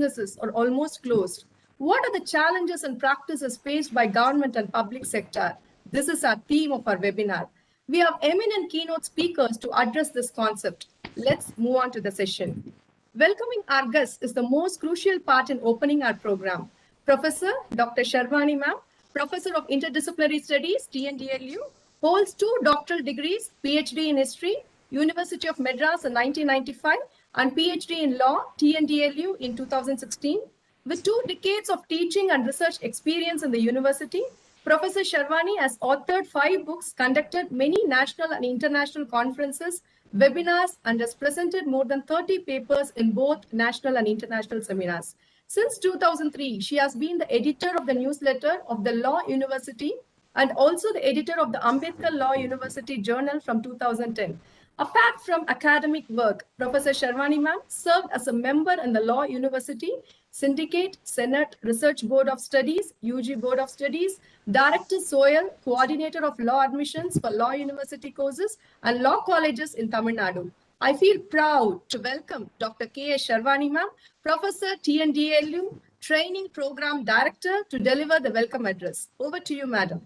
businesses are almost closed. What are the challenges and practices faced by government and public sector? This is our theme of our webinar. We have eminent keynote speakers to address this concept. Let's move on to the session. Welcoming our guests is the most crucial part in opening our program. Professor Dr. Sharvani Ma'am, Professor of Interdisciplinary Studies, TNDLU, holds 2 doctoral degrees, PhD in History, University of Madras in 1995, and PhD in Law, TNDLU in 2016. With 2 decades of teaching and research experience in the university, Professor Sharvani has authored 5 books, conducted many national and international conferences, webinars, and has presented more than 30 papers in both national and international seminars. Since 2003, she has been the editor of the newsletter of the Law University and also the editor of the Ambedkar Law University Journal from 2010. Apart from academic work, Professor Sharvani Ma'am served as a member in the Law University Syndicate, Senate, Research Board of Studies, UG Board of Studies, Director SOIL, Coordinator of Law Admissions for Law University courses and Law Colleges in Tamil Nadu. I feel proud to welcome Dr. K.S. Sharvani Ma'am, Professor TNDLU, Training Program Director, to deliver the welcome address. Over to you, Madam.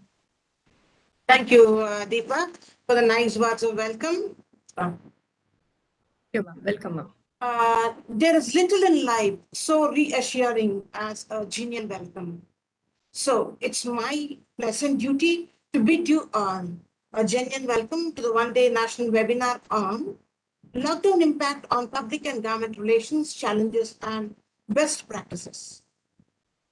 Thank you, Deepa, for the nice words of welcome. Welcome, ma'am. There is little in life so reassuring as a genial welcome. So it's my pleasant duty to bid you on a genuine welcome to the one-day national webinar on lockdown impact on public and government relations, challenges, and best practices.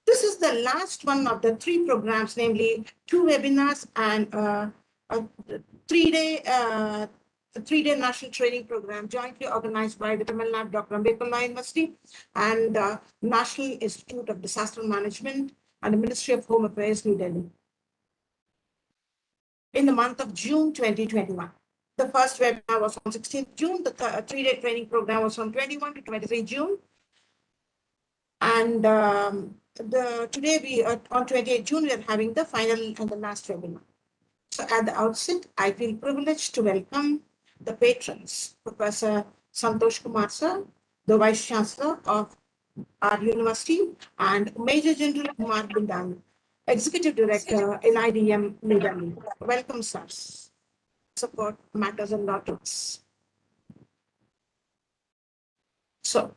This is the last one of the 3 programs, namely 2 webinars and a 3-day national training program jointly organized by the Tamil Nadu Dr. Ambedkar Law University and the National Institute of Disaster Management and the Ministry of Home Affairs, New Delhi, in the month of June 2021. The first webinar was on 16th June. The 3-day training program was from 21 to 23 June. And today we are on 28 June, we are having the final and the last webinar. So at the outset, I feel privileged to welcome the patrons, Professor Santosh Kumar sir, the Vice Chancellor of our university, and Major General Kumar Bindan, Executive Director in IDM, New Delhi. Welcome, sirs. Support matters a lot to us. So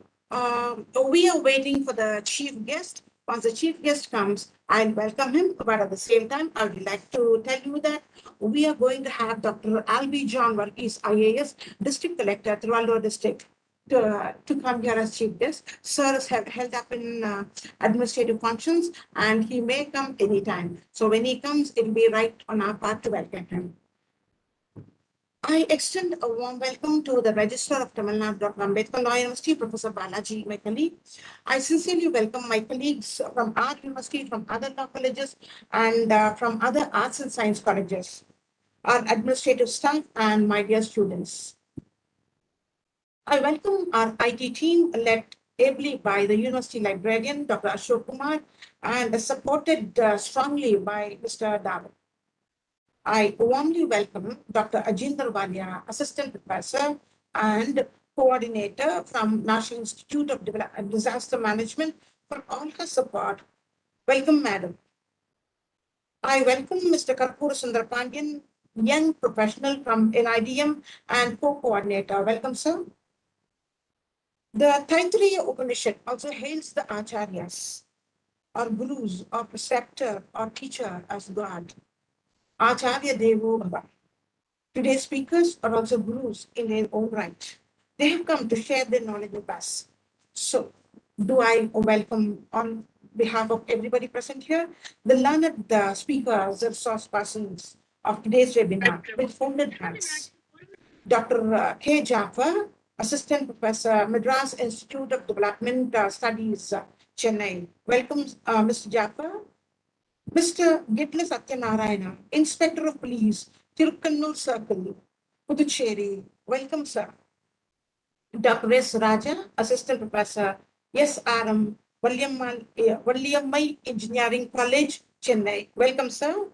we are waiting for the chief guest. Once the chief guest comes, I'll welcome him. But at the same time, I would like to tell you that we are going to have Dr. Alby John Varghese, IAS, District Collector, Tiruvallur District, to come here as chief guest. Sir is held up in administrative functions and he may come anytime. So when he comes, it'll be right on our part to welcome him. I extend a warm welcome to the Registrar of Tamil Nadu Dr. Ambedkar Law University, Professor Balaji, my colleague. I sincerely welcome my colleagues from our university, from other law colleges, and from other arts and science colleges, our administrative staff, and my dear students. I welcome our IT team led ably by the university librarian, Dr. Ashok Kumar, and supported strongly by Mr. David. I warmly welcome Dr. Ajinder Valia, Assistant Professor and Coordinator from National Institute of Disaster Management, for all her support. Welcome, Madam. I welcome Mr. Karpur Sundar Pandyan, young professional from NIDM and co-coordinator. Welcome, sir. The Taittiriya Upanishad also hails the Acharyas, or gurus, or preceptor, or teacher as God. Acharya Devo Bhava. Today's speakers are also gurus in their own right. They have come to share their knowledge with us. So, do I welcome on behalf of everybody present here, the learned speakers, the resource persons of today's webinar with folded hands. Dr. K. Jafar, Assistant Professor, Madras Institute of Development Studies, Chennai. Welcome, Mr. Jafar. Mr. Gidla Satyanarayana, Inspector of Police, Thirukkanur Circle, Puducherry. Welcome, sir. Dr. S. Raja, Assistant Professor, SRM Valiammai Engineering College, Chennai. Welcome, sir.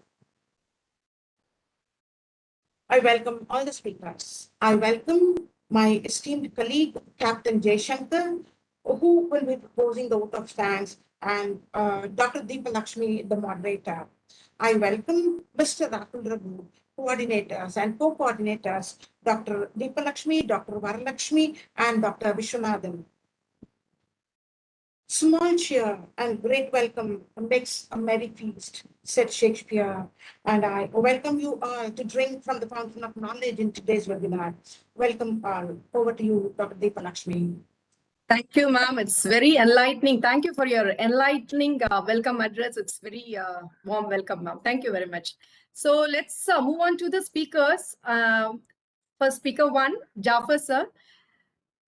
I welcome all the speakers. I welcome my esteemed colleague, Captain Jay Shankar, who will be proposing the vote of thanks, and Dr. Deepa Lakshmi, the moderator. I welcome Mr. Rakul Raghu, coordinators and co-coordinators, Dr. Deepa Lakshmi, Dr. Varalakshmi, and Dr. Vishwanathan. Small cheer and great welcome makes a merry feast, said Shakespeare. And I welcome you all to drink from the fountain of knowledge in today's webinar. Welcome all. Over to you, Dr. Deepa Lakshmi. Thank you, ma'am. It's very enlightening. Thank you for your enlightening welcome address. It's very warm welcome, ma'am. Thank you very much. So let's move on to the speakers. For speaker one, Jafar sir,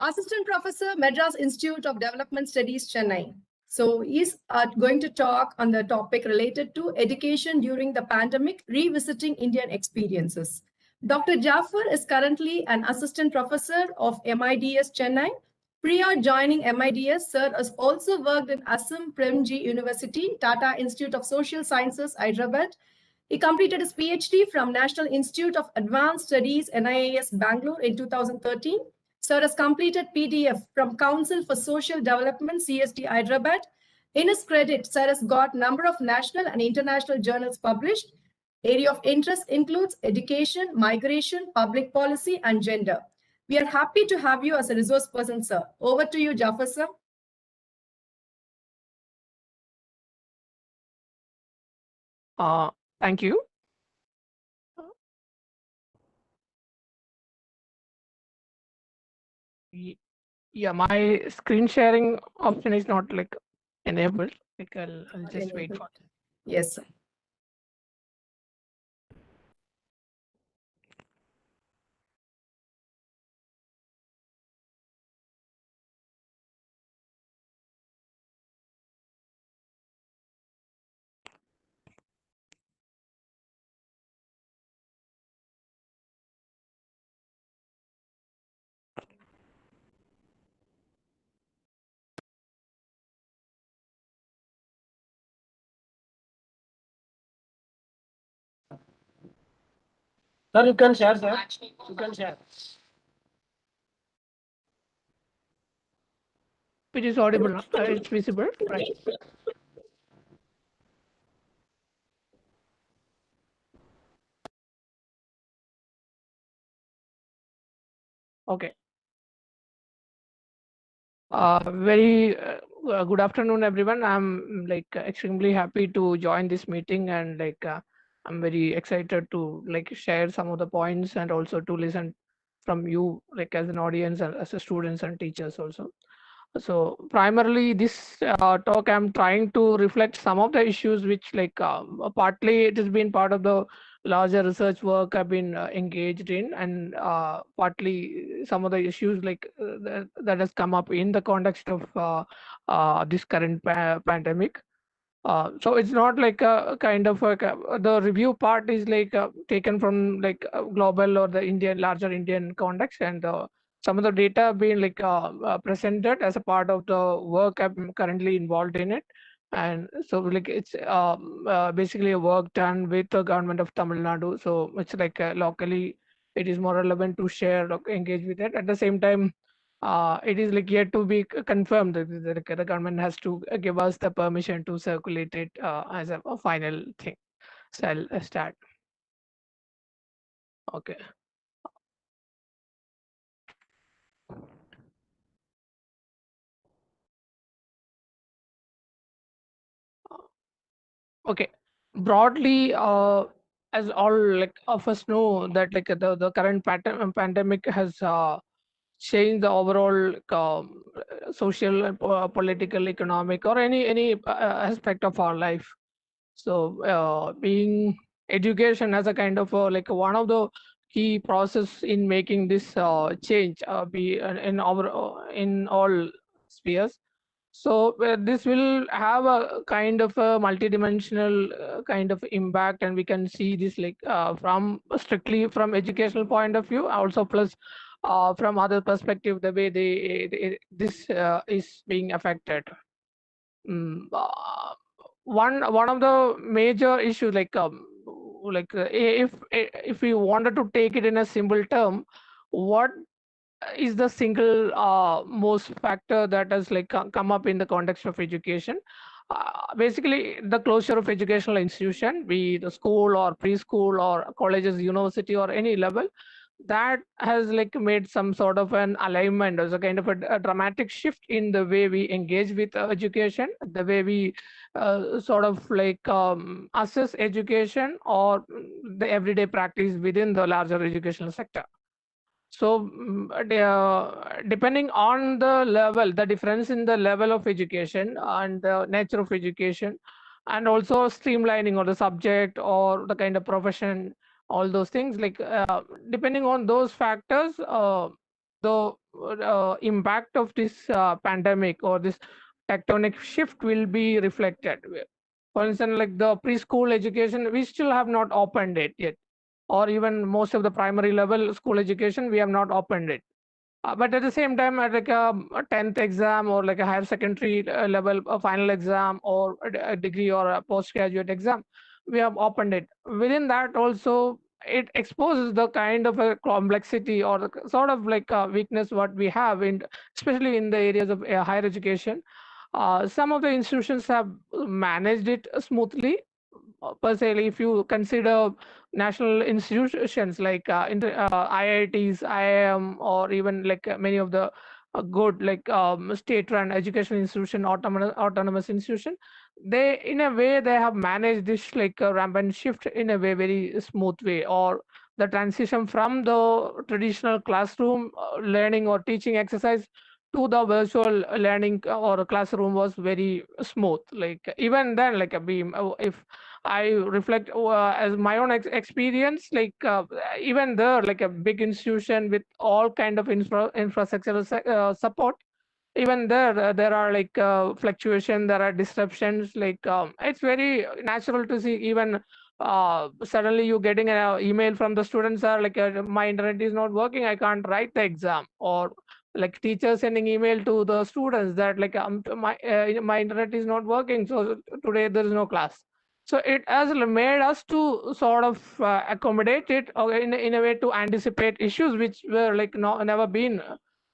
Assistant Professor, Madras Institute of Development Studies, Chennai. So he's going to talk on the topic related to education during the pandemic, revisiting Indian experiences. Dr. Jafar is currently an assistant professor of MIDS Chennai. Prior joining MIDS, sir has also worked in Assam Premji University, Tata Institute of Social Sciences, Hyderabad. He completed his PhD from National Institute of Advanced Studies, NIAS, Bangalore in 2013. Sir has completed PDF from Council for Social Development, CSD, Hyderabad. In his credit, Sir has got number of national and international journals published. Area of interest includes education, migration, public policy, and gender. We are happy to have you as a resource person, sir. Over to you, Jafar, sir. Thank you. Yeah, my screen sharing option is not like enabled. Like I'll just wait for it. Yes, sir. Sir, you can share, sir. You can share. It is audible. It's visible, right? Okay. Very good afternoon, everyone. I'm like extremely happy to join this meeting, and like I'm very excited to like share some of the points and also to listen from you, like as an audience and as a students and teachers also. So primarily this talk, I'm trying to reflect some of the issues which like partly it has been part of the larger research work I've been engaged in, and partly some of the issues like that has come up in the context of this current pandemic. So it's not like a kind of the review part is like taken from like global or the Indian larger Indian context, and some of the data being like presented as a part of the work I'm currently involved in it. And so like it's basically a work done with the government of Tamil Nadu. So it's like locally it is more relevant to share, engage with it. At the same time, it is like yet to be confirmed that the government has to give us the permission to circulate it as a final thing. So I'll start. Okay. Okay. Broadly, as all like of us know that like the current pandemic has changed the overall social, political, economic, or any aspect of our life. So being education as a kind of like one of the key process in making this change be in our in all spheres. So this will have a kind of a multidimensional kind of impact, and we can see this like from strictly from educational point of view, also plus from other perspective, the way this is being affected. One of the major issues if we wanted to take it in a simple term, what is the single most factor that has like come up in the context of education. Basically, the closure of educational institution, be it a school or preschool or colleges, university, or any level, that has like made some sort of an alignment as a kind of a dramatic shift in the way we engage with education, the way we sort of like assess education or the everyday practice within the larger educational sector. So, depending on the level, the difference in the level of education and the nature of education, and also streamlining or the subject or the kind of profession, all those things, like depending on those factors, the impact of this pandemic or this tectonic shift will be reflected. For instance, like the preschool education, we still have not opened it yet, or even most of the primary level school education, we have not opened it. But at the same time, at like a 10th exam or like a higher secondary level, a final exam or a degree or a postgraduate exam, we have opened it. Within that also, it exposes the kind of a complexity or the sort of like a weakness what we have in, especially in the areas of higher education. Some of the institutions have managed it smoothly, per se. If you consider national institutions like IITs, IIM, or even like many of the good like state-run education institution, autonomous institution, they in a way they have managed this like a rampant shift in a very smooth way, or the transition from the traditional classroom learning or teaching exercise to the virtual learning or classroom was very smooth. Like even then, like a beam, if I reflect as my own experience, like even there, like a big institution with all kind of infrastructural support, even there there are like fluctuation, there are disruptions. Like it's very natural to see even suddenly you getting an email from the students are like my internet is not working, I can't write the exam, or like teachers sending email to the students that like my internet is not working, so today there is no class. So it has made us to sort of accommodate it, or in a way to anticipate issues which were like never been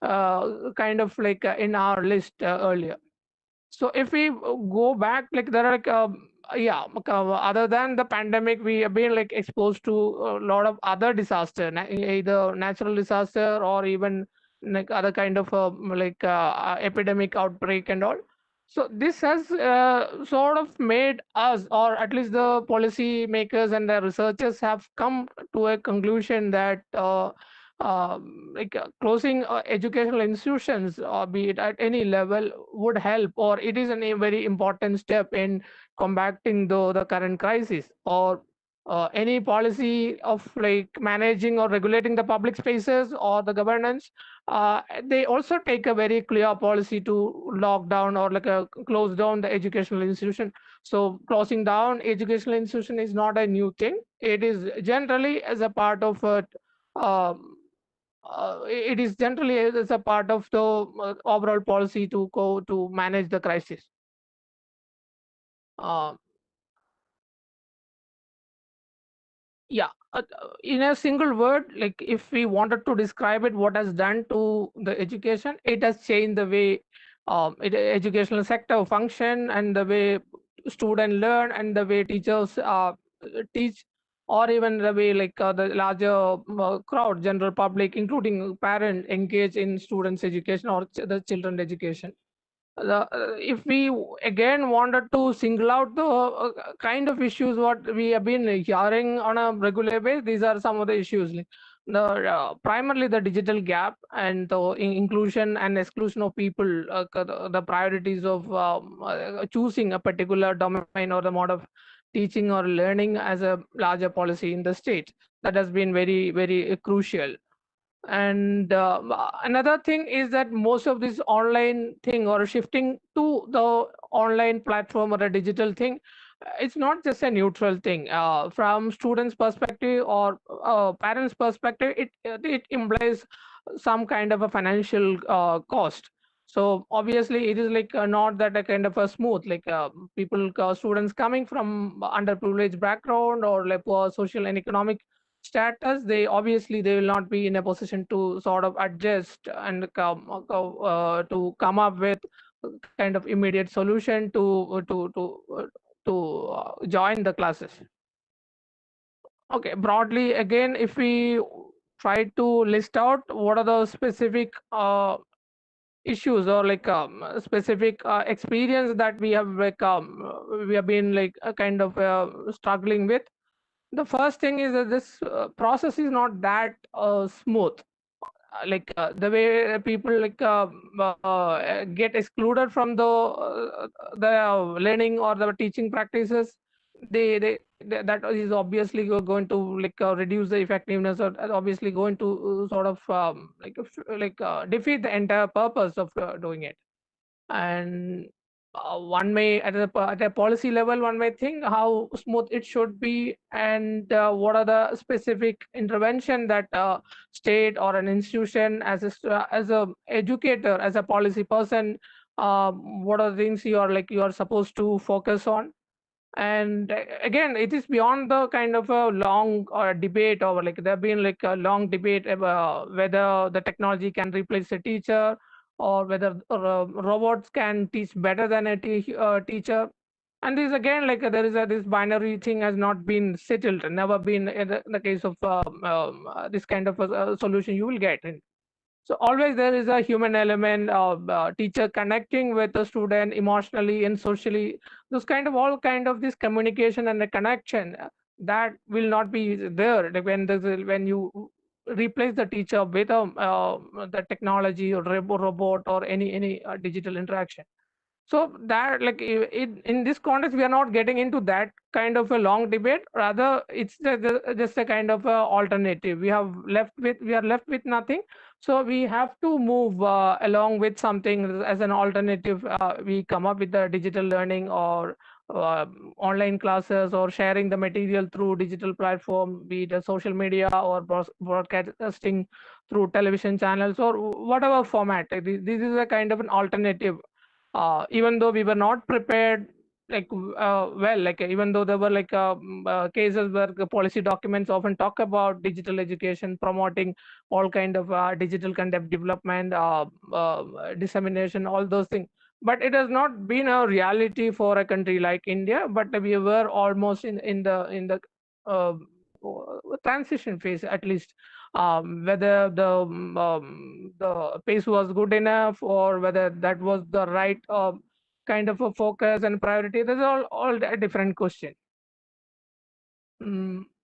kind of like in our list earlier. So if we go back, like there are like yeah, other than the pandemic, we have been like exposed to a lot of other disaster, either natural disaster or even like other kind of like epidemic outbreak and all. So this has sort of made us, or at least the policy makers and the researchers have come to a conclusion that like closing educational institutions, be it at any level, would help, or it is a very important step in combating the current crisis, or any policy of like managing or regulating the public spaces or the governance. They also take a very clear policy to lock down or like close down the educational institution. So closing down educational institution is not a new thing. It is generally as a part of a it is generally as a part of the overall policy to go to manage the crisis. Uh, yeah, in a single word, like if we wanted to describe it, what has done to the education, it has changed the way educational sector function, and the way students learn, and the way teachers teach, or even the way like the larger crowd, general public, including parents, engage in students' education or the children education. If we again wanted to single out the kind of issues what we have been hearing on a regular basis, these are some of the issues. Like the primarily the digital gap and the inclusion and exclusion of people, the priorities of choosing a particular domain or the mode of teaching or learning as a larger policy in the state, that has been very crucial. And another thing is that most of this online thing or shifting to the online platform or a digital thing, it's not just a neutral thing. From students perspective or parents perspective, it implies some kind of a financial cost. So obviously it is like not that a kind of a smooth, like people students coming from underprivileged background or like poor social and economic status, they obviously they will not be in a position to sort of adjust and to come up with kind of immediate solution to join the classes. Okay, broadly again, if we try to list out what are the specific issues or like specific experience that we have like we have been like kind of struggling with. The first thing is that this process is not that smooth. The way people get excluded from the learning or the teaching practices, that is obviously going to reduce the effectiveness, or obviously going to sort of defeat the entire purpose of doing it. And one may at a policy level, one may think how smooth it should be, and what are the specific intervention that state or an institution as a educator, as a policy person, what are the things you are supposed to focus on. And again, it is beyond the kind of a long debate, or like there have been like a long debate about whether the technology can replace a teacher, or whether robots can teach better than a teacher. And this again, like there is this binary thing has not been settled, never been in the case of this kind of a solution you will get in. So always there is a human element of teacher connecting with the student emotionally and socially. Those kind of all kind of this communication and the connection that will not be there when you replace the teacher with the technology or robot or any digital interaction. So that in this context, we are not getting into that kind of a long debate. Rather, it's just a kind of a alternative. We are left with nothing. So we have to move along with something as an alternative. We come up with the digital learning, or uh, online classes, or sharing the material through digital platform, be it a social media or broadcasting through television channels, or whatever format. This is a kind of an alternative, even though we were not prepared even though there were cases where the policy documents often talk about digital education, promoting all kind of digital content development, dissemination, all those things, but it has not been a reality for a country like India. But we were almost in the uh, transition phase, at least. Whether the pace was good enough, or whether that was the right kind of a focus and priority, that's all a different question.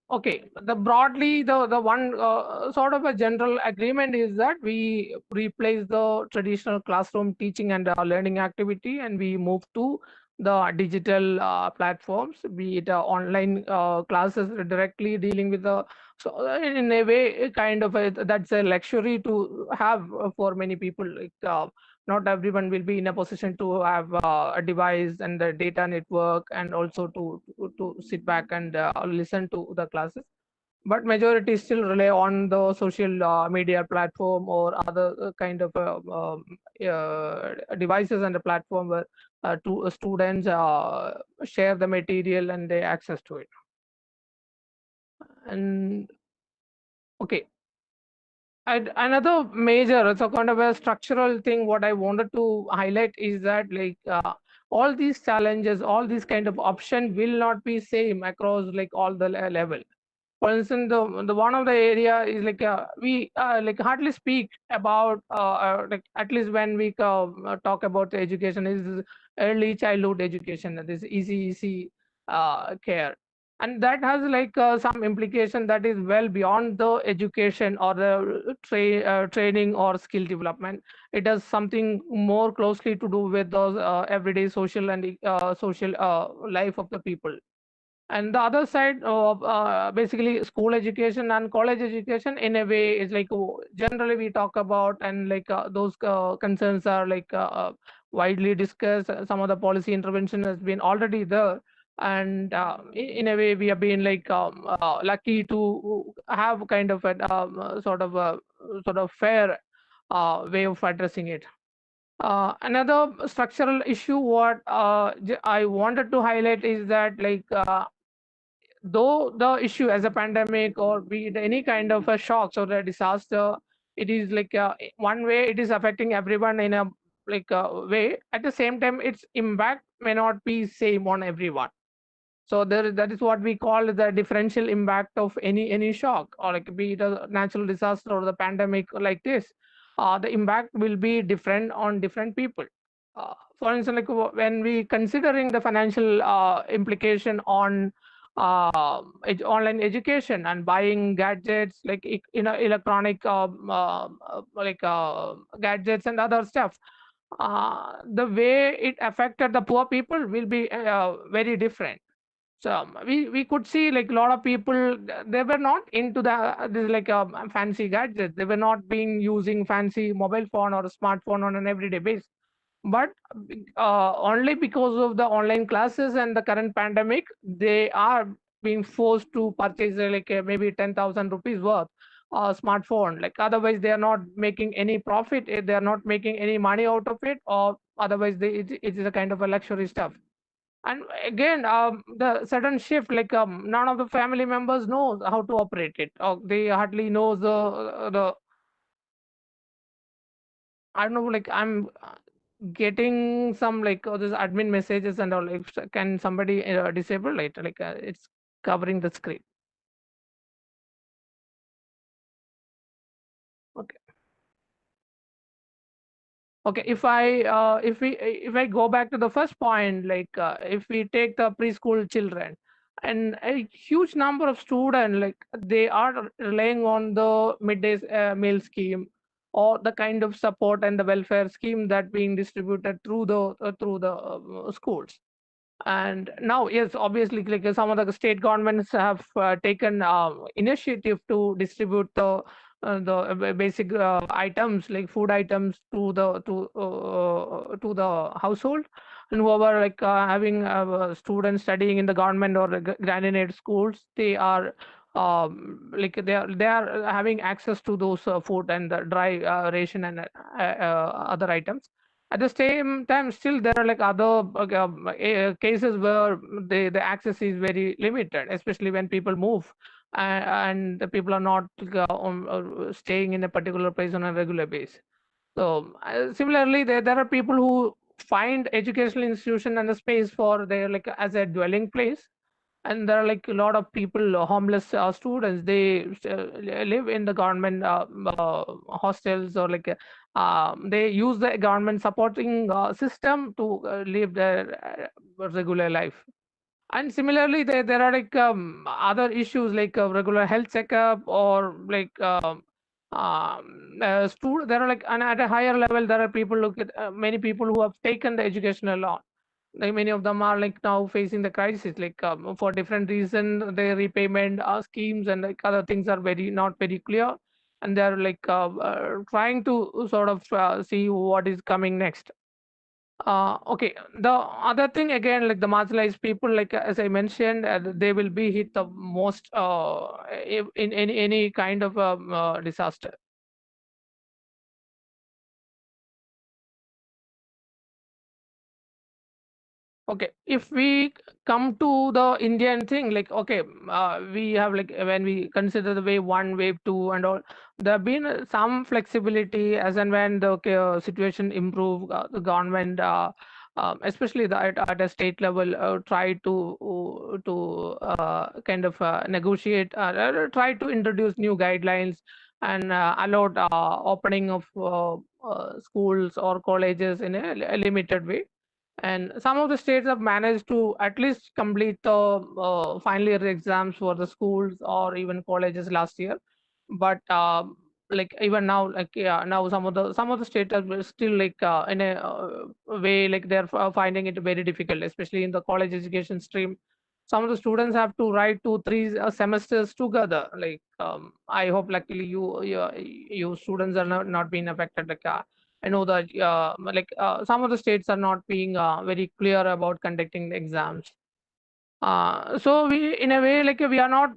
Okay, the one sort of a general agreement is that we replace the traditional classroom teaching and learning activity, and we move to the digital platforms, be it online classes directly dealing with the. So in a way, that's a luxury to have for many people. Not everyone will be in a position to have a device and the data network, and also to sit back and listen to the classes. But majority still rely on the social media platform, or other kind of devices and the platform where students share the material and they access to it. And okay, and another major, so kind of a structural thing, what I wanted to highlight is that all these challenges, all these kind of option will not be same across like all the level. For instance, the one of the area is we hardly speak about at least when we talk about the education, is early childhood education, this easy care. And that has some implication that is well beyond the education or the training or skill development. It has something more closely to do with those everyday social and social life of the people. And the other side of basically school education and college education, in a way, is generally we talk about, and those concerns are widely discussed. Some of the policy intervention has been already there, and in a way we have been lucky to have kind of a sort of fair way of addressing it. Another structural issue what I wanted to highlight is that though the issue as a pandemic or be it any kind of a shocks or a disaster, it is like one way it is affecting everyone in a way. At the same time, its impact may not be same on everyone. So that is what we call the differential impact of any shock, or like be it a natural disaster or the pandemic like this. The impact will be different on different people. For instance, like when we considering the financial implication on online education and buying gadgets like electronic gadgets and other stuff, the way it affected the poor people will be very different. So we could see like a lot of people, they were not into the this fancy gadgets. They were not being using fancy mobile phone or a smartphone on an everyday basis. But only because of the online classes and the current pandemic, they are being forced to purchase maybe 10,000 rupees worth smartphone. Like otherwise, they are not making any profit. They are not making any money out of it, or otherwise, it is a kind of a luxury stuff. And again, the sudden shift, none of the family members knows how to operate it, or they hardly knows the I don't know, like I'm getting some this admin messages and all. Like, can somebody disable it? It's covering the screen. Okay. Okay, if I go back to the first point, if we take the preschool children, and a huge number of students, like they are relying on the midday meal scheme, or the kind of support and the welfare scheme that being distributed through the schools. And now, yes, obviously, some of the state governments have taken initiative to distribute the basic items like food items to the household, and whoever having students studying in the government or granted schools, they are they are having access to those food and the dry ration and other items. At the same time, still there are other cases where the access is very limited, especially when people move, and the people are not staying in a particular place on a regular basis. So similarly, there are people who find educational institution and a space for their as a dwelling place, and there are a lot of people, homeless students. They live in the government hostels, or they use the government supporting system to live their regular life. And similarly, there are other issues like regular health checkup, or there are and at a higher level, there are people look at many people who have taken the educational loan. Like many of them are now facing the crisis, for different reason, their repayment schemes and other things are very not very clear, and they're trying to sort of see what is coming next. Okay, the other thing again, like the marginalized people, as I mentioned, they will be hit the most in any kind of disaster. Okay, if we come to the Indian thing, okay, we have when we consider the wave one, wave two, and all, there have been some flexibility as and when the situation improve. The government, especially at a state level, try to kind of negotiate, try to introduce new guidelines and allowed opening of schools or colleges in a limited way. And some of the states have managed to at least complete the final year exams for the schools or even colleges last year. But even now, now some of the states are still in a way, they're finding it very difficult, especially in the college education stream. Some of the students have to write 2 3 semesters together. I hope luckily you students are not being affected. I know that some of the states are not being very clear about conducting the exams. So we, in a way, we are not.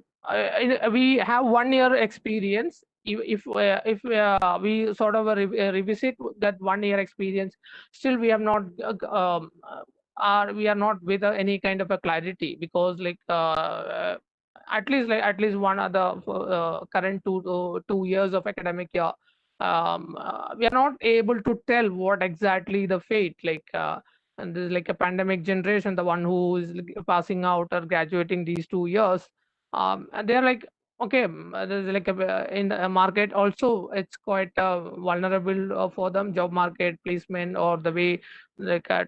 We have 1 year experience. If we sort of revisit that 1 year experience, still we have not we are not with any kind of a clarity, because at least one of the current 2 years of academic year, we are not able to tell what exactly the fate, and there's like a pandemic generation, the one who is passing out or graduating these 2 years, and they're like, okay, there's like in the market also, it's quite vulnerable for them, job market placement, or the way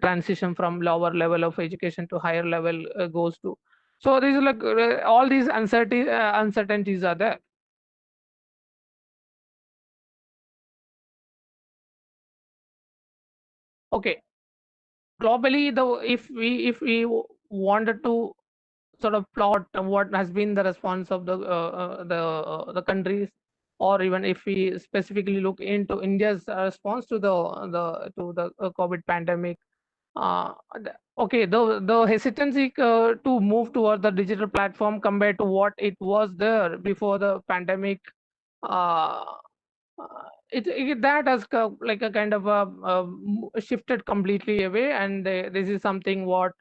transition from lower level of education to higher level goes to. So these are all these uncertainties are there. Okay, globally, though, if we wanted to sort of plot what has been the response of the countries, or even if we specifically look into India's response to the COVID pandemic. Okay, the hesitancy to move toward the digital platform compared to what it was there before the pandemic, uh, that has like a kind of shifted completely away, and this is something what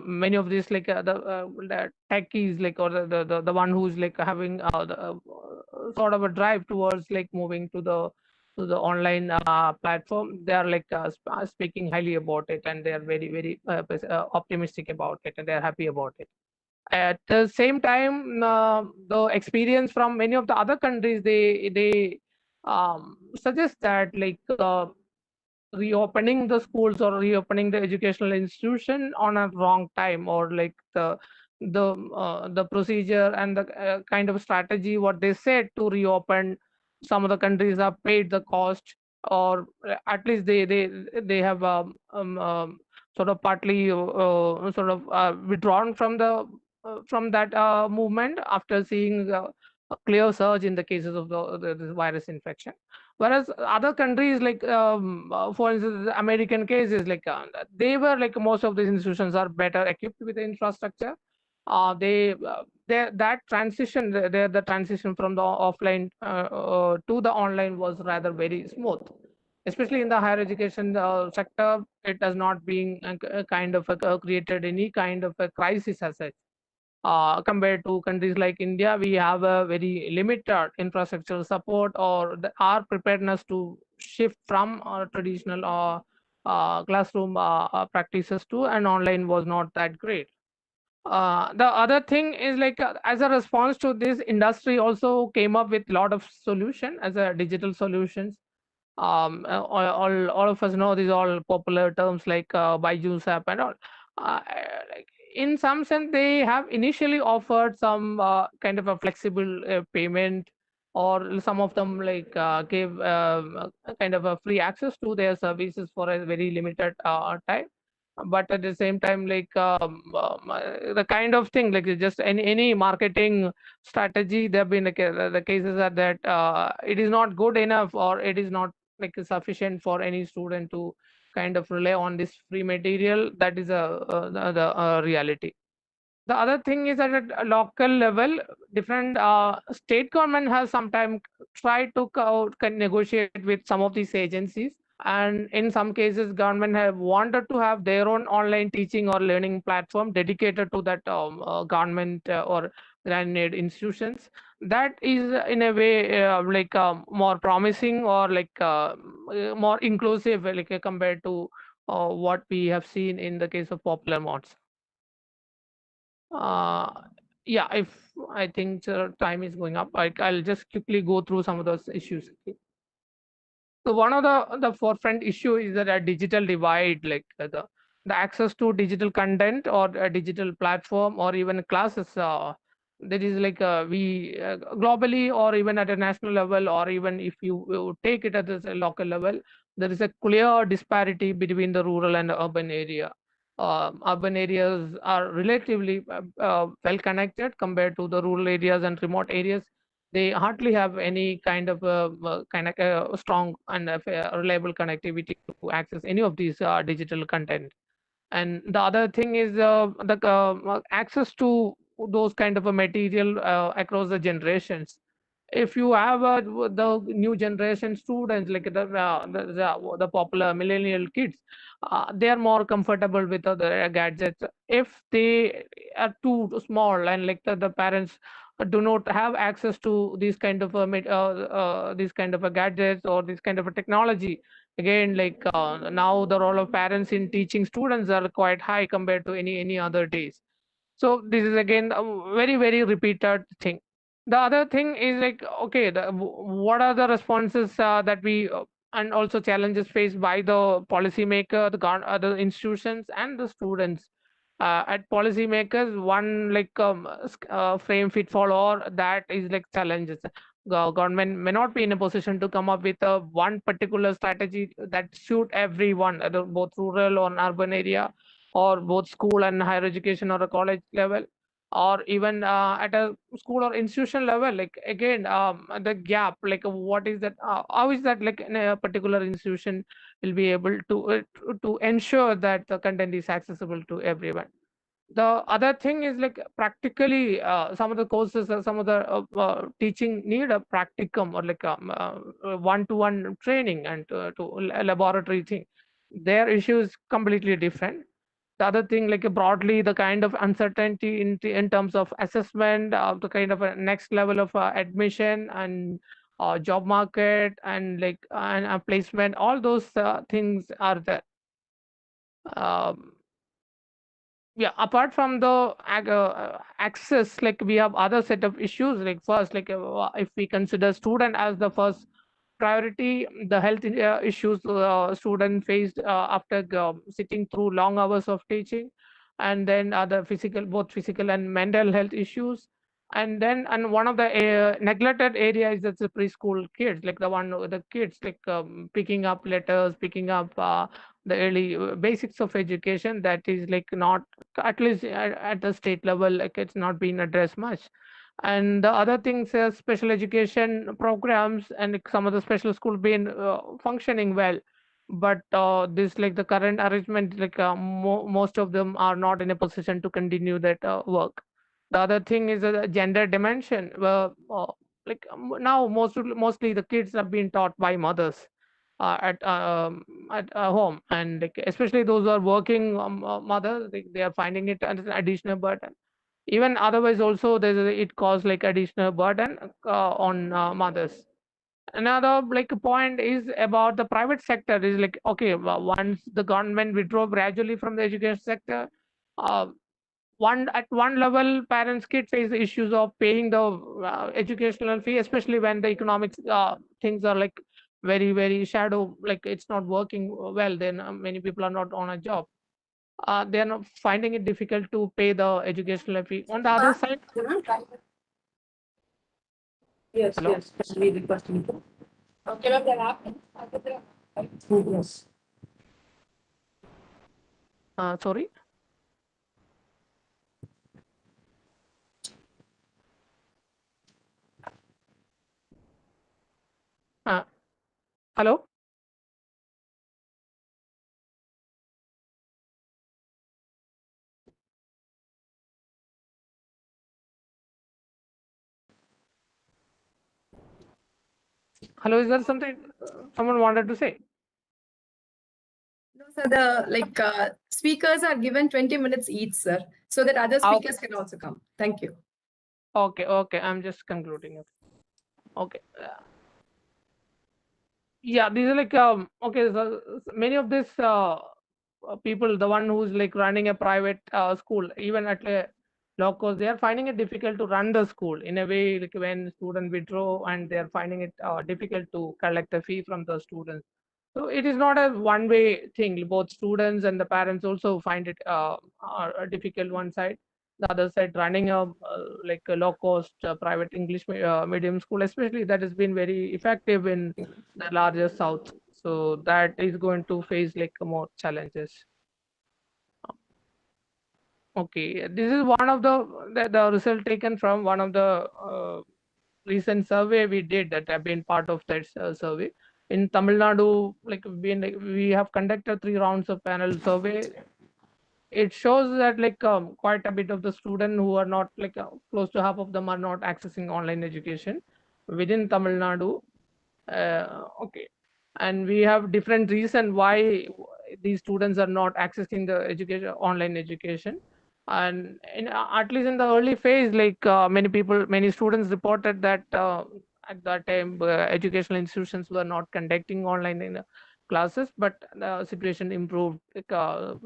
many of these the techies, or the one who's like having sort of a drive towards like moving to the online platform, they are speaking highly about it, and they are very optimistic about it, and they are happy about it. At the same time, the experience from many of the other countries, they suggest that reopening the schools or reopening the educational institution on a wrong time, or like the procedure and the kind of strategy what they said to reopen, some of the countries have paid the cost, or at least they have sort of partly withdrawn from that movement after seeing a clear surge in the cases of the virus infection. Whereas other countries, for instance, the American cases, they were like, most of these institutions are better equipped with the infrastructure. That transition, the transition from the offline to the online was rather very smooth. Especially in the higher education sector, it has not been kind of created any kind of a crisis as such. Compared to countries like India, we have a very limited infrastructural support, or our preparedness to shift from traditional classroom practices to an online was not that great. The other thing is as a response to this, industry also came up with a lot of solution as a digital solutions. All of us know these all popular terms like Byju's app and all. Like in some sense, they have initially offered some kind of a flexible payment, or some of them gave a kind of a free access to their services for a very limited time. But at the same time, the kind of thing, like just any marketing strategy, there have been the cases are that it is not good enough, or it is not sufficient for any student to kind of rely on this free material. That is the reality. The other thing is that at a local level, different state government has sometimes tried to negotiate with some of these agencies, and in some cases government have wanted to have their own online teaching or learning platform dedicated to that government or grant-aid institutions. That is in a way more promising, or more inclusive, compared to what we have seen in the case of popular mods. Yeah, if I think time is going up, I'll just quickly go through some of those issues. So one of the forefront issue is that a digital divide, the access to digital content, or a digital platform, or even classes. There is we globally, or even at a national level, or even if you take it at a local level, there is a clear disparity between the rural and the urban area. Urban areas are relatively well connected compared to the rural areas and remote areas. They hardly have any kind of strong and reliable connectivity to access any of these digital content. And the other thing is the access to those kind of a material across the generations. if you have the new generation students, like the popular millennial kids, they are more comfortable with other gadgets. If they are too small and like the parents do not have access to these kind of these kind of a gadgets or this kind of a technology, again, like now the role of parents in teaching students are quite high compared to any other days. So this is again a very repeated thing. The other thing is like, okay, what are the responses that we and also challenges faced by the policymaker, the institutions and the students. At policymakers, one like frame fit for all, that is like challenges. Government may not be in a position to come up with a one particular strategy that suit everyone, both rural or urban area, or both school and higher education or a college level, or even at a school or institution level. Like again, the gap, like what is that, how is that like in a particular institution will be able to ensure that the content is accessible to everyone. The other thing is like practically some of the courses or some of the teaching need a practicum or like one-to-one training and to a laboratory thing. Their issue is completely different. The other thing, like broadly, the kind of uncertainty in terms of assessment, the kind of a next level of admission and job market and like and placement, all those things are there. Um, yeah, apart from the access, like we have other set of issues. Like first, like if we consider student as the first priority, the health issues student faced after sitting through long hours of teaching, and then other physical, both physical and mental health issues. And then, and one of the neglected areas is the preschool kids, like the kids like picking up letters, picking up the early basics of education, that is like not, at least at the state level, like it's not been addressed much. And the other things are special education programs, and like some of the special school been functioning well, but this like the current arrangement, like most of them are not in a position to continue that work. The other thing is the gender dimension, where like now mostly the kids have been taught by mothers at home, and like especially those who are working mothers, they are finding it as an additional burden. Even otherwise also it causes like additional burden on mothers. Another like point is about the private sector. Is like, okay, once the government withdraw gradually from the education sector, uh, one level parents kid face the issues of paying the educational fee, especially when the economics things are like very shadow, like it's not working well, then many people are not on a job. They are not finding it difficult to pay the educational fee. On the other side, Yes, hello. yes, we request you. Okay, yes. Sorry. Uh, Hello. Hello. Is there something someone wanted to say? No, sir, the like speakers are given 20 minutes each, sir, so that other speakers can also come. Thank you. Okay. Okay. I'm just concluding it. Okay. Yeah, these are like okay. So many of these people, the one who's like running a private school, even at a low cost, they are finding it difficult to run the school in a way, like when students withdraw, and they are finding it difficult to collect the fee from the students. So it is not a one-way thing. Both students and the parents also find it a difficult one side. The other side, running a like a low-cost private English medium school, especially, that has been very effective in the larger south. So that is going to face like more challenges. Okay, this is one of the result taken from one of the recent survey we did, that have been part of that survey in Tamil Nadu. We have conducted 3 rounds of panel survey. It shows that like quite a bit of the student who are not like close to half of them are not accessing online education, within Tamil Nadu. Okay, and we have different reason why these students are not accessing the education, online education. And at least in the early phase, like many students reported that at that time educational institutions were not conducting online classes, but the situation improved. Like,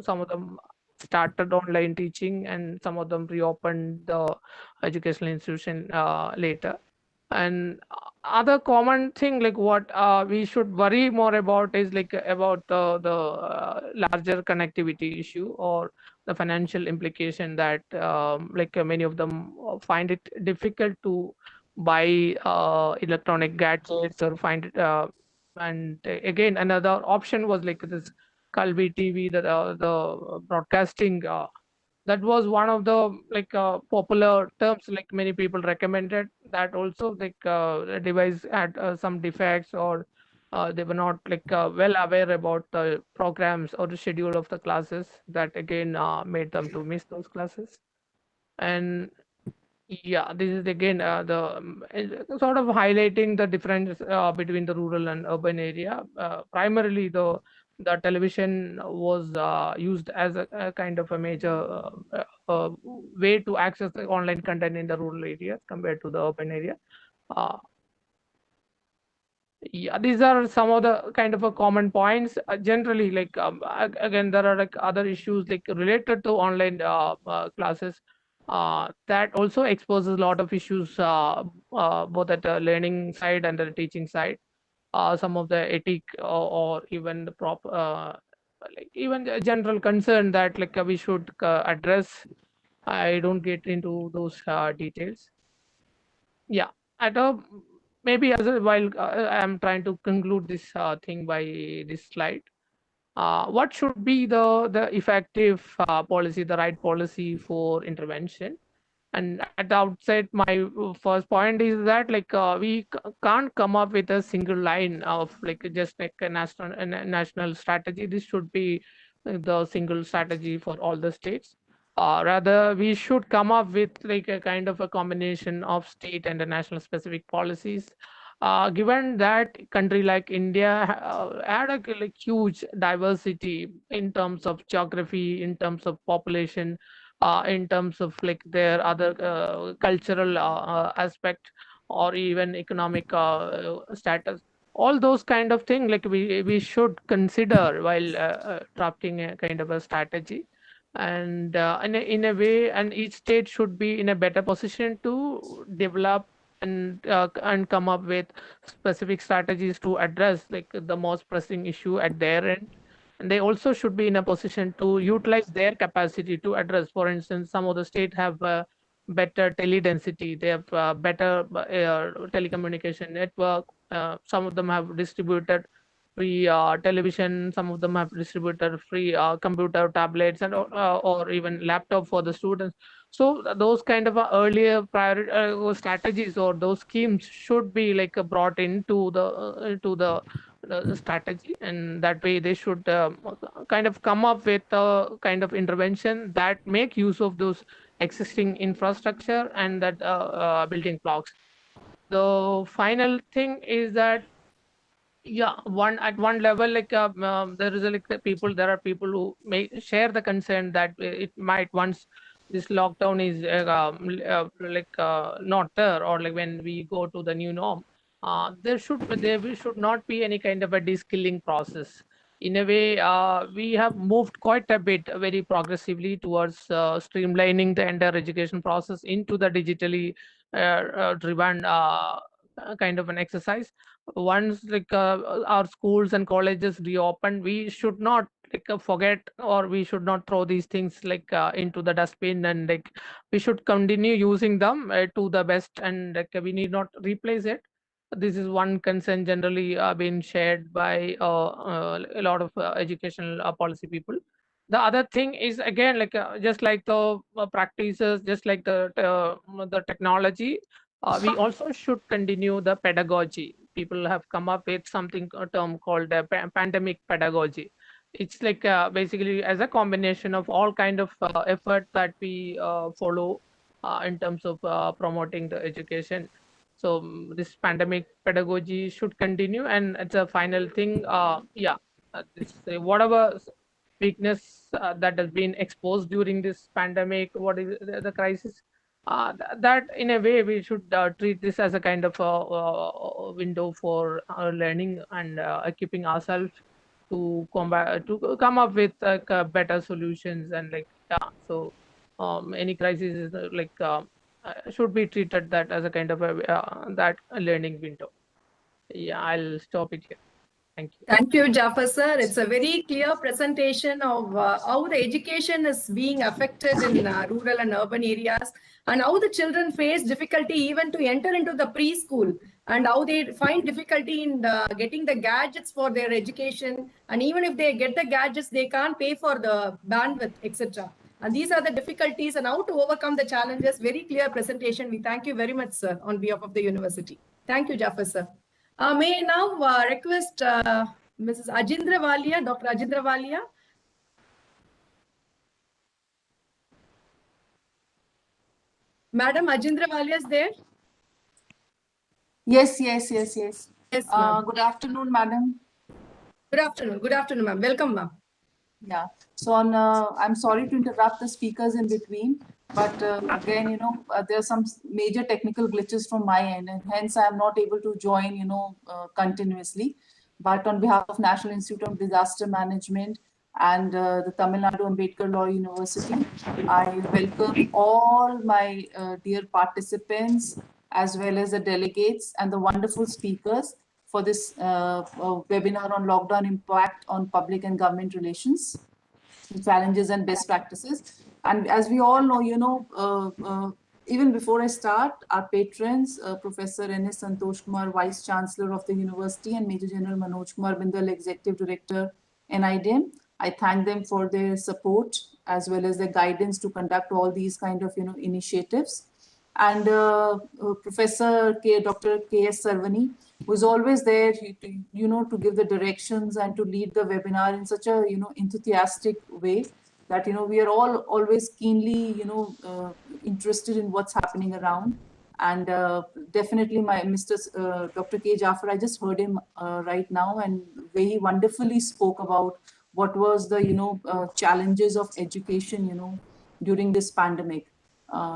some of them started online teaching, and some of them reopened the educational institution later. And other common thing, like what we should worry more about is like about the larger connectivity issue or the financial implication that like many of them find it difficult to buy electronic gadgets or find it. And again, another option was like this Alby TV, the broadcasting. That was one of the like popular terms, like many people recommended that also, like the device had some defects, or they were not like well aware about the programs or the schedule of the classes, that again made them to miss those classes. And yeah, this is again sort of highlighting the difference between the rural and urban area. Primarily, the television was used as a kind of a major way to access the online content in the rural areas compared to the urban area. Uh, yeah, these are some of the kind of a common points. Generally, like again, there are like other issues like related to online classes that also exposes a lot of issues both at the learning side and the teaching side. Some of the ethic or even the like even the general concern that like we should address. I don't get into those details. Yeah, at a maybe as a while I'm trying to conclude this thing by this slide. What should be the effective policy, the right policy for intervention? And at the outset, my first point is that like can't come up with a single line of like just like a national strategy. This should be the single strategy for all the states. Rather, we should come up with like a kind of a combination of state and the national specific policies. Given that country like India had a like huge diversity in terms of geography, in terms of population, in terms of like their other cultural aspect, or even economic status, all those kind of thing, like we should consider while drafting a kind of a strategy. And in a way, and each state should be in a better position to develop and come up with specific strategies to address like the most pressing issue at their end. And they also should be in a position to utilize their capacity to address. For instance, some of the states have better tele density, they have better telecommunication network. Some of them have distributed free television, some of them have distributed free computer tablets, and or even laptop for the students. So those kind of earlier prior strategies or those schemes should be like brought into the strategy, and that way they should kind of come up with a kind of intervention that make use of those existing infrastructure and that building blocks. The final thing is that, yeah, one level, like there is a, like there are people who may share the concern that it might, once this lockdown is not there, or like when we go to the new norm, there should not be any kind of a de-skilling process. In a way, we have moved quite a bit very progressively towards streamlining the entire education process into the digitally driven kind of an exercise. Once like our schools and colleges reopen, we should not like forget, or we should not throw these things like into the dustbin, and like we should continue using them to the best, and like we need not replace it. This is one concern generally being shared by a lot of educational policy people. The other thing is again like just like the practices, just like the technology, we also should continue the pedagogy. People have come up with something, a term called pandemic pedagogy. It's like basically as a combination of all kind of effort that we follow in terms of promoting the education. So this pandemic pedagogy should continue, and it's a final thing. Whatever weakness that has been exposed during this pandemic, what is the crisis, that in a way we should treat this as a kind of a window for learning and equipping ourselves to combat, to come up with better solutions. And any crisis is should be treated that as a kind of that a learning window. Yeah, I'll stop it here. Thank you. Thank you, Jafar sir. It's a very clear presentation of how the education is being affected in rural and urban areas, and how the children face difficulty even to enter into the preschool, and how they find difficulty in getting the gadgets for their education. And even if they get the gadgets, they can't pay for the bandwidth, etc. And these are the difficulties and how to overcome the challenges. Very clear presentation. We thank you very much, sir, on behalf of the university. Thank you, Jafar sir. May I now request Mrs. Ajindra Valia, Dr. Ajindra Valia. Madam Ajindra Valia is there? Yes. Yes, Good afternoon, madam. Good afternoon, ma'am. Welcome, ma'am. Yeah. So I'm sorry to interrupt the speakers in between, but again, there are some major technical glitches from my end, and hence I am not able to join, continuously. But on behalf of National Institute of Disaster Management and the Tamil Nadu Ambedkar Law University, I welcome all my dear participants, as well as the delegates and the wonderful speakers for this webinar on lockdown impact on public and government relations, challenges and best practices. And as we all know, even before I start, our patrons, Professor N.S. Santosh Kumar, Vice Chancellor of the University, and Major General Manoj Kumar Bindal, Executive Director, NIDM, I thank them for their support as well as their guidance to conduct all these kind of initiatives. And Professor Dr. K.S. Sarvani, who is always there to give the directions and to lead the webinar in such a enthusiastic way that we are all always keenly interested in what's happening around. And definitely my Dr. K. Jafar, I just heard him right now, and very wonderfully spoke about what was the challenges of education during this pandemic.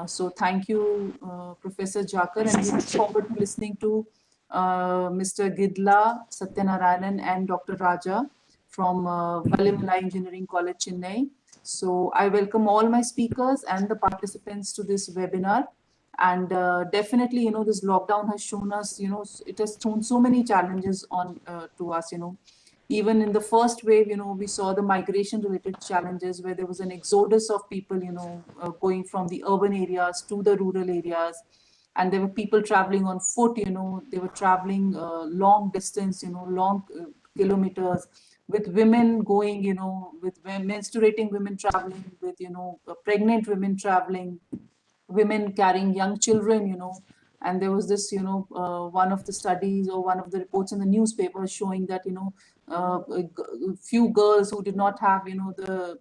So thank you, Professor Jakar, and we look forward to listening to Mr. Gidla Satyanarayana and Dr. Raja from Valiammai Engineering College, Chennai. So I welcome all my speakers and the participants to this webinar. And definitely, this lockdown has shown us, it has thrown so many challenges on to us, Even in the first wave, we saw the migration-related challenges where there was an exodus of people, going from the urban areas to the rural areas. And there were people traveling on foot, they were traveling long distance, long kilometers, with women going, with menstruating women traveling, with, pregnant women traveling, women carrying young children, and there was this, one of the studies or one of the reports in the newspaper showing that, a few girls who did not have, the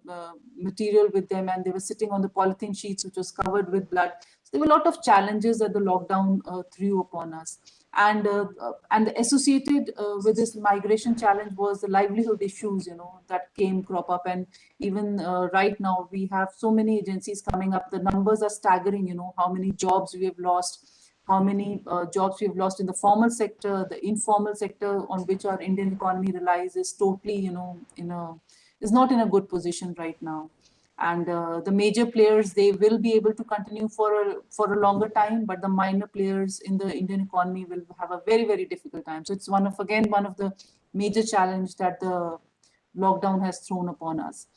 material with them, and they were sitting on the polythene sheets, which was covered with blood. So there were a lot of challenges that the lockdown threw upon us. And associated with this migration challenge was the livelihood issues, that crop up. And even right now, we have so many agencies coming up. The numbers are staggering, how many jobs we have lost, how many jobs we have lost in the formal sector, the informal sector on which our Indian economy relies is totally, is not in a good position right now. And the major players, they will be able to continue for a longer time, but the minor players in the Indian economy will have a very, very difficult time. So it's one of the major challenge that the lockdown has thrown upon us.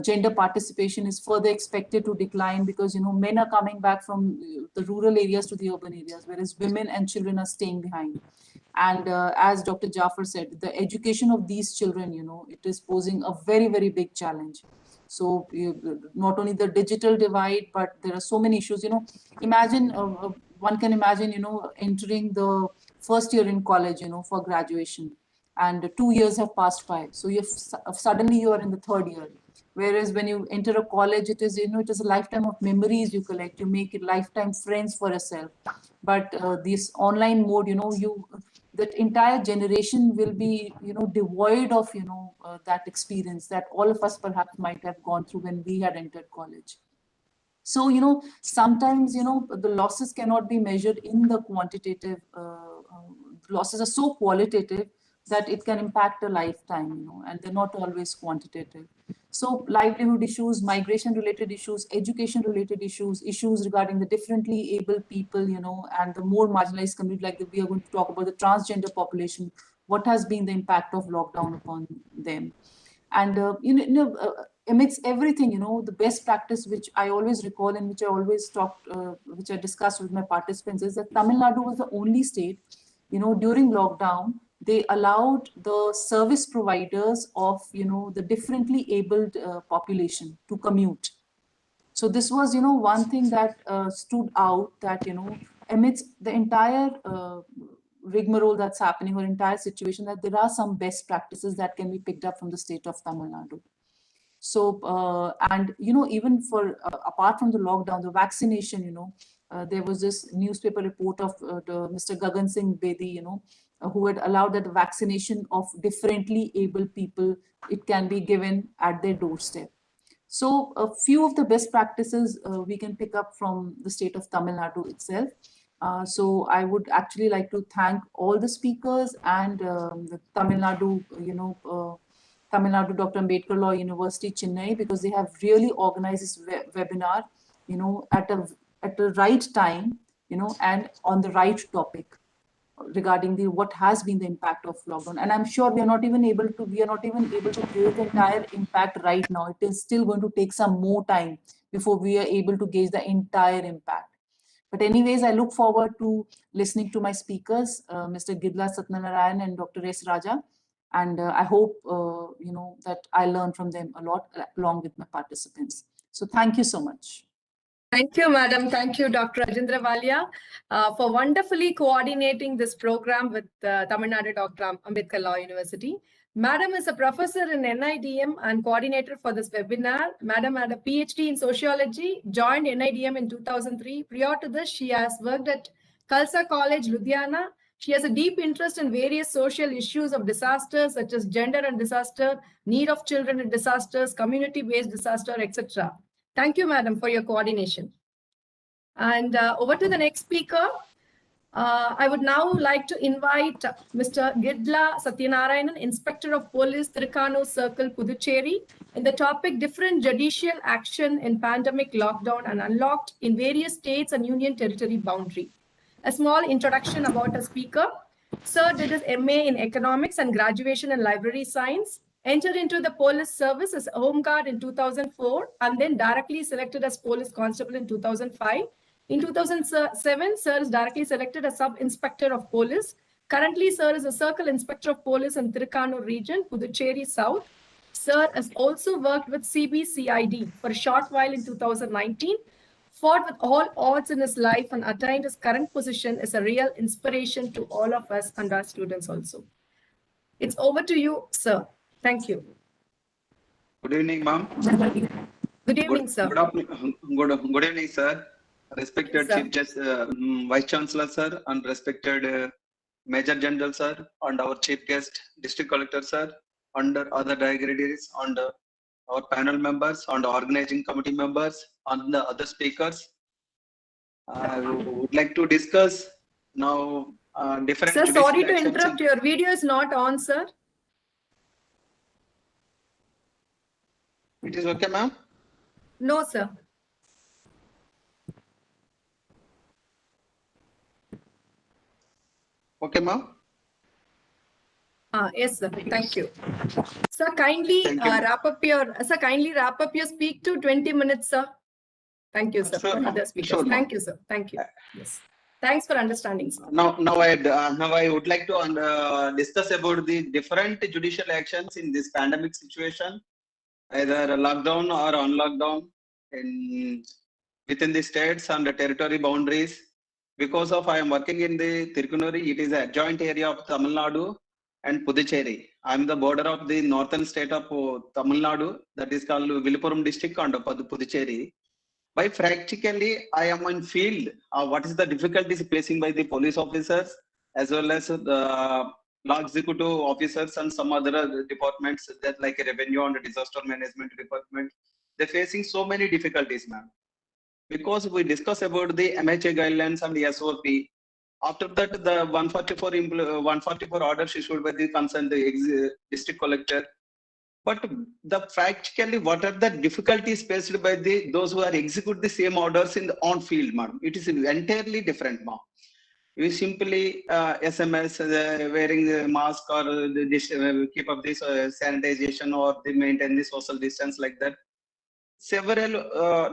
Gender participation is further expected to decline because men are coming back from the rural areas to the urban areas, whereas women and children are staying behind. And as Dr. Jafar said, the education of these children, it is posing a very, very big challenge. So not only the digital divide, but there are so many issues. Imagine one can imagine entering the first year in college, for graduation, and 2 years have passed by. So suddenly you are in the third year. Whereas when you enter a college, it is a lifetime of memories you collect. You make it lifetime friends for yourself. but this online mode, that entire generation will be, devoid of, that experience that all of us perhaps might have gone through when we had entered college. So, sometimes, the losses cannot be measured in the quantitative, losses are so qualitative that it can impact a lifetime, and they're not always quantitative. So livelihood issues, migration related issues, education related issues, issues regarding the differently able people, and the more marginalized community, like we are going to talk about the transgender population, what has been the impact of lockdown upon them. And amidst everything, the best practice which I always recall and which I always which I discussed with my participants is that Tamil Nadu was the only state, during lockdown, they allowed the service providers of, the differently abled population to commute. So this was, one thing that stood out, that, amidst the entire rigmarole that's happening, or entire situation, that there are some best practices that can be picked up from the state of Tamil Nadu. So, and, even for, apart from the lockdown, the vaccination, there was this newspaper report of Mr. Gagan Singh Bedi, who had allowed that the vaccination of differently able people, it can be given at their doorstep. So a few of the best practices we can pick up from the state of Tamil Nadu itself. So I would actually like to thank all the speakers and the Tamil Nadu, Tamil Nadu Dr. Ambedkar Law University, Chennai, because they have really organized this webinar, at the right time, and on the right topic regarding what has been the impact of lockdown. And I'm sure we are not even able to gauge the entire impact right now. It is still going to take some more time before we are able to gauge the entire impact. But anyways, I look forward to listening to my speakers, Mr. Gidla Satyanarayana and Dr. S. Raja. And I hope, that I learn from them a lot along with my participants. So thank you so much. Thank you, Madam. Thank you, Dr. Rajendra Valia, for wonderfully coordinating this program with Tamil Nadu Dr. Ambedkar Law University. Madam is a professor in NIDM and coordinator for this webinar. Madam had a PhD in sociology, joined NIDM in 2003. Prior to this, she has worked at Khalsa College, Ludhiana. She has a deep interest in various social issues of disasters, such as gender and disaster, need of children in disasters, community-based disaster, etc. Thank you, Madam, for your coordination. And over to the next speaker. I would now like to invite Mr. Gidla Satyanarayana, Inspector of Police, Thirukkanur Circle, Puducherry, in the topic Different Judicial Action in Pandemic Lockdown and Unlocked in Various States and Union Territory Boundary. A small introduction about a speaker. Sir did his MA in Economics and graduation in Library Science. Entered into the police service as a home guard in 2004 and then directly selected as police constable in 2005. In 2007, Sir is directly selected as sub-inspector of police. Currently, Sir is a circle inspector of police in Thirukkanur region, Puducherry South. Sir has also worked with CBCID for a short while in 2019, fought with all odds in his life and attained his current position is a real inspiration to all of us and our students also. It's over to you, Sir. Thank you. Good evening, ma'am. Good evening, sir. Good evening, sir. Respected Yes, Chief Justice, Vice Chancellor, sir, and respected Major General, sir, and our Chief Guest, District Collector, sir, and other dignitaries, and our panel members, and organizing committee members, and the other speakers. I would like to discuss now different. Sir, sorry to interrupt. Your video is not on, sir. It is okay, ma'am? No, sir. Okay, ma'am? Yes, sir. Thank you. Sir, kindly wrap up your speak to 20 minutes, sir. Thank you, sir. Sure, For other speakers. sure, Thank you, sir. Thank you. Yes. Thanks for understanding, sir. Now I would like to discuss about the different judicial actions in this pandemic situation, either lockdown or unlockdown within the states and the territory boundaries. Because of I am working in the Thirukkanur, it is a adjoint area of Tamil Nadu and Puducherry. I am the border of the northern state of Tamil Nadu, that is called Viluppuram district and Puducherry. By practically, I am in field. What is the difficulties facing by the police officers as well as the law executive officers and some other departments that like revenue and disaster management department. They're facing so many difficulties, ma'am. Because we discuss about the MHA guidelines and the SOP. After that, the 144 orders issued by the concerned district collector. But the practically, what are the difficulties faced by those who are execute the same orders in the on field, ma'am? It is entirely different, ma'am. We simply SMS wearing the mask or keep up this sanitization or they maintain the social distance like that. Several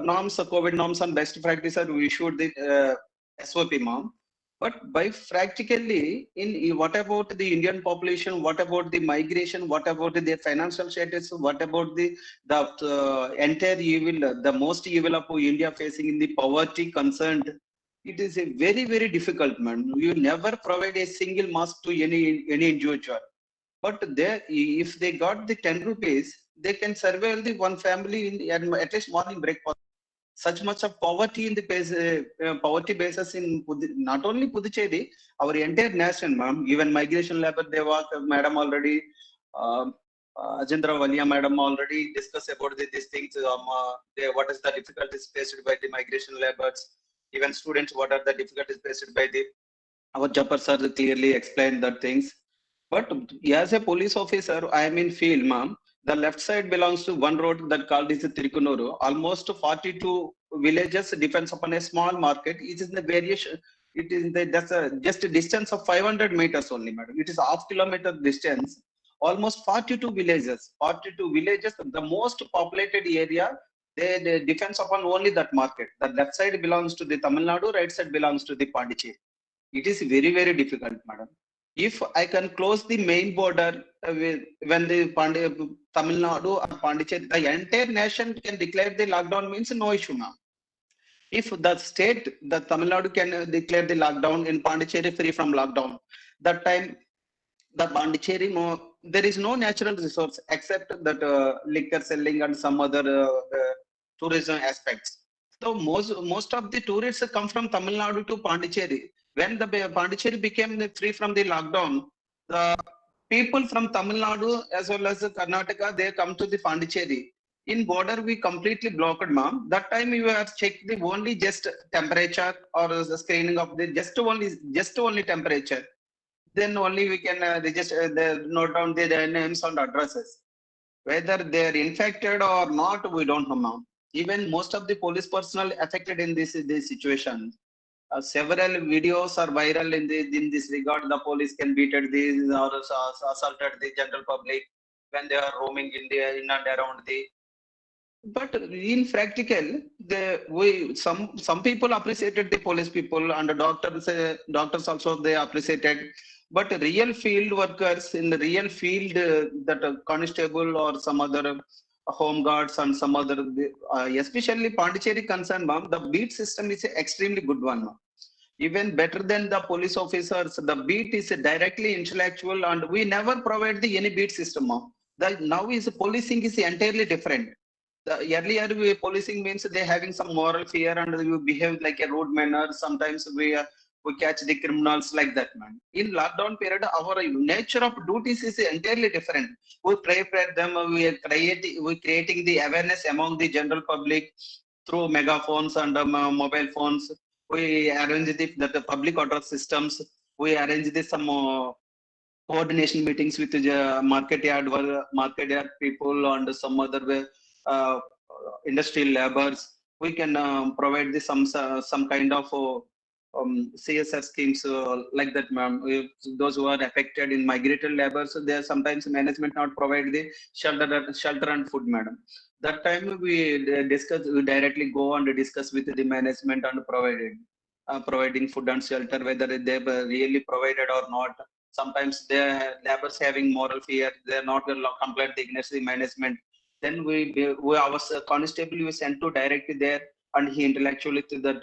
norms, COVID norms and best practice are issued the SOP, ma'am. But by practically, in what about the Indian population? What about the migration? What about their financial status? What about the entire evil, the most evil of India facing in the poverty concerned? It is a very difficult, man. You never provide a single mask to any individual. But if they got the 10 rupees, they can surveil the one family in at least morning breakfast. Such much of poverty in the poverty basis in not only Puducherry, our entire nation, ma'am. Even migration labor, they work, madam already. Ajendra Valia madam already discussed about these things. What is the difficulties faced by the migration laborers? Even students, what are the difficulties faced by our Jafar sir clearly explained that things. But as a police officer, I am in field, ma'am. The left side belongs to one road that called is Thirukkanur. Almost 42 villages depends upon a small market. It is in the variation. It is just a distance of 500 meters only, madam. It is half kilometer distance. Almost 42 villages. 42 villages, the most populated area. They depends upon only that market. The left side belongs to the Tamil Nadu, right side belongs to the Puducherry. It is very difficult, madam. If I can close the main border when the Tamil Nadu or Puducherry, the entire nation can declare the lockdown means no issue now. If the state, the Tamil Nadu can declare the lockdown in Puducherry free from lockdown, that time the Puducherry, there is no natural resource except that liquor selling and some other tourism aspects. So most of the tourists come from Tamil Nadu to Puducherry. When the Puducherry became free from the lockdown, the people from Tamil Nadu as well as Karnataka, they come to the Puducherry. In border, we completely blocked, ma'am. That time we were checked the only just temperature or the screening of the just only temperature. Then only we can register, note down their names and addresses. Whether they are infected or not, we don't know, ma'am. Even most of the police personnel affected in this situation. Several videos are viral in this regard. The police can beat at these or assaulted the general public when they are roaming in and around the. But in practical, some people appreciated the police people and the doctors also they appreciated. But real field workers in the real field, that constable or some other home guards and some other, especially Puducherry concerned, ma'am, the beat system is an extremely good one, ma'am. Even better than the police officers, the beat is directly intellectual and we never provide any beat system, ma'am. Now is policing is entirely different. The earlier policing means they having some moral fear and you behave like a rude manner. Sometimes we catch the criminals like that, man. In lockdown period, our nature of duties is entirely different. We pray for them. We are creating the awareness among the general public through megaphones and mobile phones. We arrange the public order systems. We arrange some coordination meetings with the market yard people and some other industrial laborers. We can provide some kind of CSR schemes like that, ma'am. Those who are affected in migratory labor, so there sometimes management not provide the shelter and food, madam. That time we directly go and discuss with the management and providing food and shelter, whether they really provided or not. Sometimes the laborers having moral fear, they are not going to complain against the management. Then our constable we sent to directly there, and he intellectually to that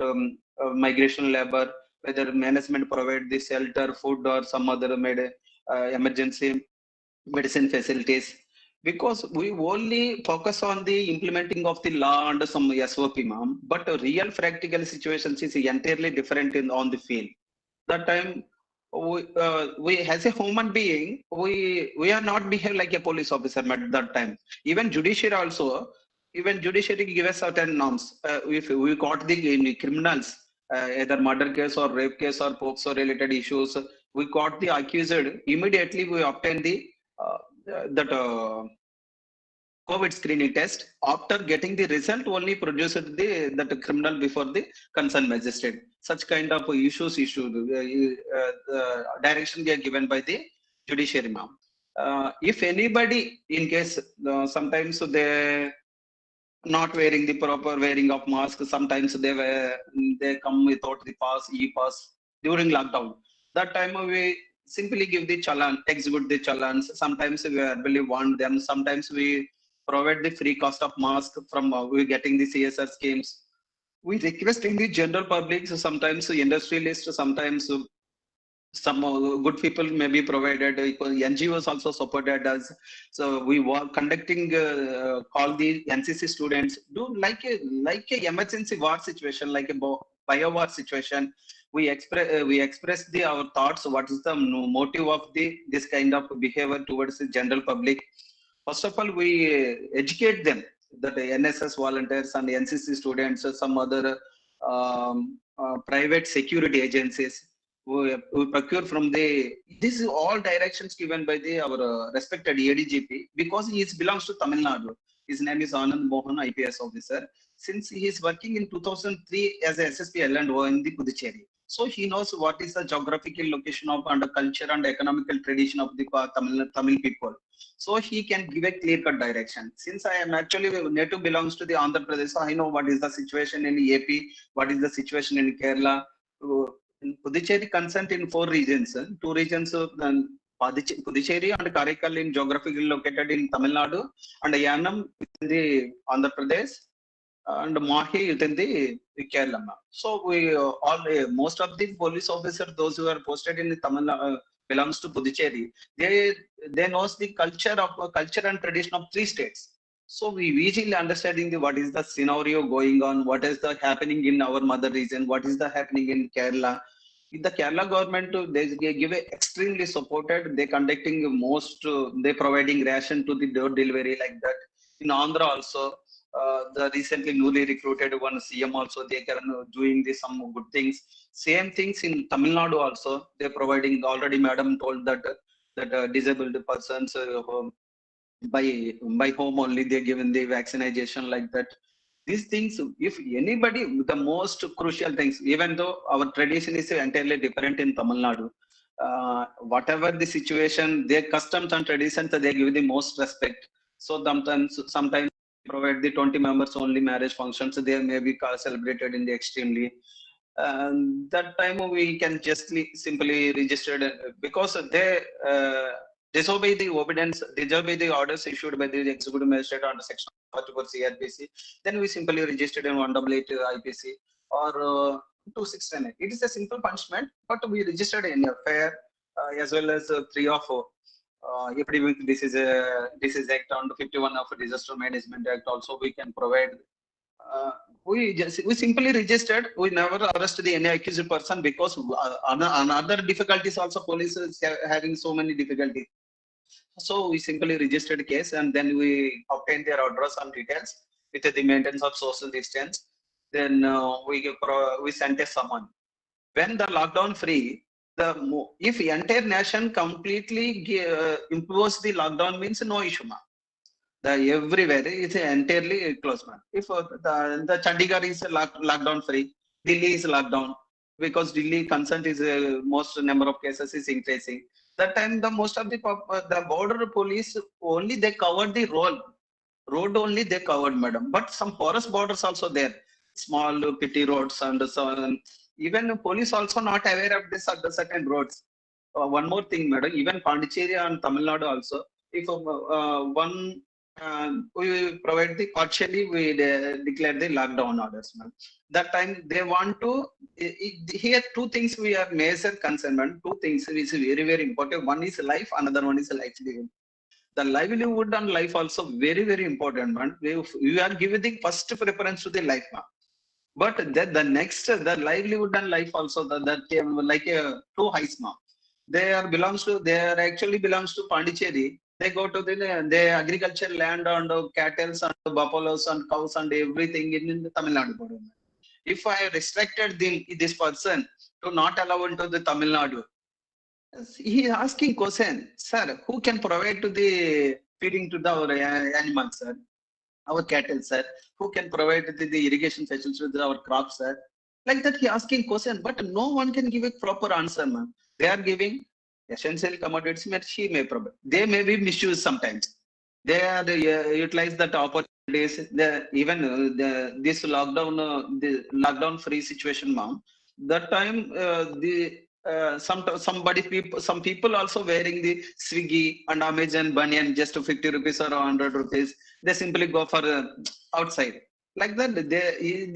migration labor, whether management provide the shelter, food, or some other emergency medicine facilities. because we only focus on the implementing of the law and some SOP, ma'am. But real practical situations is entirely different on the field. That time, we as a human being, we are not behave like a police officer at that time. Even judiciary also, even judiciary give us certain norms. If we caught the criminals, either murder case or rape case or POCSO related issues, we caught the accused. Immediately, we obtain the that COVID screening test. After getting the result, only produced that criminal before the concerned magistrate. Such kind of issues issued, direction given by the judiciary, ma'am. If anybody, in case sometimes they not wearing the proper wearing of mask, sometimes they come without the pass, e-pass during lockdown. That time we simply give the challan, execute the challans. Sometimes we verbally warn them. Sometimes we provide the free cost of mask from we getting the CSR schemes. We requesting the general public, so sometimes industrialists, sometimes some good people may be provided. NGOs also supported us. So we were conducting call the NCC students do like a emergency war situation, like a bio war situation. We express the our thoughts. What is the motive of this kind of behavior towards the general public? First of all, we educate them that the NSS volunteers and the NCC students, some other private security agencies we procure from the. This is all directions given by the our respected ADGP, because he belongs to Tamil Nadu. His name is Anand Mohan, IPS officer. Since he is working in 2003 as a SSP L&O in the Puducherry, so he knows what is the geographical location of and the culture and economical tradition of the Tamil people. So he can give a clear-cut direction. Since I am actually native belongs to the Andhra Pradesh, so I know what is the situation in AP, what is the situation in Kerala. In Puducherry consent in 4 regions. 2 regions, Puducherry and Karaikal in geographically located in Tamil Nadu, and Yanam in the Andhra Pradesh, and Mahi within the Kerala. So we all most of the police officers, those who are posted in the Tamil Nadu, belongs to Puducherry. They knows the culture and tradition of 3 states. So we easily understanding what is the scenario going on, what is the happening in our mother region, what is the happening in Kerala. In the Kerala government, they give a extremely supported. They conducting most, they providing ration to the door delivery like that. In Andhra also, the recently newly recruited one CM also, they are doing some good things. Same things in Tamil Nadu also. They're providing, already madam told that disabled persons by home only they're given the vaccination like that. These things, if anybody, the most crucial things, even though our tradition is entirely different in Tamil Nadu, whatever the situation, their customs and traditions, they give the most respect. So sometimes provide the 20 members only marriage functions, they may be celebrated in the extremely. That time we can just simply register because they disobey the obedience, disobey the orders issued by the executive magistrate under section 44 CRPC. Then we simply registered in 188 IPC or 269. It is a simple punishment, but we registered in a fair as well as 3 or 4. Epidemic Disease Act and 51 of Disaster Management Act also we can provide. We simply registered. We never arrested any accused person because another difficulties also police is having so many difficulties. So we simply registered case and then we obtained their address and details with the maintenance of social distance. Then we sent a summon. When the lockdown free, if entire nation completely impose the lockdown means no issue, ma. The everywhere is entirely closed, man. If the Chandigarh is lockdown free, Delhi is lockdown because Delhi consent is most number of cases is increasing. That time the most of the border police only they covered the road only they covered, madam. But some forest borders also there, small petty roads and so on. Even police also not aware of this at the certain roads. One more thing, madam. Even Pondicherry and Tamil Nadu also, if we provide the partially we declare the lockdown orders, ma'am. That time they want to here 2 things we are major concerned, man. 2 things is very important. One is life, another one is life living. the livelihood and life also very, very important, man. We are giving first preference to the life, man. But the next, the livelihood and life also, that like a two heights, man. They are actually belongs to Pondicherry. They go to the agriculture land and cattle and buffaloes and cows and everything in the Tamil Nadu. If I restricted this person to not allow into the Tamil Nadu, he is asking question, sir, who can provide to the feeding to our animals, sir, our cattle, sir, who can provide the irrigation facilities with our crops, sir? Like that, he asking question, but no one can give a proper answer, man. They are giving essential commodities, but she may provide. They may be misused sometimes. They are utilize that opportunities. Even this lockdown, the lockdown free situation, ma'am. That time, some people also wearing the Swiggy and Amazon banyan just to 50 rupees or 100 rupees. They simply go for outside. Like that,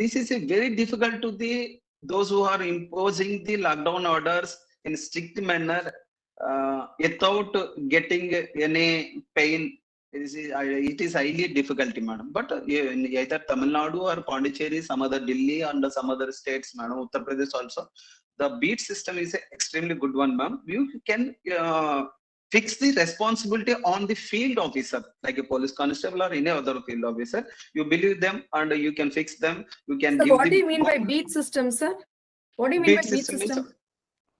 this is a very difficult to those who are imposing the lockdown orders in strict manner without getting any pain. It is highly difficult, madam. But in either Tamil Nadu or Pondicherry, some other Delhi and some other states, madam, Uttar Pradesh also, the beat system is an extremely good one, ma'am. You can fix the responsibility on the field officer, like a police constable or any other field officer. You believe them and you can fix them. You can So give what do you mean by beat system, sir? What do you mean by beat system? system?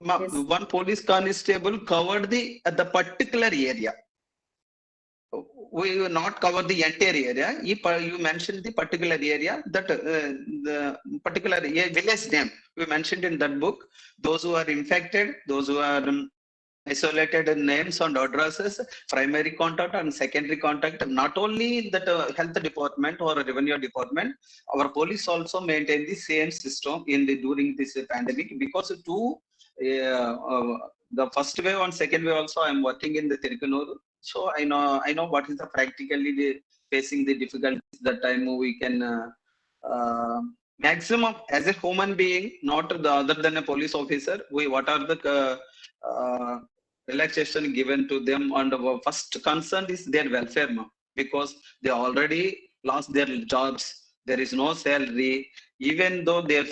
Yes. One police constable covered the particular area. We will not cover the entire area. You mentioned the particular area, that the particular village name we mentioned in that book. Those who are infected, those who are isolated names and addresses, primary contact and secondary contact. Not only that health department or revenue department, our police also maintain the same system during this pandemic, because the first wave and second wave also I am working in the Thirukkanur. So I know what is the practically facing the difficulties. That time we can maximum as a human being, not the other than a police officer. What are the relaxation given to them, and our first concern is their welfare, because they already lost their jobs. There is no salary, even though their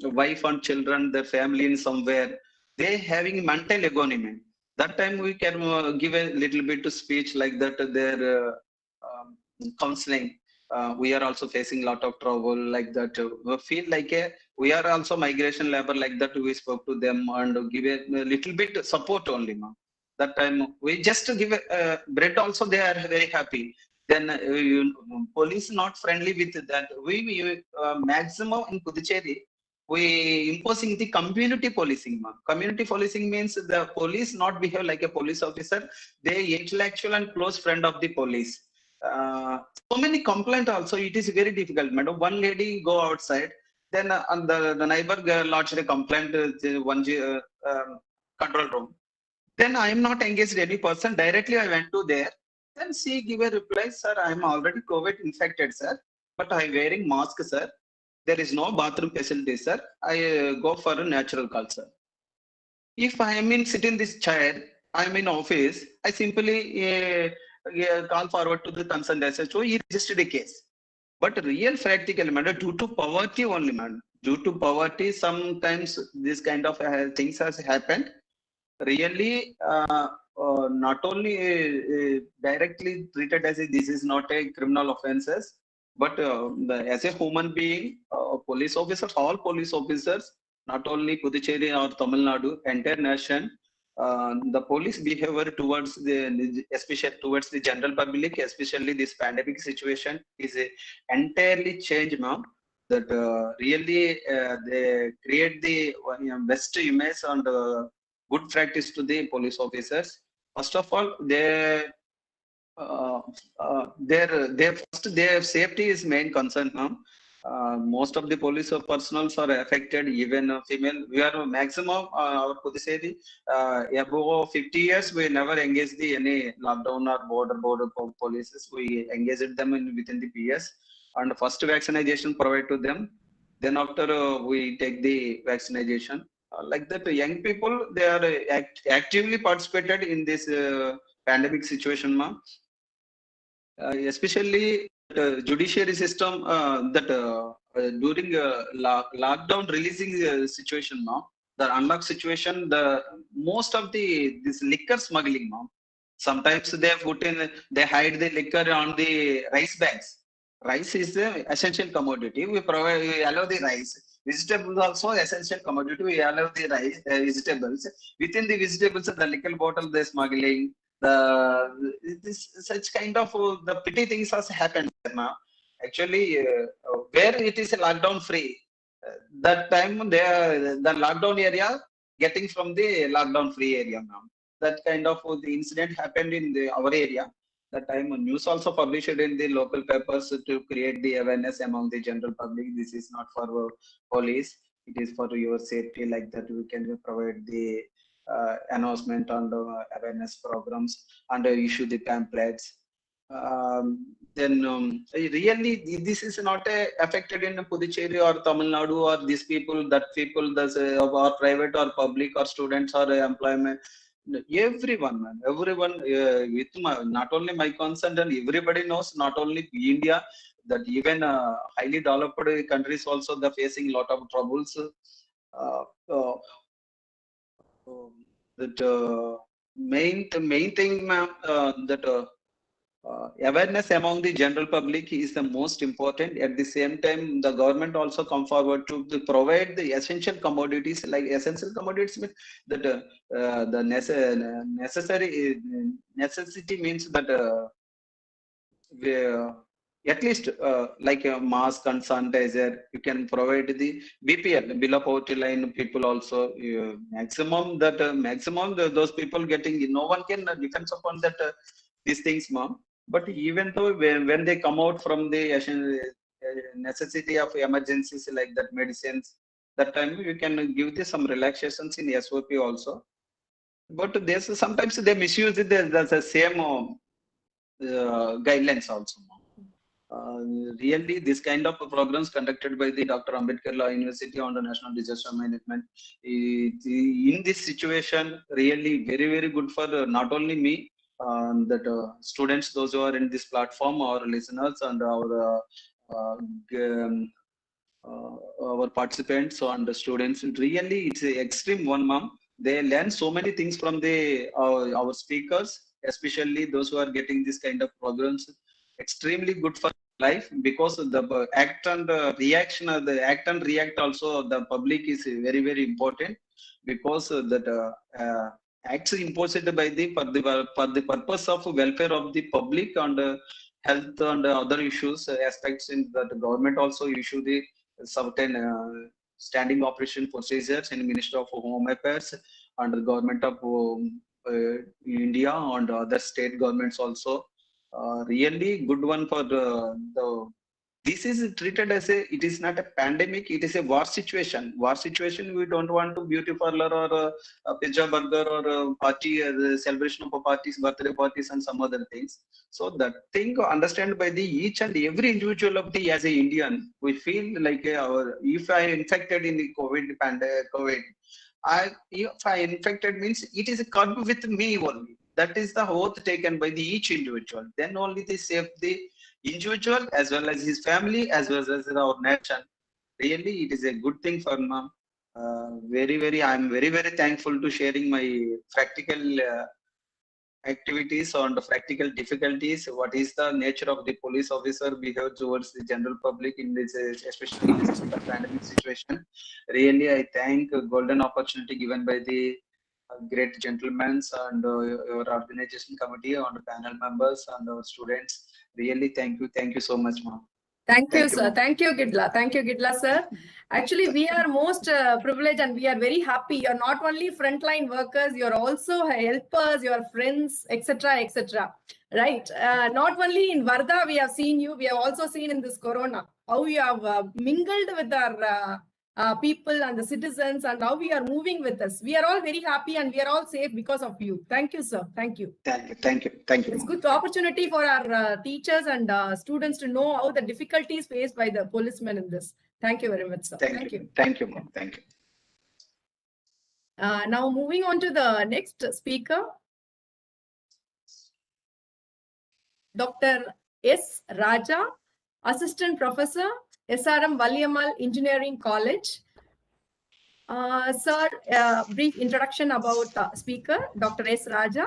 wife and children, their family in somewhere, they having mental agony. That time we can give a little bit of speech like that, their counseling. We are also facing a lot of trouble like that. We feel like we are also migration labor like that. We spoke to them and give a little bit support only, ma'am. That time we just give bread also, they are very happy. Then police not friendly with that. We maximum in Puducherry, we imposing the community policing, ma'am. Community policing means the police not behave like a police officer. They intellectual and close friend of the police. So many complaint also, it is very difficult, madam. One lady go outside, then the neighbor lodged a complaint one control room. Then I am not engaged any person. Directly I went to there. Then she give a reply, sir, I am already COVID infected, sir, but I am wearing mask, sir. There is no bathroom facility, sir. I go for a natural call, sir. If I am in sitting this chair, I am in office, I simply call forward to the concerned SHO. He registered a case. But real practical matter, due to poverty only, man. Due to poverty, sometimes this kind of things has happened. Really, not only directly treated as this is not a criminal offenses, but as a human being, police officers, all police officers, not only Puducherry or Tamil Nadu, entire nation, the police behavior towards especially towards the general public, especially this pandemic situation, is entirely changed now. That really they create the best image and good practice to the police officers. First of all, their safety is main concern, ma'am. Most of the police personnel are affected, even female. We are maximum our Puducherry above 50 years. We never engage any lockdown or border policies. We engaged them within the PS, and first vaccination provided to them. Then after we take the vaccination. Like that, young people, they are actively participated in this pandemic situation, ma'am. Especially the judiciary system during lockdown releasing situation, ma'am. The unlock situation, the most of this liquor smuggling, ma'am. Sometimes they hide the liquor on the rice bags. Rice is the essential commodity. We allow the rice. Vegetables also essential commodity. We allow the rice, vegetables. Within the vegetables, the liquor bottle they smuggling. This such kind of the petty things has happened now. Actually, where it is lockdown free, that time the lockdown area getting from the lockdown free area now. That kind of the incident happened in our area. That time news also published in the local papers to create the awareness among the general public. This is not for police. It is for your safety. Like that, we can provide the announcement on the awareness programs and issue the pamphlets. Really, this is not affected in Puducherry or Tamil Nadu or these people, that people, or private or public or students or employment. Everyone, man, everyone with not only my concern, and everybody knows, not only India, that even highly developed countries also they're facing a lot of troubles. The main thing, ma'am, that awareness among the general public is the most important. At the same time, the government also come forward to provide the essential commodities. Like essential commodities means that the necessity means that at least like a mask and sanitizer, you can provide the BPL, below poverty line people also. Maximum those people getting, no one can depends upon that these things, ma'am. But even though when they come out from the necessity of emergencies like that medicines, that time you can give this some relaxations in SOP also. But there's sometimes they misuse it. There's the same guidelines also. Really, this kind of programs conducted by the Dr. Ambedkar Law University on the National Disaster Management in this situation, really very good for not only me, that students, those who are in this platform, our listeners, and our participants and the students. Really, it's an extreme one, ma'am. They learn so many things from the our speakers, especially those who are getting this kind of programs. Extremely good for life, because the act and reaction, the act and react also, the public is very important, because that acts imposed by the for the purpose of welfare of the public and health and other issues aspects. In that, the government also issue the certain standing operation procedures in Ministry of Home Affairs and the government of India and other state governments also. Really good one for this is treated as it is not a pandemic, it is a war situation. War situation, we don't want to beauty parlor or a pizza burger or a party, celebration of parties, birthday parties and some other things. So that thing understand by the each and every individual of the, as a Indian, we feel like if I infected in the COVID, if I infected means it is a curb with me only. That is the oath taken by the each individual. Then only they save the individual as well as his family as well as our nation. Really, it is a good thing for ma'am. I'm very thankful to sharing my practical activities on the practical difficulties. What is the nature of the police officer behavior towards the general public in this, especially in this pandemic situation. Really, I thank golden opportunity given by the great gentlemen and your organization committee and the panel members and our students. Really, thank you so much, ma'am. Thank you, Thank you, sir. ma'am. Thank you, Gidla. Thank you, Gidla, sir. Actually, we are most privileged and we are very happy. You're not only frontline workers, you're also helpers, your friends, etc., etc. Right? Not only in Varda, we have seen you. We have also seen in this Corona how you have mingled with our people and the citizens, and how we are moving with us. We are all very happy and we are all safe because of you. Thank you, sir. Thank you. Thank you. It's good opportunity for our teachers and students to know how the difficulties faced by the policemen in this. Thank you very much, sir. Thank you, ma'am. Thank you. Now moving on to the next speaker. Dr. S. Raja, Assistant Professor, SRM Valiammai Engineering College. Sir, brief introduction about speaker, Dr. S. Raja.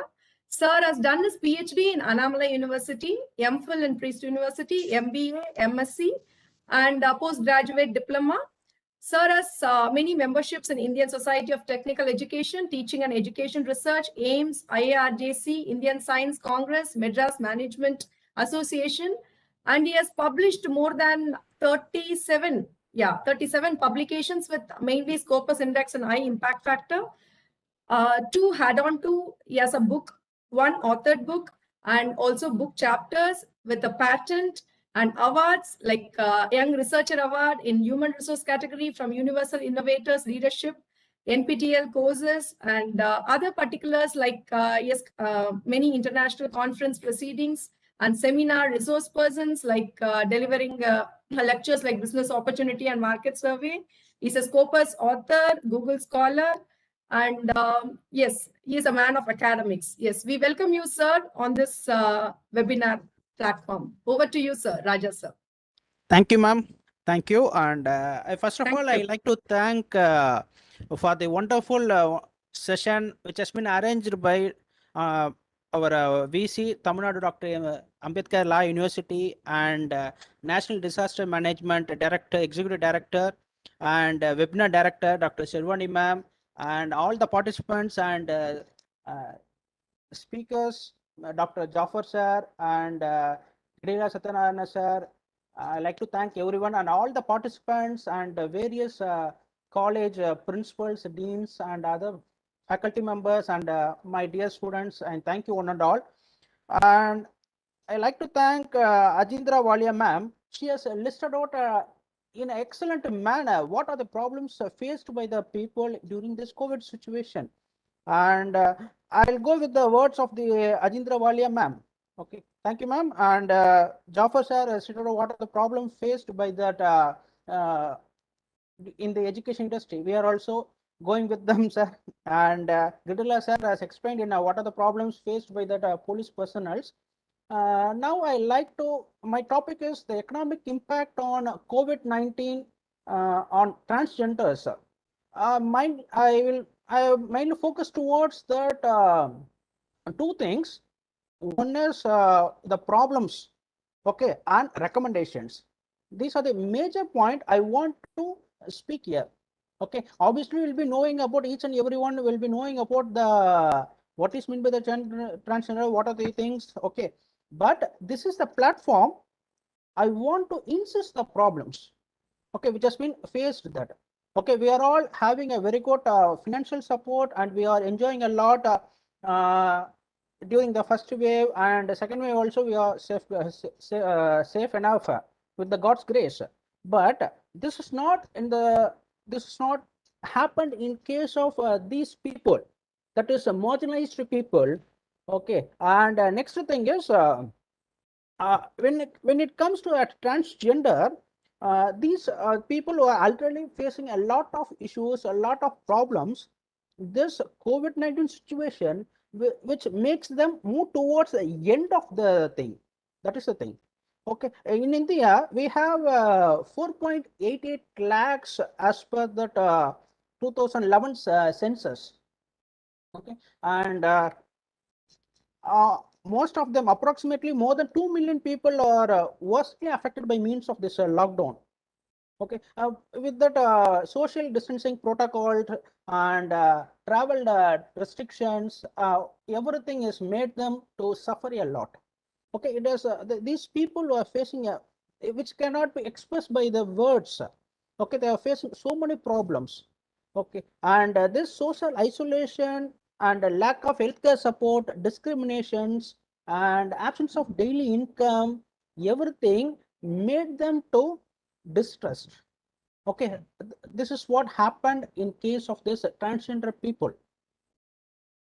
Sir has done his PhD in Annamalai University, MPhil in Priest University, MBA, MSc, and postgraduate diploma. Sir has many memberships in Indian Society of Technical Education, Teaching and Education Research, AIMS, IARJC, Indian Science Congress, Madras Management Association, and he has published more than 37 publications with mainly Scopus Index and High Impact Factor. Two add-on to, he has a book, one authored book, and also book chapters with a patent and awards like Young Researcher Award in Human Resource category from Universal Innovators Leadership, NPTEL courses, and other particulars like many international conference proceedings and seminar resource persons like delivering lectures like Business Opportunity and Market Survey. He's a Scopus author, Google Scholar, and yes, he is a man of academics. Yes, we welcome you, sir, on this webinar platform. Over to you, sir, Raja, sir. Thank you, ma'am. Thank you. And first of Thank all, you. I'd like to thank for the wonderful session which has been arranged by our VC, Tamil Nadu Dr. Ambedkar Law University, and National Disaster Management Director, Executive Director, and Webinar Director, Dr. Sirvani ma'am, and all the participants and speakers, Dr. Jafar sir, and Gidla Satyanarayana sir. I'd like to thank everyone and all the participants and various college principals, deans, and other faculty members, and my dear students, and thank you one and all. And I'd like to thank Ajindra Walia ma'am. She has listed out in an excellent manner what are the problems faced by the people during this COVID situation. And I'll go with the words of the Ajindra Walia ma'am. Okay, thank you, ma'am. And Jafar sir stated what are the problems faced by that in the education industry. We are also going with them, sir. And Gidla sir has explained what are the problems faced by that police personnel. Now I like to, my topic is the economic impact on COVID-19 on transgenders. I mainly focus towards that two things. One is the problems, okay, and recommendations. These are the major point I want to speak here. Okay, obviously we'll be knowing about each and everyone will be knowing about the what is meant by the transgender, what are the things, okay. But this is the platform I want to insist the problems, okay, which has been faced that. Okay, we are all having a very good financial support and we are enjoying a lot during the first wave, and the second wave also we are safe enough with the God's grace. But this is not happened in case of these people, that is marginalized people. Okay, and next thing is when it comes to a transgender, these people who are already facing a lot of issues, a lot of problems. This COVID-19 situation, which makes them move towards the end of the thing. That is the thing. Okay, in India, we have 4.88 lakhs as per that 2011 census. Okay, and most of them, approximately more than 2 million people, are worstly affected by means of this lockdown. Okay, with that social distancing protocol and travel restrictions, everything is made them to suffer a lot. Okay, it is these people who are facing which cannot be expressed by the words. Okay, they are facing so many problems. Okay, and this social isolation and lack of healthcare support, discriminations, and absence of daily income, everything made them to distressed. Okay, this is what happened in case of this transgender people.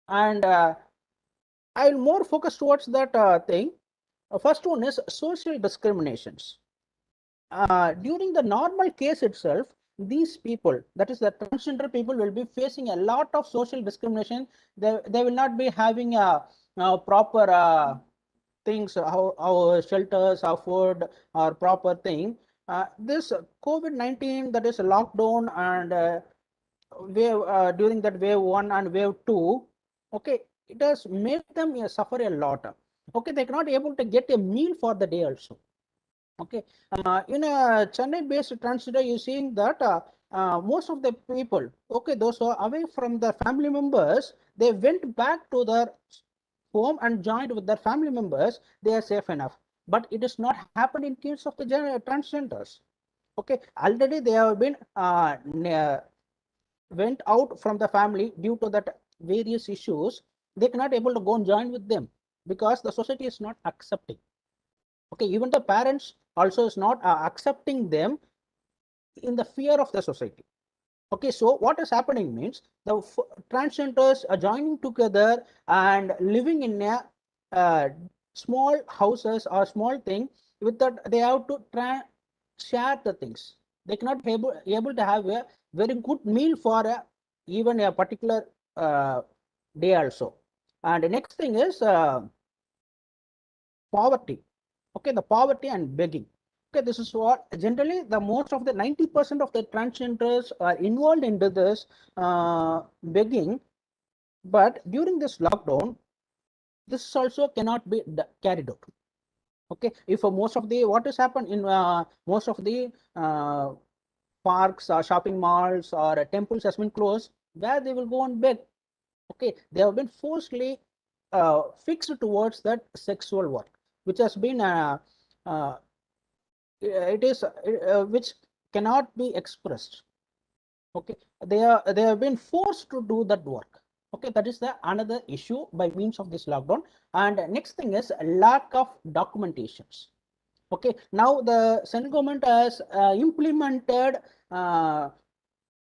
And I'll more focus towards that thing. First one is social discriminations. During the normal case itself, these people, that is the transgender people, will be facing a lot of social discrimination. They will not be having a proper things, how shelters, how food are proper thing. This COVID-19, that is lockdown and wave during that wave 1 and wave 2, okay, it has made them suffer a lot. Okay, they cannot able to get a meal for the day also. Okay, in a Chennai based transgender, you seeing that most of the people, okay, those who are away from their family members, they went back to their home and joined with their family members. They are safe enough, but it is not happened in case of the transgenders. Okay, already they have been went out from the family due to that various issues. They cannot able to go and join with them because the society is not accepting. Okay, even the parents also is not accepting them in the fear of the society. Okay, so what is happening means the transgenders are joining together and living in a small houses or small thing. With that, they have to share the things. They cannot able to have a very good meal for even a particular day also. And the next thing is poverty. Okay, the poverty and begging. Okay, this is what generally the most of the 90% of the transgenders are involved into this begging. But during this lockdown, this also cannot be carried out. Okay, if most of the what has happened in most of the parks or shopping malls or temples has been closed, where they will go and beg. Okay, they have been forcibly fixed towards that sexual work, which has been uh, it is which cannot be expressed. Okay, they have been forced to do that work. Okay, that is the another issue by means of this lockdown. And next thing is lack of documentations. Okay, now the central government has implemented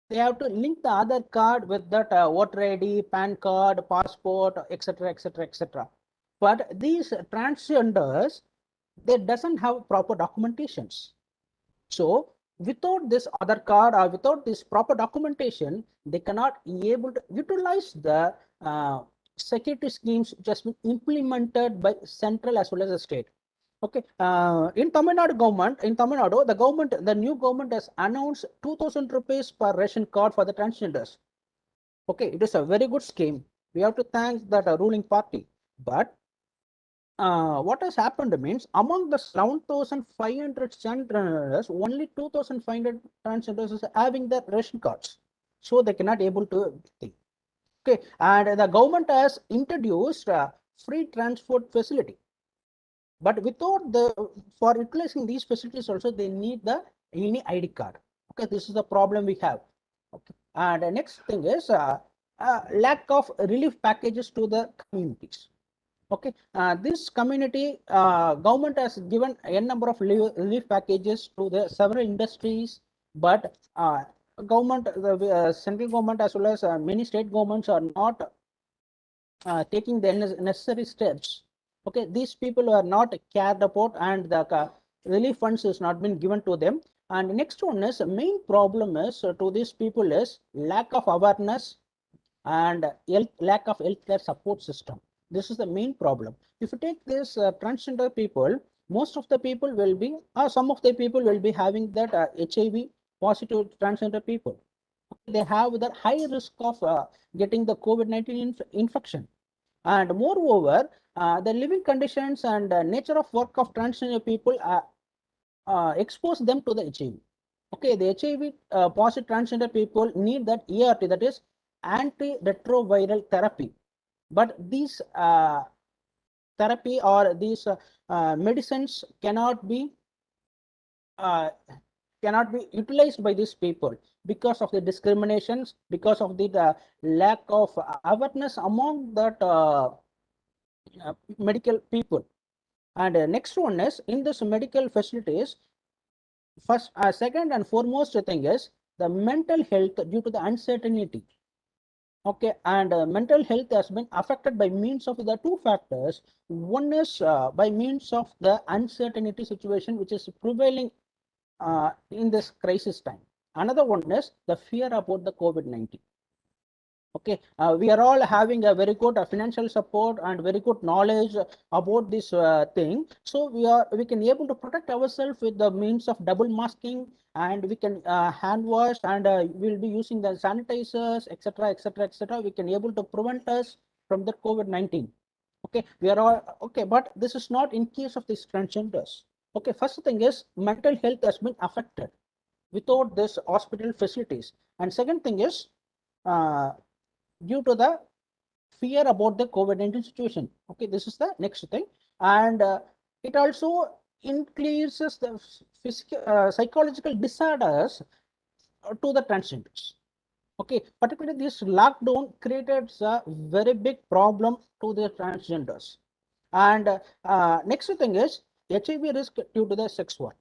they have to link the Aadhaar card with that voter ID, PAN card, passport, etc., etc., etc. But these transgenders, they doesn't have proper documentations. So without this Aadhaar card or without this proper documentation, they cannot be able to utilize the security schemes just been implemented by central as well as the state. Okay, in Tamil Nadu, the new government has announced 2,000 rupees per ration card for the transgenders. Okay, it is a very good scheme. We have to thank that ruling party. But what has happened means among the 7,500 transgenders, only 2,500 transgenders is having the ration cards, so they cannot able to think. Okay, and the government has introduced free transport facility. But without for utilizing these facilities also, they need the any ID card. Okay, this is the problem we have. Okay, and the next thing is lack of relief packages to the communities. Okay, this community government has given a number of relief packages to the several industries, but the central government as well as many state governments are not taking the necessary steps. Okay, these people are not cared about and the relief funds is not been given to them. And next one is main problem is to these people is lack of awareness and lack of healthcare support system. This is the main problem. If you take this transgender people, most of the people will be, some of the people will be having that HIV positive transgender people. They have the high risk of getting the COVID-19 infection. And moreover, the living conditions and nature of work of transgender people expose them to the HIV. Okay, the HIV positive transgender people need that ERT, that is antiretroviral therapy. But these therapy or these medicines uh, cannot be utilized by these people because of the discriminations, because of the lack of awareness among that medical people. And next one is in this medical facilities, first, second and foremost thing is the mental health due to the uncertainty. Okay, and mental health has been affected by means of the two factors. One is by means of the uncertainty situation which is prevailing in this crisis time. Another one is the fear about the COVID-19. Okay, we are all having a very good financial support and very good knowledge about this thing. So we can able to protect ourselves with the means of double masking, and we can hand wash, and we'll be using the sanitizers, etc., etc., etc. We can able to prevent us from the COVID-19. Okay, we are all okay, but this is not in case of these transgenders. Okay, first thing is mental health has been affected without this hospital facilities, and second thing is due to the fear about the COVID-19 situation. Okay, this is the next thing, and it also increases the physical, psychological disorders to the transgenders. Okay, particularly this lockdown created a very big problem to the transgenders. And next thing is HIV risk due to the sex work.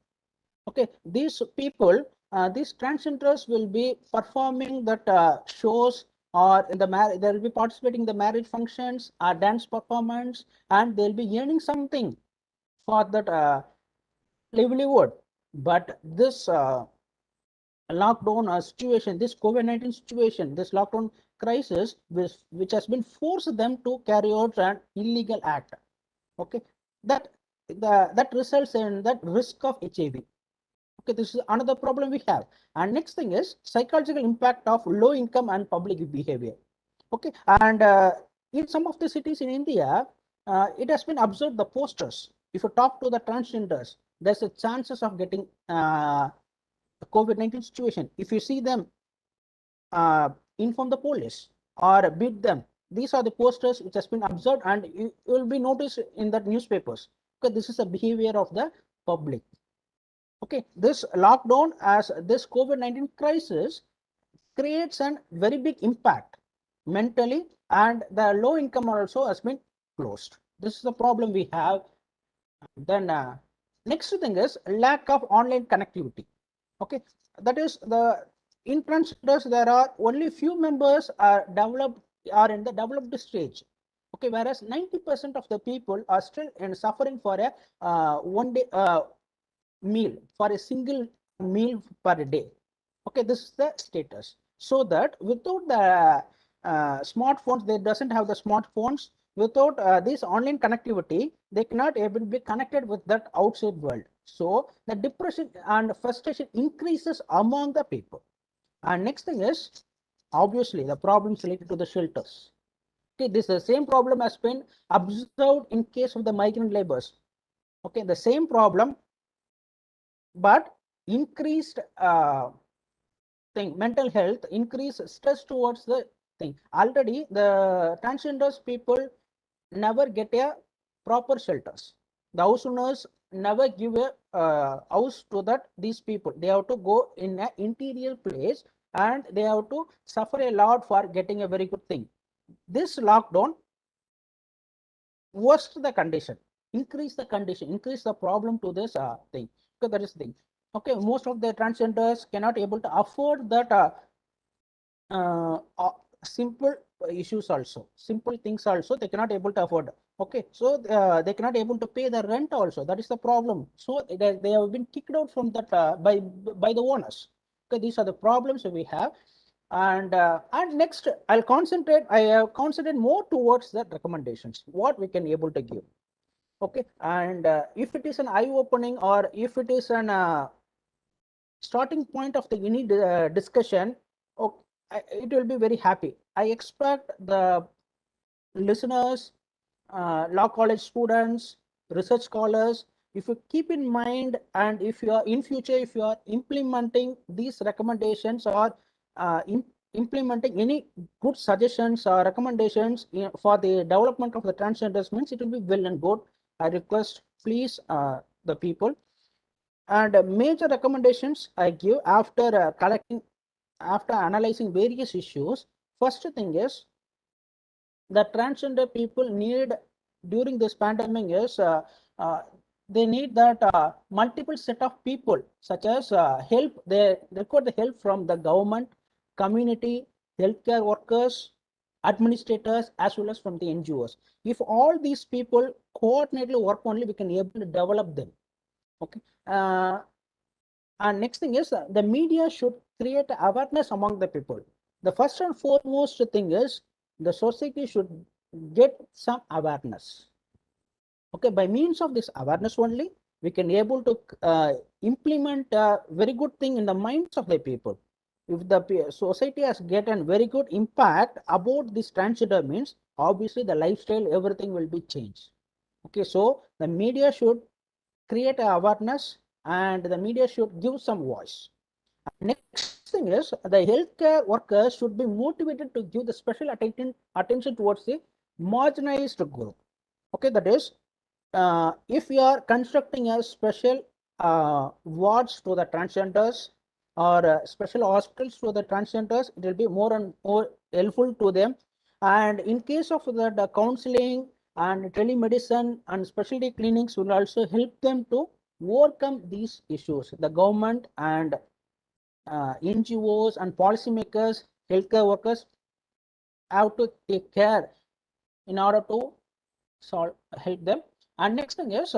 Okay, these people, these transgenders will be performing that shows, or in the marriage, they will be participating in the marriage functions or dance performance, and they'll be earning something for that livelihood. But this lockdown situation, this COVID-19 situation, this lockdown crisis, which has been forced them to carry out an illegal act. Okay, that that results in that risk of HIV. Okay, this is another problem we have. And next thing is psychological impact of low income and public behavior. Okay, and in some of the cities in India, it has been observed the posters. If you talk to the transgenders, there's a chances of getting COVID-19 situation. If you see them, inform the police or beat them. These are the posters which has been observed, and you will be noticed in the newspapers. Okay, this is the behavior of the public. Okay, this lockdown, as this COVID-19 crisis, creates a very big impact mentally, and the low income also has been closed. This is the problem we have. Then next thing is lack of online connectivity. Okay, that is the in transgenders there are only few members are in the developed stage. Okay, whereas 90% of the people are still suffering for a one day meal, for a single meal per day. Okay, this is the status. So that without the smartphones, they doesn't have the smartphones. Without this online connectivity, they cannot able to be connected with that outside world. So the depression and frustration increases among the people. And next thing is obviously the problems related to the shelters. Okay, this is the same problem has been observed in case of the migrant laborers. Okay, the same problem, but increased mental health, increase stress towards the thing. Already the transgenders people never get a proper shelters. The house owners never give a house to that these people. They have to go in an interior place, and they have to suffer a lot for getting a very good thing. This lockdown worst the condition, increase the problem to this thing. Okay, that is the thing. Okay, most of the transgenders cannot able to afford that simple issues also, simple things also they cannot able to afford. Okay, so they cannot able to pay the rent also. That is the problem. So they have been kicked out from that by the owners. Okay, these are the problems we have. And next I have concentrated more towards the recommendations, what we can able to give. Okay, and if it is an eye opening, or if it is an starting point of the any discussion, okay, it will be very happy. I expect the listeners, law college students, research scholars, if you keep in mind, and if you are in future, if you are implementing these recommendations, or implementing any good suggestions or recommendations for the development of the transgenders, means it will be well and good. I request please the people. And major recommendations I give after after analyzing various issues. First thing is the transgender people need during this pandemic is they need that multiple set of people, such as help. They require the help from the government, community, healthcare workers, administrators, as well as from the NGOs. If all these people coordinately work, only we can able to develop them. Okay. And next thing is the media should create awareness among the people. the first and foremost thing is the society should get some awareness. Okay, by means of this awareness only, we can able to implement a very good thing in the minds of the people. If the society has get a very good impact about this transgender means, obviously the lifestyle, everything will be changed. Okay, so the media should create awareness and the media should give some voice. Next thing is the healthcare workers should be motivated to give the special attention towards the marginalized group. Okay, that is, if you are constructing a special wards to the transgenders or special hospitals to the transgenders, it will be more and more helpful to them. And in case of the counseling and telemedicine and specialty clinics will also help them to overcome these issues. The government and NGOs and policymakers, healthcare workers have to take care in order to help them. And next thing is,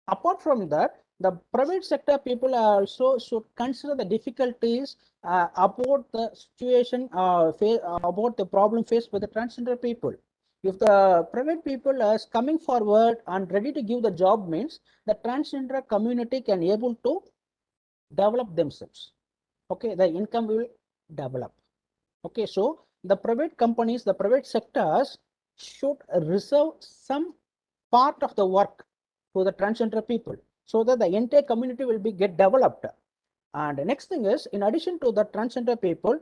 apart from that, the private sector people also should consider the difficulties about the situation, about the problem faced by the transgender people. If the private people are coming forward and ready to give the job means, the transgender community can able to develop themselves. Okay, the income will develop. Okay, so the private companies, the private sectors should reserve some part of the work to the transgender people so that the entire community will be get developed. And the next thing is, in addition to the transgender people,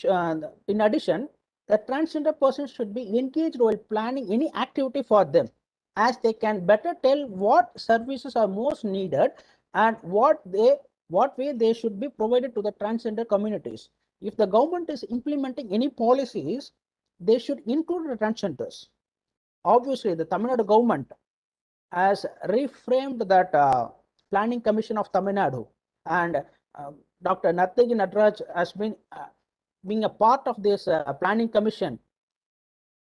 in addition, the transgender person should be engaged while planning any activity for them, as they can better tell what services are most needed and what way they should be provided to the transgender communities. If the government is implementing any policies, they should include the transgenders. Obviously, the Tamil Nadu government has reframed that planning commission of Tamil Nadu, and Dr. Nattagi Nadraj has been being a part of this planning commission.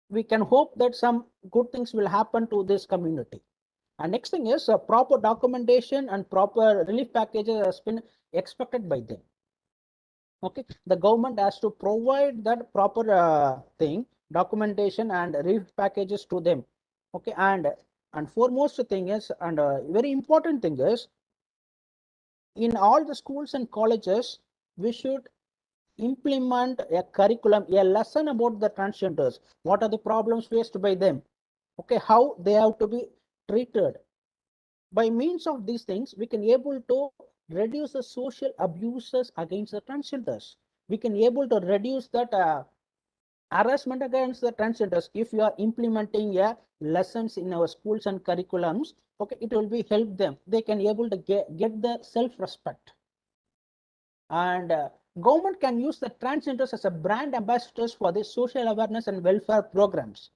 We can hope that some good things will happen to this community. And next thing is proper documentation and proper relief packages has been expected by them. Okay, the government has to provide that proper thing, documentation and relief packages to them. Okay, and foremost thing is, and very important thing is, in all the schools and colleges, we should implement a curriculum, a lesson about the transgenders. What are the problems faced by them? Okay, how they have to be treated. By means of these things, we can able to reduce the social abuses against the transgenders. We can able to reduce that harassment against the transgenders. If you are implementing lessons in our schools and curriculums, okay, it will be help them. They can able to get the self-respect. And government can use the transgenders as a brand ambassadors for the social awareness and welfare programs.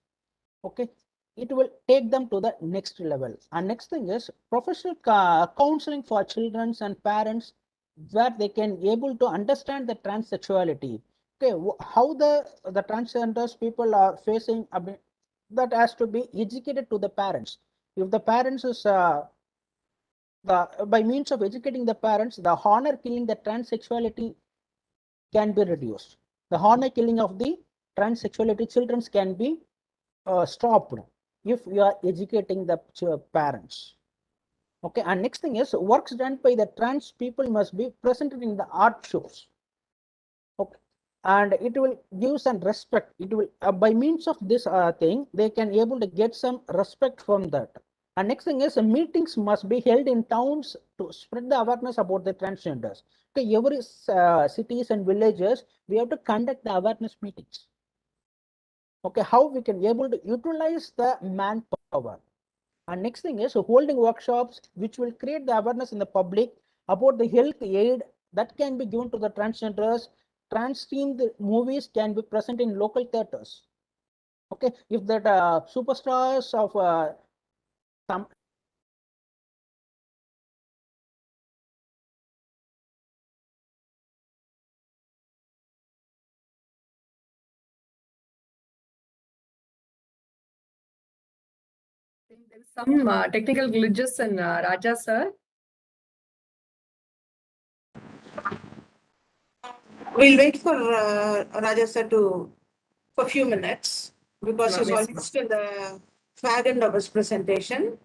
Okay, it will take them to the next level. And next thing is professional counseling for children and parents, where they can able to understand the transsexuality. Okay, how the transgenders people are facing, that has to be educated to the parents. If the parents is by means of educating the parents, the honor killing the transsexuality can be reduced. The honor killing of the transsexuality children can be stopped if you are educating the parents. Okay, and next thing is works done by the trans people must be presented in the art shows. Okay, and it will give some respect. It will by means of this thing, they can able to get some respect from that. And next thing is meetings must be held in towns to spread the awareness about the transgenders. Okay, every cities and villages, we have to conduct the awareness meetings. Okay, how we can able to utilize the manpower. And next thing is holding workshops which will create the awareness in the public about the health aid that can be given to the transgenders. Trans-themed movies can be present in local theaters. Okay, if that superstars of some There is some technical glitches in Raja sir. We'll wait for Raja sir for a few minutes because he's Yes, almost in the fag end of his presentation.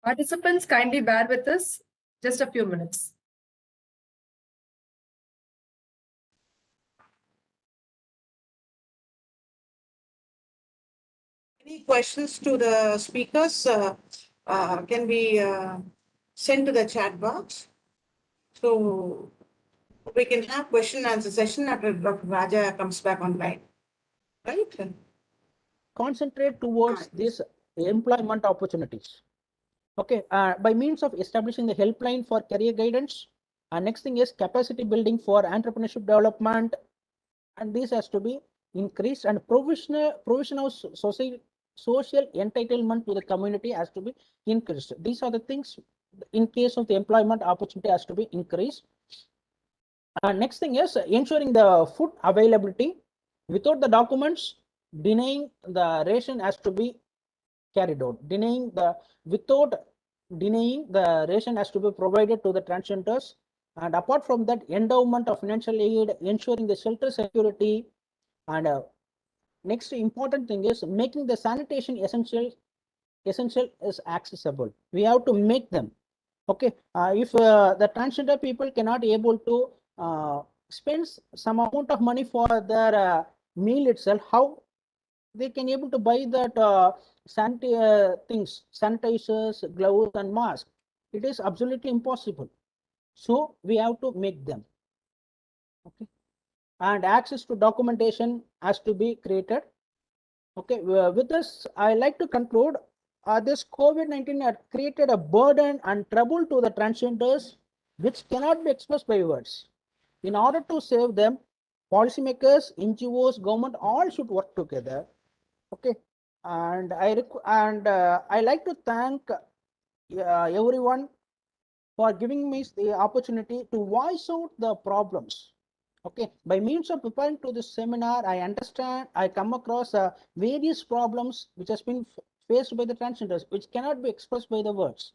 participants, kindly bear with us. Just a few minutes. Any questions to the speakers can be sent to the chat box. So we can have question and answer session after Dr. Raja comes back online. Right? Concentrate towards these employment opportunities. Okay, by means of establishing the helpline for career guidance. Next thing is capacity building for entrepreneurship development, and this has to be increased, and provision of social entitlement to the community has to be increased. These are the things in case of the employment opportunity has to be increased. Next thing is ensuring the food availability. Without the documents, denying the ration has to be carried out. Denying the ration has to be provided to the transgenders. And apart from that, endowment of financial aid, ensuring the shelter security. And next important thing is making the sanitation essential is accessible. We have to make them. Okay, if the transgender people cannot able to spend some amount of money for their meal itself, how they can able to buy that things, sanitizers, gloves and masks? It is absolutely impossible. So we have to make them. Okay, and access to documentation has to be created. Okay, with this I like to conclude. This COVID-19 had created a burden and trouble to the transgenders which cannot be expressed by words. In order to save them, policymakers, NGOs, government all should work together. Okay, and I like to thank everyone for giving me the opportunity to voice out the problems. Okay, by means of preparing to this seminar, I come across various problems which has been faced by the transgenders, which cannot be expressed by the words.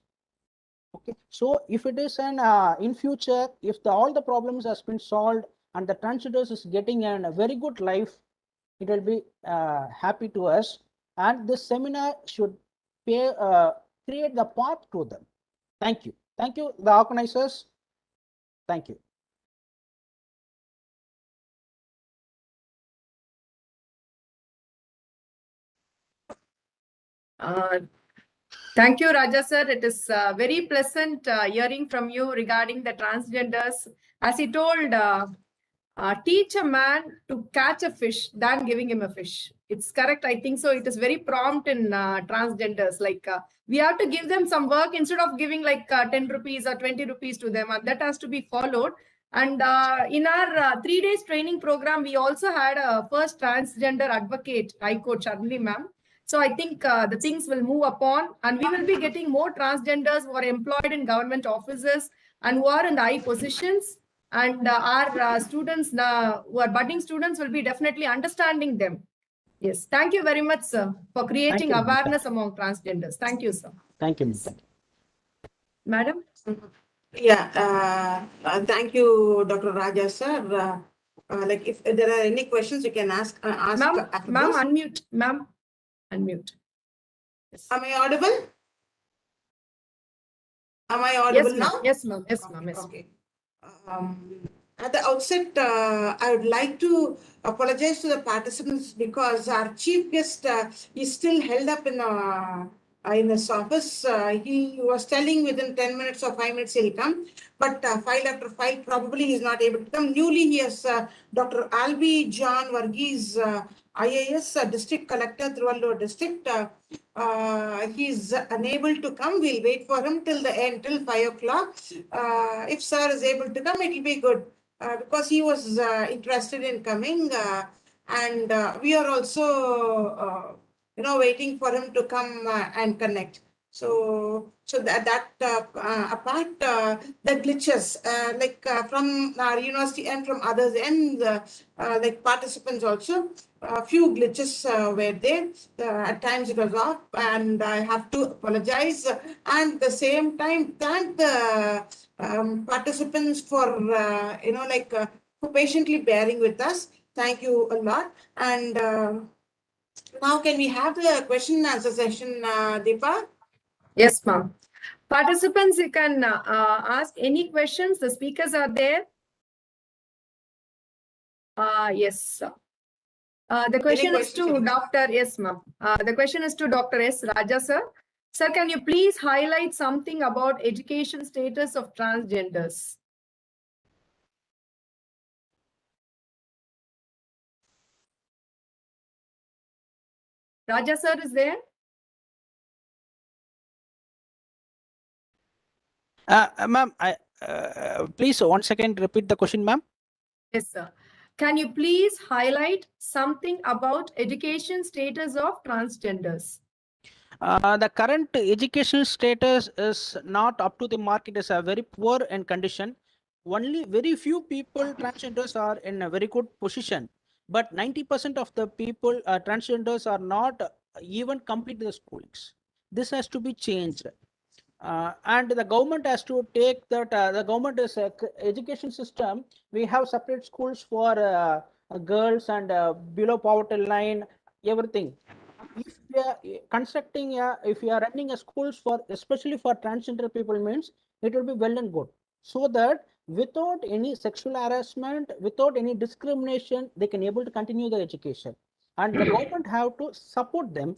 Okay, so if it is an in future, if all the problems has been solved and the transgenders is getting a very good life, it will be happy to us. And this seminar should create the path to them. Thank you. Thank you, the organizers. Thank you. Thank you, Raja sir. It is very pleasant hearing from you regarding the transgenders. As he told, teach a man to catch a fish than giving him a fish. It's correct. I think so. It is very prompt in transgenders. Like we have to give them some work instead of giving like 10 rupees or 20 rupees to them. And that has to be followed. And in our 3 days training program, we also had a first transgender advocate, High Court Charlie ma'am. So I think the things will move upon, and we will be getting more transgenders who are employed in government offices and who are in the high positions. And our students, who are budding students, will be definitely understanding them. Yes, thank you very much, sir, for creating you, awareness among transgenders. Thank you, sir. Thank you. Yes. Madam? Yeah, thank you, Dr. Raja sir. Like if there are any questions, you can ask. Ma'am, unmute. Ma'am, unmute. Yes. Am I audible? Am I audible Yes, now? Yes, ma'am. Yes, ma'am. Yes. Okay. At the outset, I would like to apologize to the participants because our chief guest is still held up in his office. He was telling within 10 minutes or 5 minutes he'll come, but file after file, probably he's not able to come. Newly, he has Dr. Alby John Varghese, IAS District Collector, Tiruvallur District. He's unable to come. We'll wait for him till the end, till 5 o'clock. If sir is able to come, it will be good because he was interested in coming. And we are also, waiting for him to come and connect. So apart the glitches from our university and from others and like participants also, a few glitches were there. At times it was off, and I have to apologize. And at the same time, thank the participants for for patiently bearing with us. Thank you a lot. And now, can we have the question and answer session, Deepa? Yes, ma'am. Participants, you can ask any questions. The speakers are there. Yes. The question is to Dr. Yes, ma'am. The question is to Dr. S. Raja, sir. Sir, can you please highlight something about education status of transgenders? Raja, sir, is there? Ma'am, please 1 second repeat the question, ma'am. Yes, sir. Can you please highlight something about education status of transgenders? The current educational status is not up to the mark. It is a very poor in condition. Only very few people, transgenders, are in a very good position. But 90% of the people, transgenders, are not even complete the schoolings. This has to be changed. And the government has to take that. The government is education system. We have separate schools for girls and below poverty line, everything. If we are constructing if we are running a schools for especially for transgender people, means it will be well and good, so that without any sexual harassment, without any discrimination, they can able to continue their education, and the government have to support them.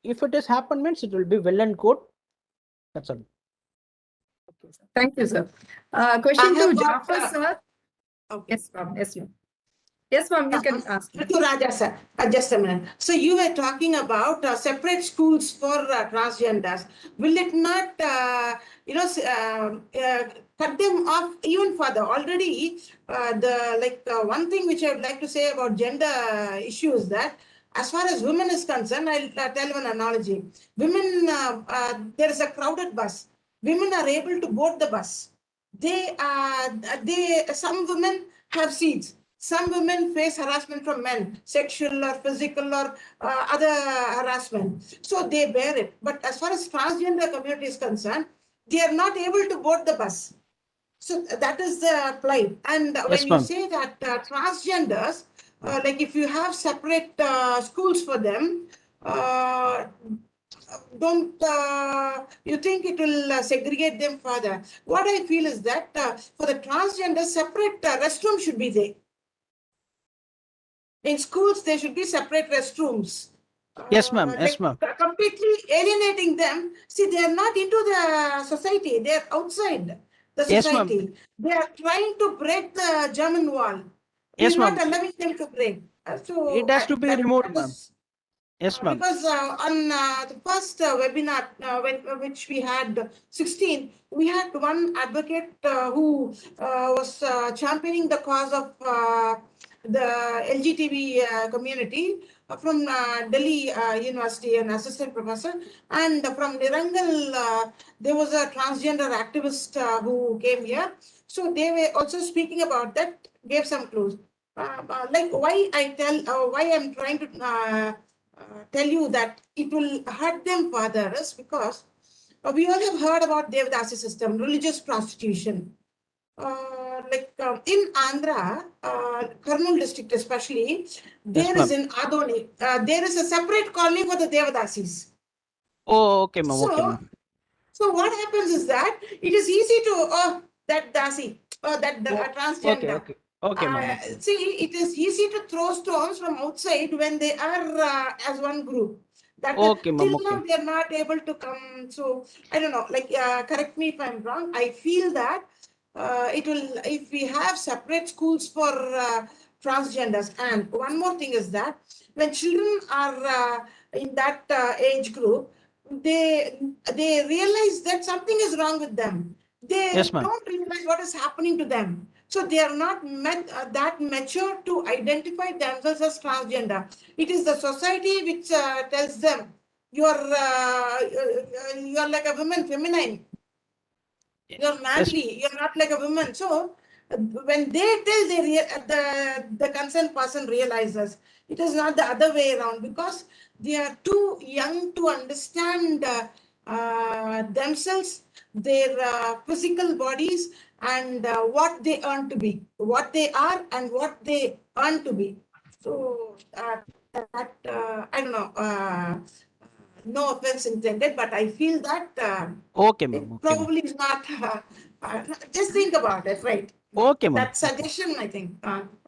If it has happened, means it will be well and good. That's all. Okay, sir. Thank you, sir. Question to Jafar, sir. Okay. Yes, ma'am. Yes, ma'am. Yes, ma'am, you can ask. To Raja, sir. Just a minute. So you were talking about separate schools for transgenders. Will it not, cut them off even further? Already, one thing which I would like to say about gender issues, that as far as women is concerned, I'll tell one analogy. Women, there is a crowded bus. Women are able to board the bus. Some women have seats. Some women face harassment from men, sexual or physical or other harassment. So they bear it. But as far as transgender community is concerned, they are not able to board the bus. So that is the plight. And Yes, when you ma'am. say that transgenders, like if you have separate schools for them, don't you think it will segregate them further? What I feel is that for the transgender, separate restroom should be there. In schools, there should be separate restrooms. Yes, ma'am. Yes, ma'am. Completely alienating them. See, they are not into the society. They are outside the society. Yes, they are trying to break the German wall. Yes, We are not ma'am. allowing them to break. It has to be removed, ma'am. Yes, ma'am. Because on the first webinar, which we had 16, we had one advocate who was championing the cause of the LGTB community from Delhi University, an assistant professor, and from Nirangal, there was a transgender activist who came here. So they were also speaking about that, gave some clues. Like why I'm trying to tell you that it will hurt them further is because we all have heard about Devdasi system, religious prostitution. In Andhra, Kurnool district especially, there is in Adoni, there is a separate colony for the Devdasis. Oh, okay, ma'am. So, Okay, ma'am. so what happens is that it is easy to, that Dasi, that transgender. Okay. Okay, ma'am. Okay. See, it is easy to throw stones from outside when they are as one group. That Okay, ma'am. till now Okay. they are not able to come. So I don't know. Correct me if I'm wrong. I feel that it will, if we have separate schools for transgenders. And one more thing is that when children are in that age group, they realize that something is wrong with them. They Yes, ma'am. don't realize what is happening to them. So they are not that mature to identify themselves as transgender. It is the society which tells them you're like a woman, feminine. You're manly. You're not like a woman. So when they tell, the concerned person realizes it is not the other way around, because they are too young to understand themselves, their physical bodies, and what they earn to be, what they are, and what they earn to be. So I don't know. No offense intended, but I feel that Okay, it ma'am. Okay, ma'am. probably is not. Just think about it, right? Okay, ma'am. That suggestion, I think.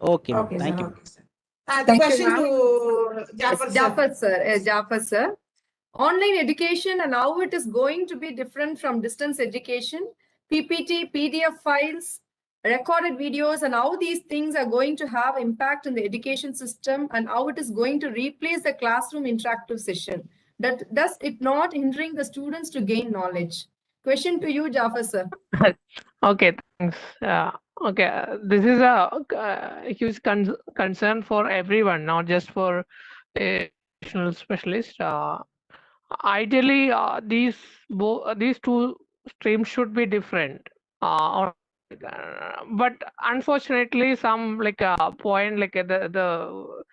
Okay, ma'am. Okay, Thank sir. you. Okay, sir. Thank you, Question ma'am. to Jafar, Yes, sir. Jafar sir. Jafar sir. Online education and how it is going to be different from distance education, PPT, PDF files, recorded videos, and how these things are going to have impact in the education system and how it is going to replace the classroom interactive session. That does it not hindering the students to gain knowledge? Question to you, Jafar sir. Okay, thanks. Okay, this is a huge concern for everyone, not just for educational specialists. Ideally, these two streams should be different. But unfortunately, some like point like the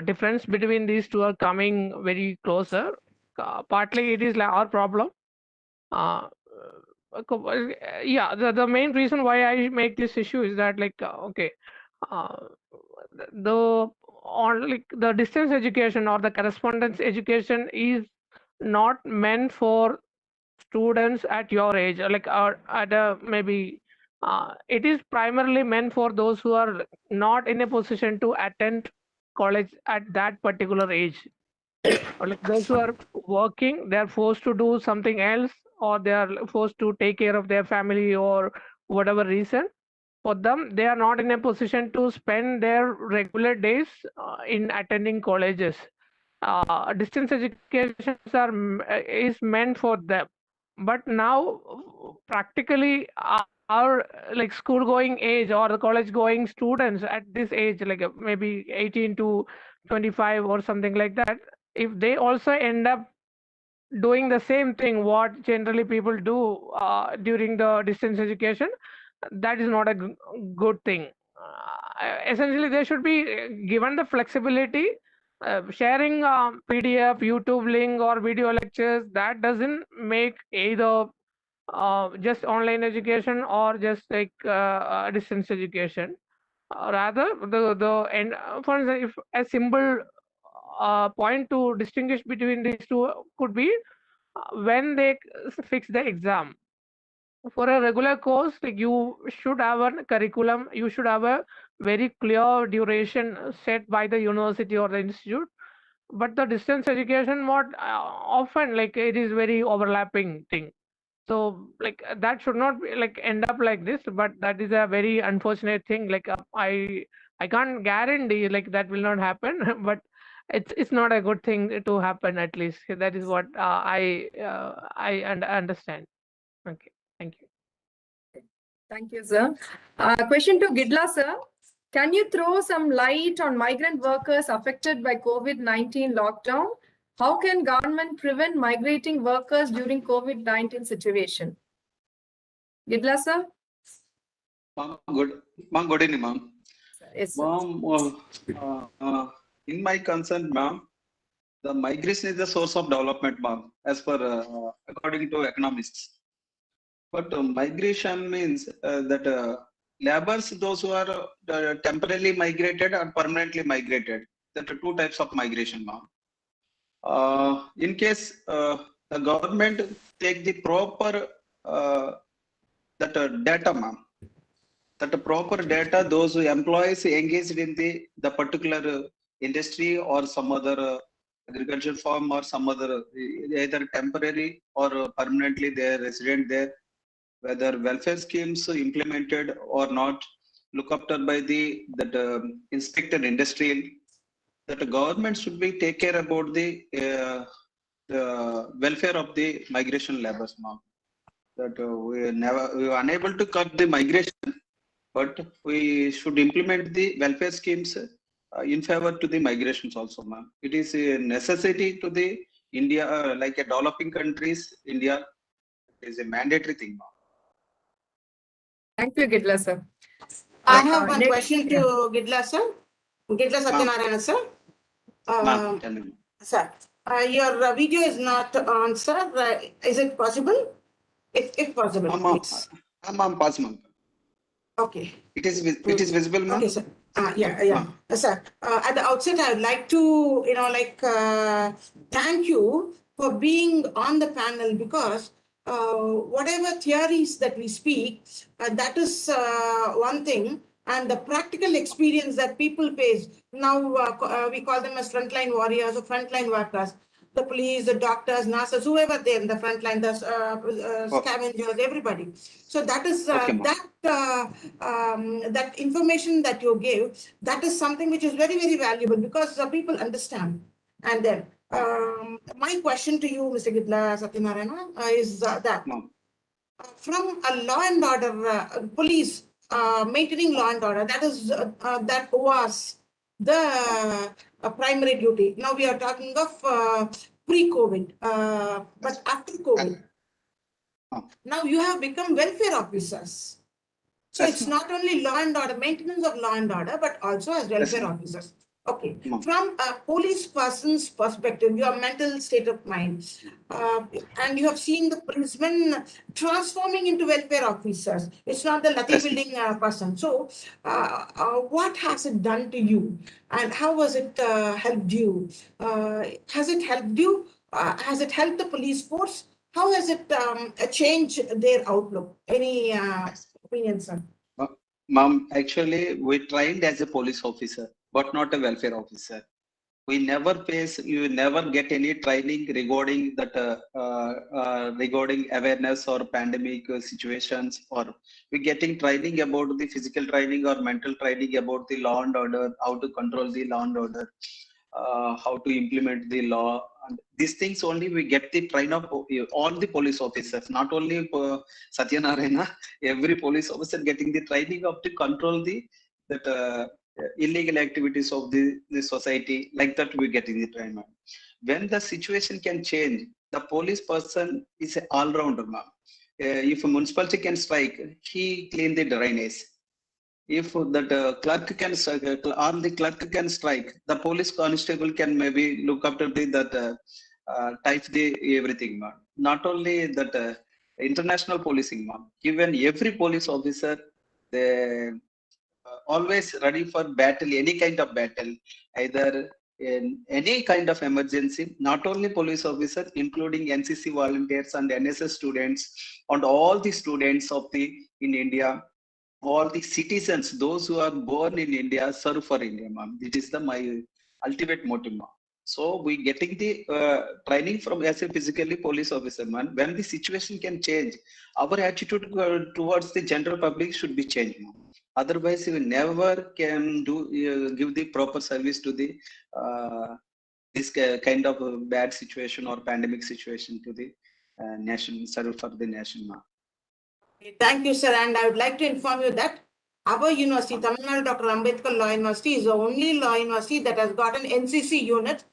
difference between these two are coming very closer. Partly it is like our problem. Yeah, the main reason why I make this issue is that like okay, uh, the on like the distance education or the correspondence education is not meant for students at your age, or like or at a maybe it is primarily meant for those who are not in a position to attend college at that particular age, or like those who are working, they are forced to do something else, or they are forced to take care of their family or whatever reason. For them, they are not in a position to spend their regular days in attending colleges. Distance education is meant for them, but now practically our like school going age or the college going students at this age, like maybe 18 to 25 or something like that, if they also end up doing the same thing what generally people do during the distance education, that is not a good thing. Essentially, they should be given the flexibility. Sharing PDF, YouTube link, or video lectures, that doesn't make either just online education or just like distance education. Rather, the and for example, if a simple point to distinguish between these two could be when they fix the exam. For a regular course, like you should have a curriculum, you should have a very clear duration set by the university or the institute. But the distance education, what often like it is very overlapping thing. So like that should not be like end up like this, but that is a very unfortunate thing. Like I can't guarantee like that will not happen, but it's not a good thing to happen. At least that is what I understand. Okay, thank you. Thank you, sir. Question to Gidla, sir. Can you throw some light on migrant workers affected by COVID-19 lockdown? How can government prevent migrating workers during COVID-19 situation? Gidla, sir? Ma'am, good evening, ma'am. Yes, sir. Ma'am, in my concern, ma'am, the migration is the source of development, ma'am, as per according to economists. But migration means that laborers, those who are temporarily migrated or permanently migrated. There are two types of migration, ma'am. In case the government take the proper data, ma'am, that the proper data, those who employees engaged in the particular industry or some other agriculture farm or some other either temporary or permanently they are resident there, whether welfare schemes implemented or not, look after by that inspector industrial, that the government should be take care about the welfare of the migration laborers, ma'am. That we are unable to cut the migration, but we should implement the welfare schemes in favor to the migrations also, ma'am. It is a necessity to the India, like a developing countries, India. It is a mandatory thing, ma'am. Thank you, Gidla, sir. I have one Next, question to Gidla, sir. Gidla Satyanarayana, sir. Ma'am, tell me. Sir, your video is not on, sir. Is it possible? If possible, please. Ma'am, pass, ma'am. Okay. It is visible, ma'am. Okay, sir. Yeah. Sir, at the outset, I would like to, thank you for being on the panel because whatever theories that we speak, that is one thing, and the practical experience that people face. Now, we call them as frontline warriors or frontline workers. The police, the doctors, nurses, whoever they're in the front line, the scavengers, everybody. So that is that information that you gave, that is something which is very, very valuable because people understand. And then my question to you, Mr. Gidla Satyanarayana, is that from a law and order, police maintaining law and order, that was the primary duty. Now we are talking of pre-COVID, but after COVID, now you have become welfare officers. So it's not only law and order, maintenance of law and order, but also as welfare officers. Okay. From a police person's perspective, your mental state of mind, and you have seen the policemen transforming into welfare officers. It's not the lucky building person. So what has it done to you? And how has it helped you? Has it helped you? Has it helped the police force? How has it changed their outlook? Any opinion, sir? Ma'am, actually, we trained as a police officer, but not a welfare officer. We never you never get any training regarding that, regarding awareness or pandemic situations, or we getting training about the physical training or mental training about the law and order, how to control the law and order, how to implement the law. And these things only we get the train of all the police officers, not only Satyanarayana, every police officer getting the training of to control the illegal activities of the society. Like that we get in the training. When the situation can change, the police person is an all-rounder, ma'am. If a municipality can strike, he clean the drainage. If that clerk can or the clerk can strike, the police constable can maybe look after the type the everything, ma'am. Not only that international policing, ma'am. Even every police officer, they always ready for battle, any kind of battle, either in any kind of emergency. Not only police officers, including NCC volunteers and NSS students, and all the students of in India. All the citizens, those who are born in India, serve for India, ma'am. This is my ultimate motive, ma'am. So we getting the training from as a physically police officer, man. When the situation can change, our attitude towards the general public should be changed, ma'am. Otherwise, we never can give the proper service to the this kind of bad situation or pandemic situation to the nation, serve for the nation, ma'am. Thank you, sir. And I would like to inform you that our university, Tamil Nadu Dr. Ambedkar Law University, is the only law university that has got an NCC unit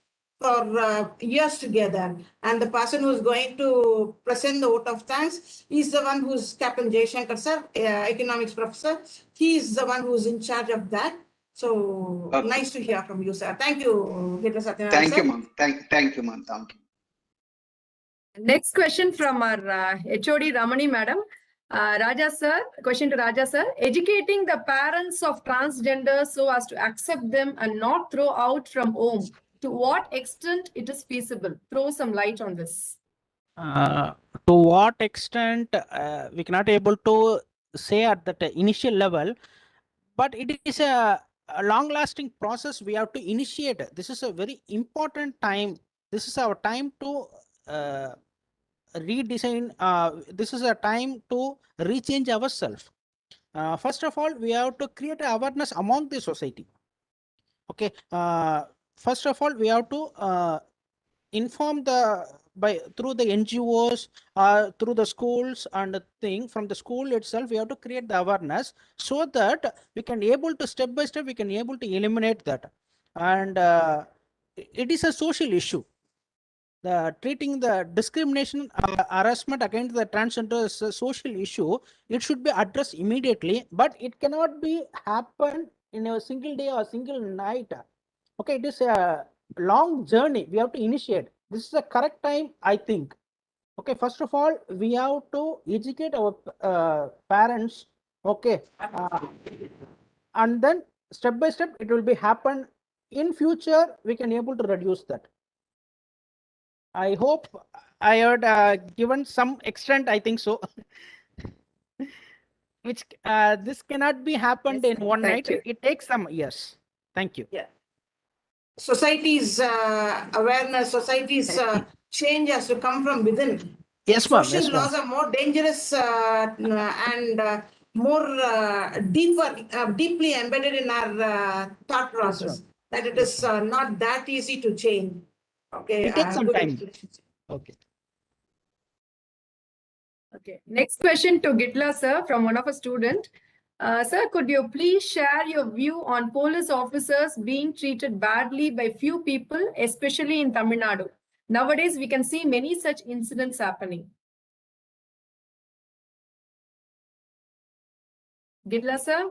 for years together. And the person who is going to present the vote of thanks is the one who's Captain Jaishankar, sir, economics professor. He is the one who's in charge of that. So nice to hear from you, sir. Thank you, Gidla Satyanarayana. Thank you, ma'am. Thank you, ma'am. Thank you. Next question from our HOD Ramani madam. Raja sir, question to Raja sir. Educating the parents of transgenders so as to accept them and not throw out from home. To what extent it is feasible? Throw some light on this. To what extent we cannot able to say at that initial level, but it is a long-lasting process. We have to initiate. This is a very important time. This is our time to redesign. This is a time to rechange ourselves. First of all, we have to create awareness among the society. Okay. First of all, we have to inform the through the NGOs, through the schools and the thing. From the school itself, we have to create the awareness so that we can able to step by step we can able to eliminate that. And it is a social issue. The treating the discrimination, harassment against the transgender is a social issue. It should be addressed immediately, but it cannot be happen in a single day or a single night. Okay, it is a long journey. We have to initiate. This is the correct time, I think. Okay, first of all, we have to educate our parents. Okay, and then step by step it will be happen. In future, we can able to reduce that. I hope I had given some extent, I think so. Which this cannot be happened Yes, in one thank night. you. It takes some years. Thank you. Yeah. Society's awareness, society's change has to come from within. Yes, ma'am. Social Yes, ma'am. laws are more dangerous and more deeply embedded in our thought process, that it is not that easy to change. Okay. It takes some good time. explanation. Okay. Okay. Next question to Gidla sir from one of a student. Sir, could you please share your view on police officers being treated badly by few people, especially in Tamil Nadu? Nowadays, we can see many such incidents happening. Gidla sir?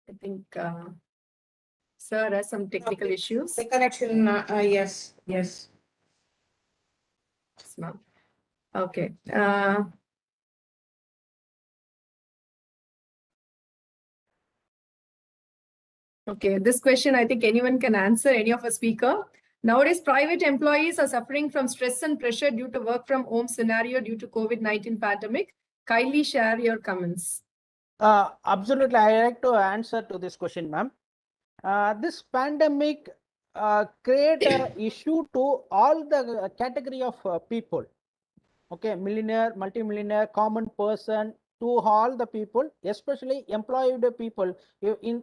I think sir has some technical issues. The connection, yes, yes. Yes, ma'am. Okay. Okay, this question I think anyone can answer, any of a speaker. Nowadays, private employees are suffering from stress and pressure due to work from home scenario due to COVID-19 pandemic. Kindly share your comments. Absolutely, I like to answer to this question, ma'am. This pandemic create an issue to all the category of people. Okay, millionaire, multimillionaire, common person, to all the people, especially employed people.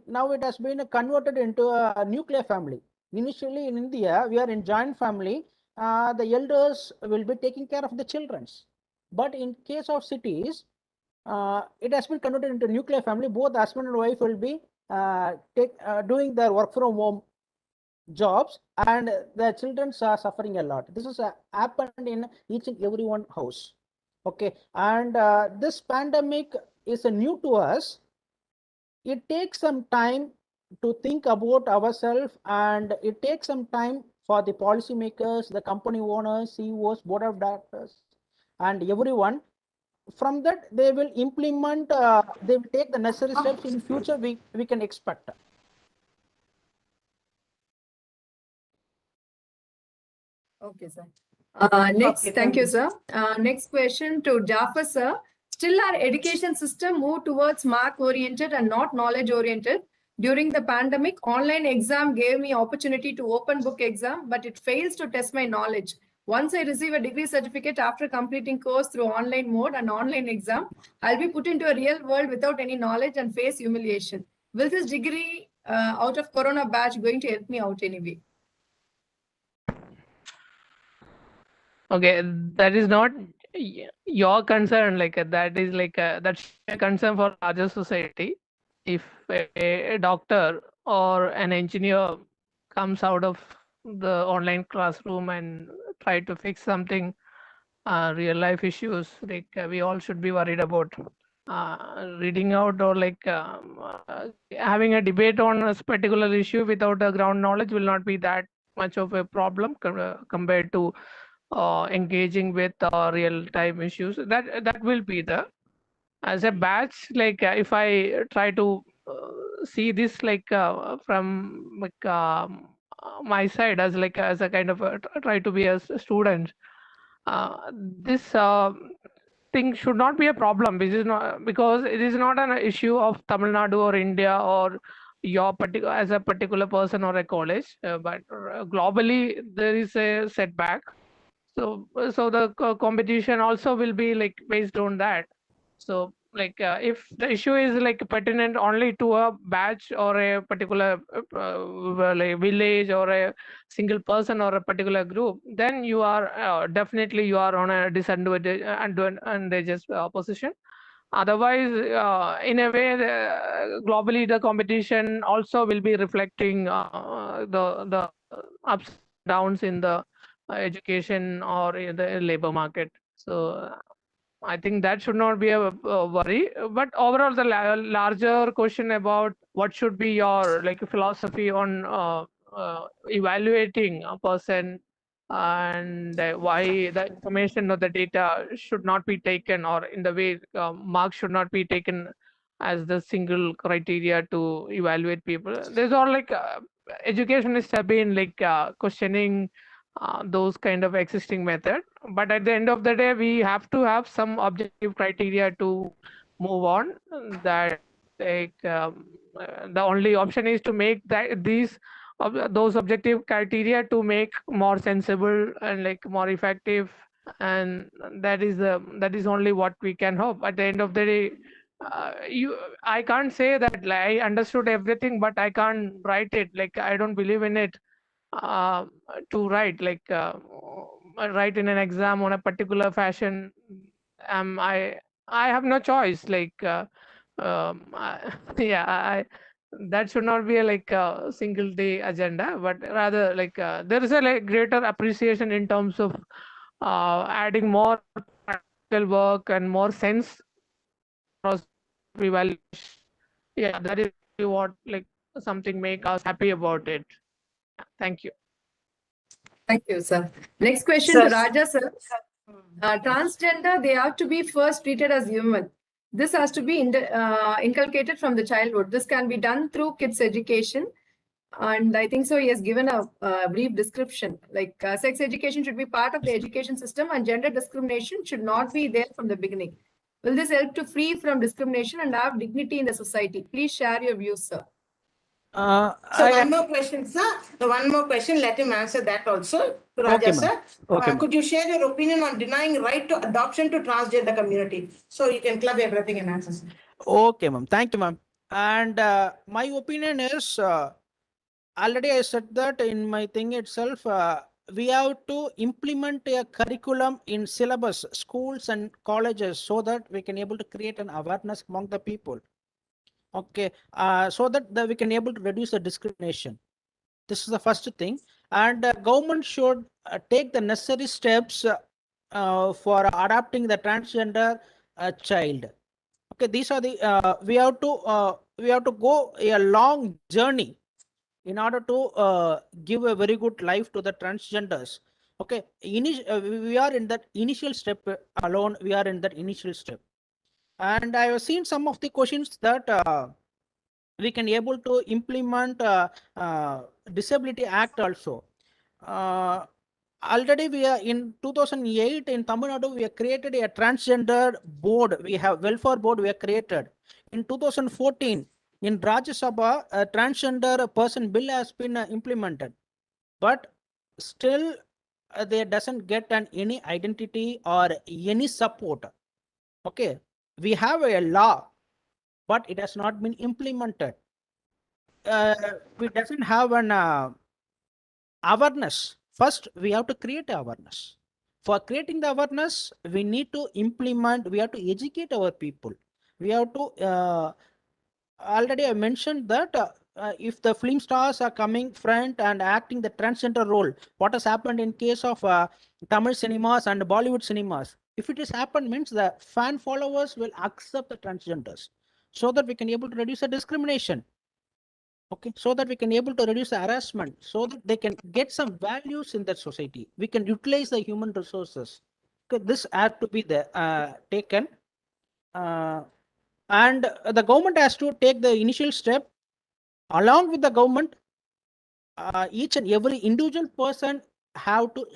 Now it has been converted into a nuclear family. Initially in India, we are in joint family. The elders will be taking care of the childrens. But in case of cities, it has been converted into nuclear family. Both husband and wife will be doing their work from home jobs, and the children are suffering a lot. This has happened in each and every one house. Okay, and this pandemic is new to us. It takes some time to think about ourselves, and it takes some time for the policymakers, the company owners, CEOs, board of directors, and everyone. From that, they will implement, they will take the necessary steps. In future, we can expect. Okay, sir. Next, Okay, thank you, you. sir. Next question to Jafar, sir. Still, our education system moved towards mark-oriented and not knowledge-oriented. During the pandemic, online exam gave me opportunity to open book exam, but it fails to test my knowledge. Once I receive a degree certificate after completing course through online mode and online exam, I'll be put into a real world without any knowledge and face humiliation. Will this degree out of Corona batch going to help me out anyway? Okay, that is not your concern. Like that is like that's a concern for larger society. If a doctor or an engineer comes out of the online classroom and try to fix something, real life issues, like we all should be worried about. Reading out or like having a debate on a particular issue without a ground knowledge will not be that much of a problem compared to engaging with real time issues. That will be the, as a batch, like if I try to see this like from like my side as like as a kind of try to be a student, this thing should not be a problem. This is not, because it is not an issue of Tamil Nadu or India or your particular as a particular person or a college, but globally there is a setback. So the competition also will be like based on that. So if the issue is like pertinent only to a batch or a particular like village or a single person or a particular group, then you are definitely you are on a disadvantageous position. Otherwise, in a way, globally the competition also will be reflecting the ups and downs in the education or in the labor market. So I think that should not be a worry. But overall, the larger question about what should be your like philosophy on evaluating a person, and why the information or the data should not be taken, or in the way marks should not be taken as the single criteria to evaluate people. There's all like educationists have been like questioning those kind of existing method, but at the end of the day we have to have some objective criteria to move on. That like the only option is to make that those objective criteria to make more sensible and like more effective, and that is only what we can hope. At the end of the day, I can't say that like, I understood everything but I can't write it, like I don't believe in it uh, to write write in an exam on a particular fashion. I have no choice, yeah, that should not be a like a single day agenda, but rather like there is a like greater appreciation in terms of adding more practical work and more sense process of evaluation. Yeah, that is what like something make us happy about it. Thank you. Thank you, sir. Next question Sir. to Raja, sir. Transgender, they have to be first treated as human. This has to be inculcated from the childhood. This can be done through kids' education. And I think so he has given a brief description. Like sex education should be part of the education system and gender discrimination should not be there from the beginning. Will this help to free from discrimination and have dignity in the society? Please share your views, sir. So one more question, sir. One more question. Let him answer that also. Raja, Okay, sir. Okay, Could you share your opinion on denying right to adoption to transgender community? So you can club everything and answer. Sir. Okay, ma'am. Thank you, ma'am. And my opinion is already I said that in my thing itself. We have to implement a curriculum in syllabus, schools and colleges, so that we can able to create an awareness among the people. Okay, so that we can able to reduce the discrimination. This is the first thing, and government should take the necessary steps for adopting the transgender child. Okay, these are the we have to go a long journey in order to give a very good life to the transgenders. Okay, we are in that initial step alone. We are in that initial step, and I have seen some of the questions that we can able to implement disability act also. Already we are in 2008 in Tamil Nadu, we have created a transgender board. We have welfare board we have created. In 2014 in Rajya Sabha, a transgender person bill has been implemented, but still they doesn't get any identity or any support. Okay, we have a law, but it has not been implemented. We doesn't have an awareness. First, we have to create awareness. For creating the awareness, we need to implement, we have to educate our people. We have to, already I mentioned that if the film stars are coming front and acting the transgender role, what has happened in case of Tamil cinemas and Bollywood cinemas, if it has happened means the fan followers will accept the transgenders, so that we can able to reduce the discrimination. Okay, so that we can able to reduce the harassment, so that they can get some values in that society. We can utilize the human resources. Okay, this had to be taken, and the government has to take the initial step. Along with the government, each and every individual person have to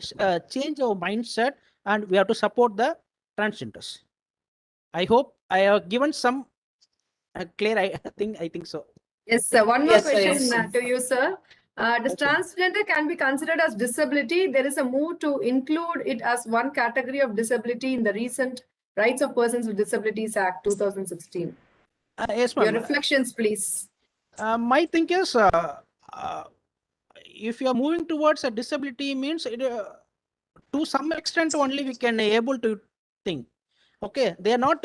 change our mindset, and we have to support the transgenders. I hope I have given some clear. I think so. Yes, sir. One more Yes, sir, question yes. to you, sir. Does transgender can be considered as disability? There is a move to include it as one category of disability in the recent Rights of Persons with Disabilities Act 2016. Yes, Your ma'am. reflections, please. My thing is, if you are moving towards a disability means it, to some extent only we can able to think. Okay, they are not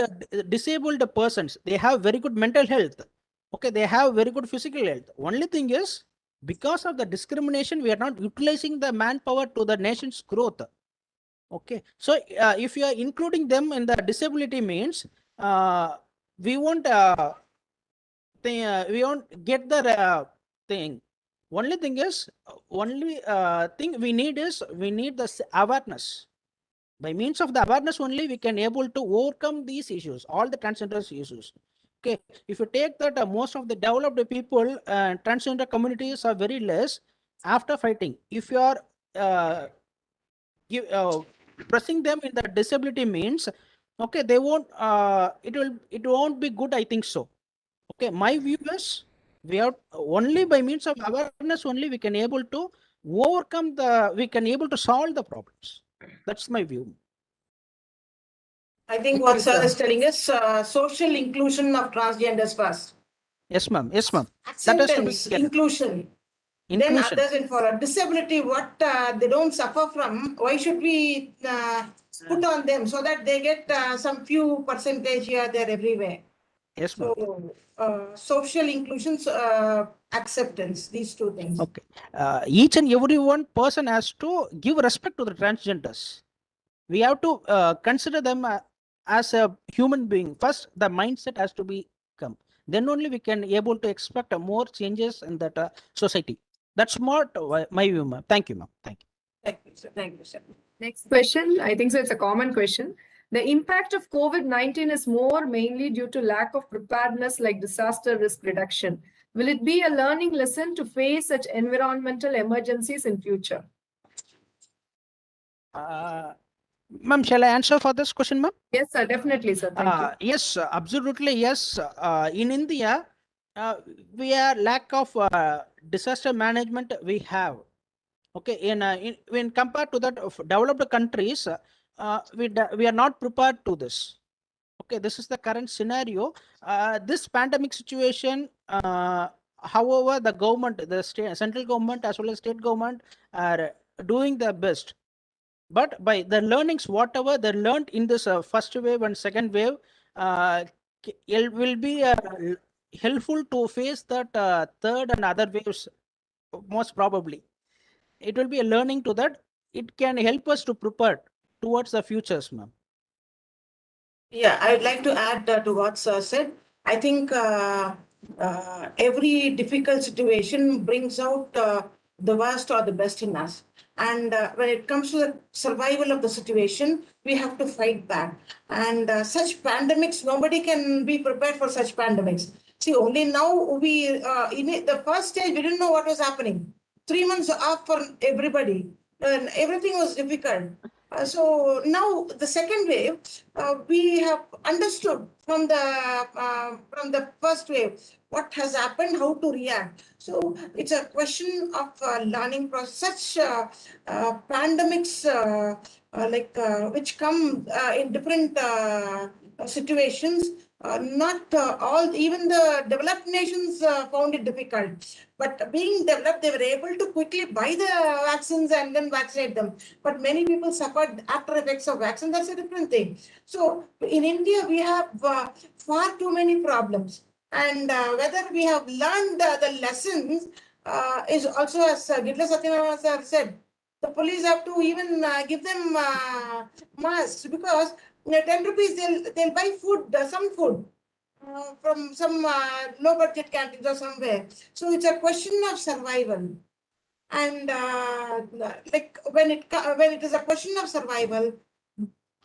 disabled persons. They have very good mental health. Okay, they have very good physical health. Only thing is, because of the discrimination, we are not utilizing the manpower to the nation's growth. Okay, so if you are including them in the disability means, we won't we won't get the thing. Only thing is, only thing we need is we need the awareness. By means of the awareness only we can able to overcome these issues, all the transgender issues. Okay, if you take that most of the developed people, transgender communities are very less after fighting. If you are give, pressing them in the disability means, okay, they won't it won't be good, I think so. Okay, my view is we have only by means of awareness only we can able to overcome we can able to solve the problems. That's my view. I think what sir is telling is social inclusion of transgenders first. Yes, ma'am. Yes, ma'am. That has to be Acceptance, inclusion. Then inclusion. others, and for a disability, what they don't suffer from, why should we put on them so that they get some few percentage here, there, everywhere? Yes, ma'am. So social inclusion, acceptance, these two things. Okay. Each and every one person has to give respect to the transgenders. We have to consider them as a human being. First, the mindset has to be come. Then only we can able to expect more changes in that society. That's more my view, ma'am. Thank you, ma'am. Thank you. Thank you, sir. Thank you, sir. Next question. I think so. It's a common question. The impact of COVID-19 is more mainly due to lack of preparedness like disaster risk reduction. Will it be a learning lesson to face such environmental emergencies in future? Ma'am, shall I answer for this question, ma'am? Yes, sir. Definitely, sir. Thank you. Yes, absolutely. Yes. In India, we are lack of disaster management we have. Okay, when compared to that of developed countries, we are not prepared to this. Okay, this is the current scenario. This pandemic situation, however, the government, the central government as well as state government are doing their best. But by the learnings, whatever they learned in this first wave and second wave, will be helpful to face that third and other waves, most probably. It will be a learning to that. It can help us to prepare towards the futures, ma'am. Yeah, I would like to add to what sir said. I think every difficult situation brings out the worst or the best in us. And when it comes to the survival of the situation, we have to fight back. And such pandemics, nobody can be prepared for such pandemics. See, only now in the first stage, we didn't know what was happening. 3 months off for everybody, and everything was difficult. So now the second wave, we have understood from the first wave what has happened, how to react. So it's a question of learning process. Such pandemics which come in different situations. Not all, even the developed nations found it difficult. But being developed, they were able to quickly buy the vaccines and then vaccinate them. But many people suffered after effects of vaccine. That's a different thing. So in India, we have far too many problems. And whether we have learned the lessons is also, as Gidla Satyanarayana said, the police have to even give them masks, because 10 rupees they'll buy food, some food from some low budget canteens or somewhere. So it's a question of survival. And when it is a question of survival,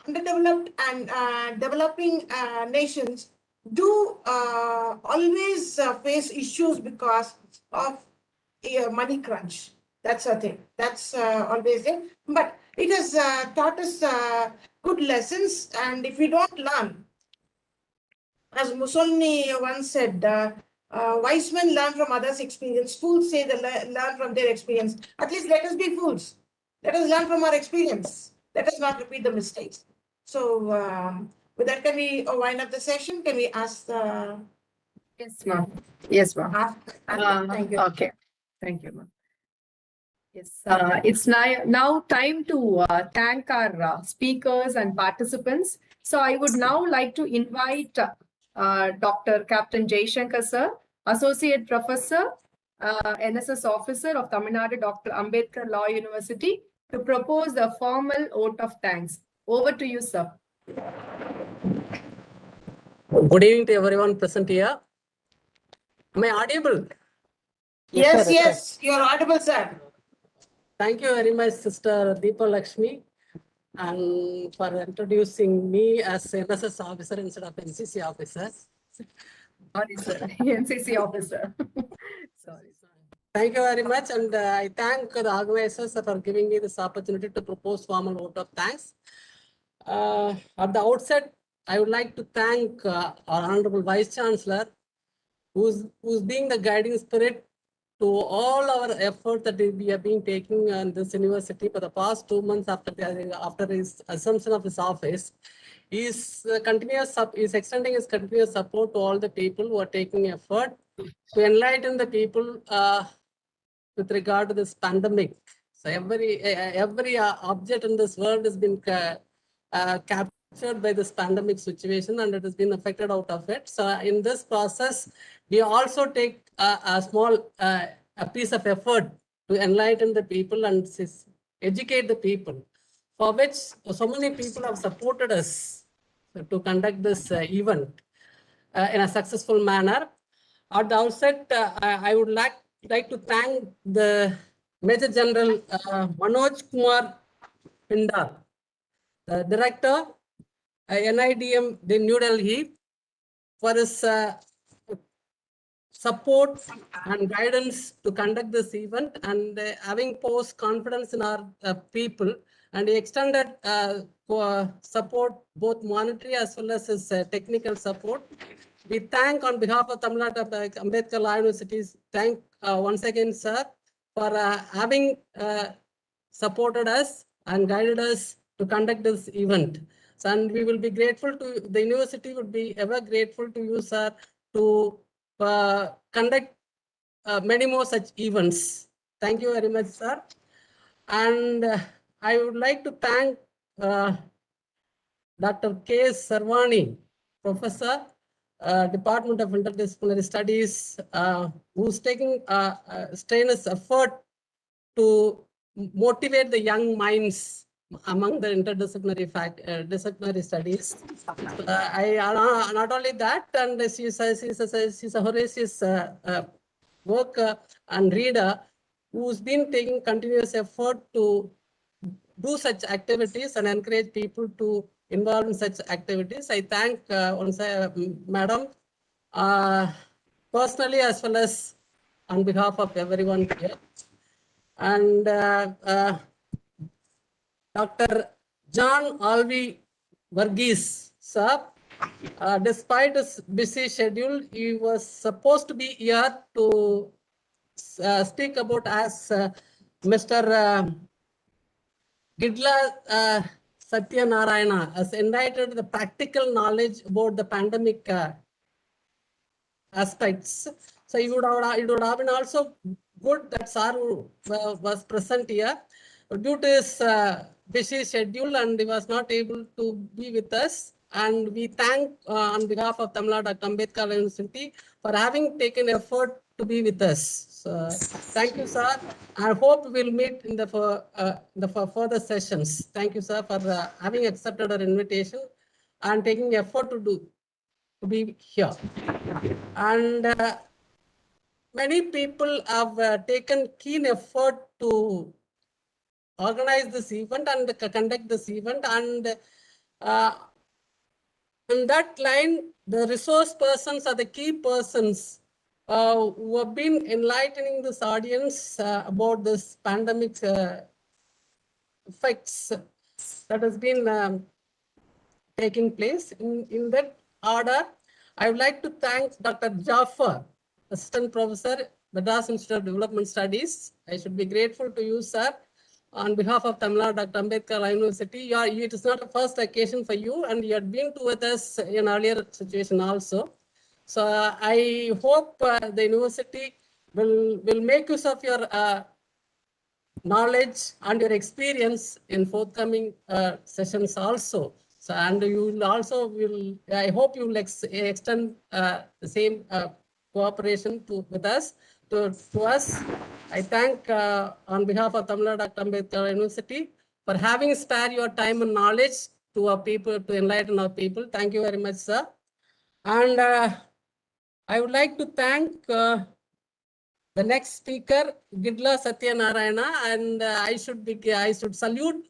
underdeveloped and developing nations do always face issues because of money crunch. That's a thing. That's always there. But it has taught us good lessons. And if we don't learn, as Mussolini once said, wise men learn from others' experience. Fools say they learn from their experience. At least let us be fools. Let us learn from our experience. Let us not repeat the mistakes. So With that, can we wind up the session? Can we ask the... Yes, ma'am. Yes, ma'am. Thank you. Okay. Thank you, ma'am. Yes, it's now time to thank our speakers and participants. So I would now like to invite Dr. Captain Jaishankar sir, Associate Professor, NSS Officer of Tamil Nadu Dr. Ambedkar Law University, to propose the formal vote of thanks. Over to you, sir. Good evening to everyone present here. Am I audible? Yes, sir, yes, you're audible, sir. Thank you very much, Sister Deepa Lakshmi, and for introducing me as NSS officer instead of NCC officer. Sorry, sir. NCC officer. Sorry. Thank you very much, and I thank the organizers for giving me this opportunity to propose formal vote of thanks. At the outset, I would like to thank our Honorable Vice Chancellor, who's being the guiding spirit to all our effort that we have been taking in this university for the past 2 months after his assumption of his office. He's extending his continuous support to all the people who are taking effort to enlighten the people with regard to this pandemic. So every object in this world has been captured by this pandemic situation, and it has been affected out of it. So in this process, we also take a small a piece of effort to enlighten the people and educate the people, for which so many people have supported us to conduct this event in a successful manner. At the outset, I would like to thank the Major General Manoj Kumar Pindar, the Director, NIDM, the New Delhi, for his support and guidance to conduct this event, and having posed confidence in our people, and he extended support, both monetary as well as his technical support. We thank on behalf of Tamil Nadu Ambedkar Law Universities, thank once again, sir, for having supported us and guided us to conduct this event. So, and we will be grateful to, the university would be ever grateful to you, sir, to conduct many more such events. Thank you very much, sir. And I would like to thank Dr. K. Sarvani, Professor, Department of Interdisciplinary Studies, who's taking strenuous effort to motivate the young minds among the interdisciplinary studies. I not only that, and she's a Horaceous worker and reader who's been taking continuous effort to do such activities and encourage people to involve in such activities. I thank Madam personally as well as on behalf of everyone here. And Dr. John Alby Varghese, sir, despite his busy schedule, he was supposed to be here to speak about as Mr. Gidla Satyanarayana has enlightened the practical knowledge about the pandemic aspects. So it would have been also good that sir was present here. Due to his busy schedule, and he was not able to be with us. And we thank on behalf of Tamil Nadu Ambedkar University for having taken effort to be with us. So, thank you, sir. I hope we'll meet in the for further sessions. Thank you, sir, for having accepted our invitation and taking effort to be here. And many people have taken keen effort to organize this event and conduct this event, and in that line, the resource persons are the key persons who have been enlightening this audience about this pandemic effects that has been taking place. In that order, I would like to thank Dr. Jafar, Assistant Professor, Madras Institute of Development Studies. I should be grateful to you, sir, on behalf of Tamil Nadu Dr. Ambedkar University. It is not the first occasion for you, and you had been with us in earlier situation also. So I hope the university will make use of your knowledge and your experience in forthcoming sessions also. So, and you will also I hope you will extend the same cooperation with us. To us, I thank on behalf of Tamil Nadu Dr. Ambedkar University for having spared your time and knowledge to our people, to enlighten our people. Thank you very much, sir. And I would like to thank the next speaker, Gidla Satyanarayana, and I should salute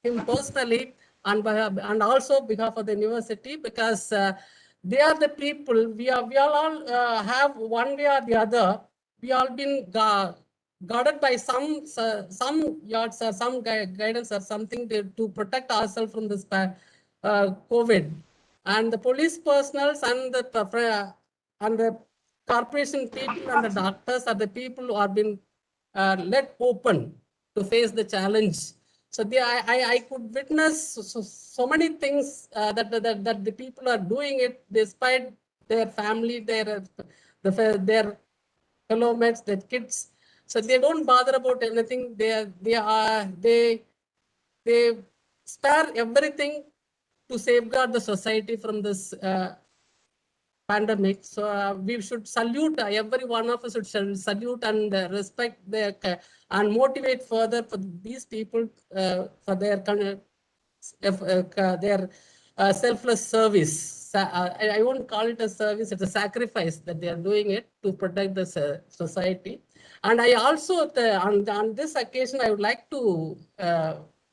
him personally and also behalf of the university, because they are the people. We all have one way or the other. We all been guarded by some yards or some guidance or something to protect ourselves from this COVID. And the police personnel and the corporation people and the doctors are the people who are been let open to face the challenge. So I could witness so many things that the people are doing it despite their family, their fellow mates, their kids. So they don't bother about anything. They spare everything to safeguard the society from this pandemic. So we should salute, every one of us should salute and respect their and motivate further for these people for their selfless service. I won't call it a service, it's a sacrifice that they are doing it to protect the society. And I also, on this occasion, I would like to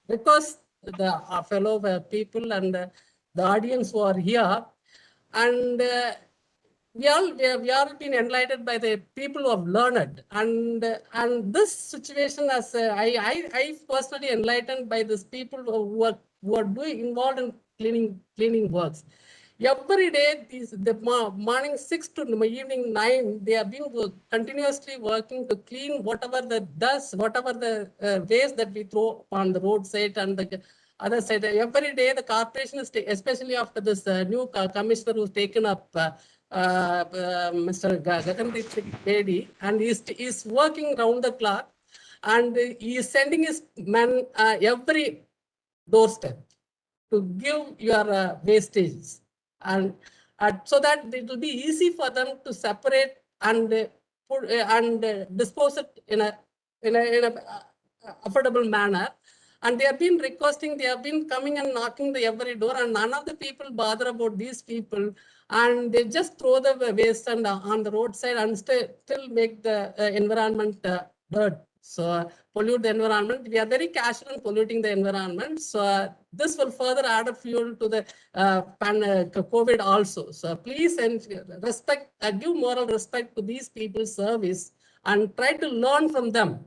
request the fellow people and the audience who are here, and we all been enlightened by the people who have learned, and this situation, as I personally enlightened by these people who are doing involved in cleaning works. Every day, the morning 6 to evening 9, they have been continuously working to clean whatever the dust, whatever the waste that we throw on the roadside and the other side. Every day, the corporation is, especially after this new commissioner who's taken up, Mr. Gagandeep Bedi, and he's working round the clock, and he is sending his men every doorstep to give your wastages, and so that it will be easy for them to separate and put and dispose it in a affordable manner. And they have been requesting, they have been coming and knocking the every door, and none of the people bother about these people, and they just throw the waste and on the roadside and still make the environment dirt. So pollute the environment. We are very casual in polluting the environment. So this will further add a fuel to the COVID also. So please respect, give moral respect to these people's service and try to learn from them.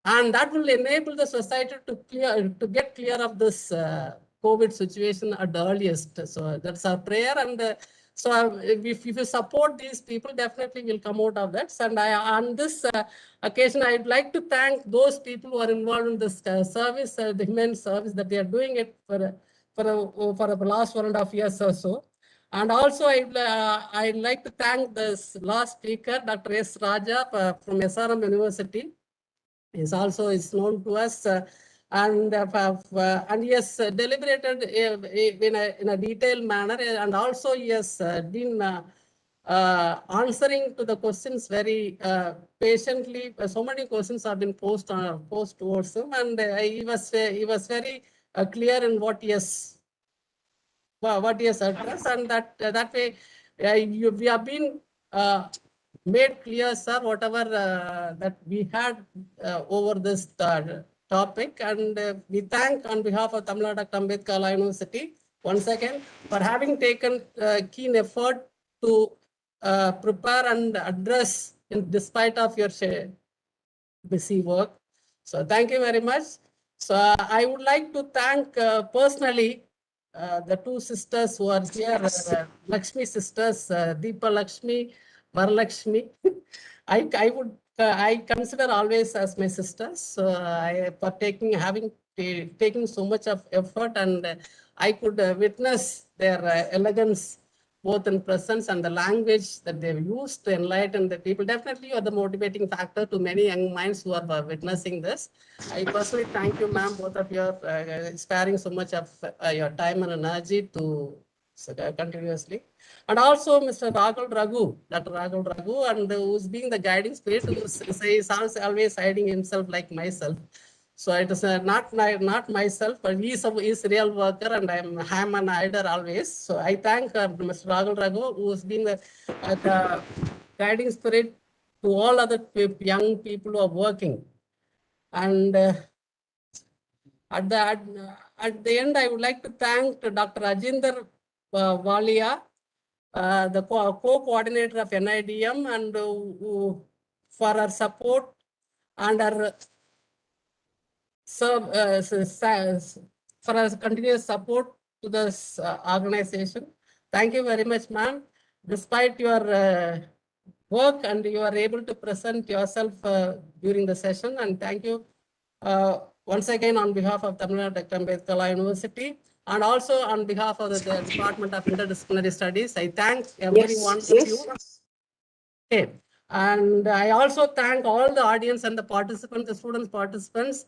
And that will enable the society to get clear of this COVID situation at the earliest. So that's our prayer. And so if you support these people, definitely we'll come out of that. And on this occasion, I'd like to thank those people who are involved in this service, the human service, that they are doing it for the last 1.5 years or so. And also, I'd like to thank this last speaker, Dr. S. Raja from SRM University. Is known to us, and he has deliberated in a detailed manner, and also he has been answering to the questions very patiently. So many questions have been posed towards him, and he was very clear in what he has addressed, and that way we have been made clear, sir, whatever that we had over this topic. And we thank on behalf of Tamil Nadu Dr. Ambedkar University once again for having taken keen effort to prepare and address in despite of your busy work. So thank you very much. So I would like to thank personally the two sisters who are here, Lakshmi sisters, Deepa Lakshmi, Varalakshmi. I would I consider always as my sisters. So for taking so much of effort, and I could witness their elegance, both in presence and the language that they've used to enlighten the people. Definitely, you are the motivating factor to many young minds who are witnessing this. I personally thank you, ma'am, both of you are sparing so much of your time and energy to continuously. And also Mr. Dr. Rahul Raghu, and who's being the guiding spirit, who is always hiding himself like myself. So it is not myself, but he's a real worker, and I'm an hider always. So I thank Mr. Rahul Raghu, who's been the guiding spirit to all other young people who are working. And at the end, I would like to thank Dr. Rajinder Valia, the co-coordinator of NIDM, and for her support and her for her continuous support to this organization. Thank you very much, ma'am. Despite your work, and you are able to present yourself during the session, and thank you once again on behalf of Tamil Nadu Dr. Ambedkar University, and also on behalf of the Department of Interdisciplinary Studies. I thank every one of you. Okay. And I also thank all the audience and the participants, the students participants.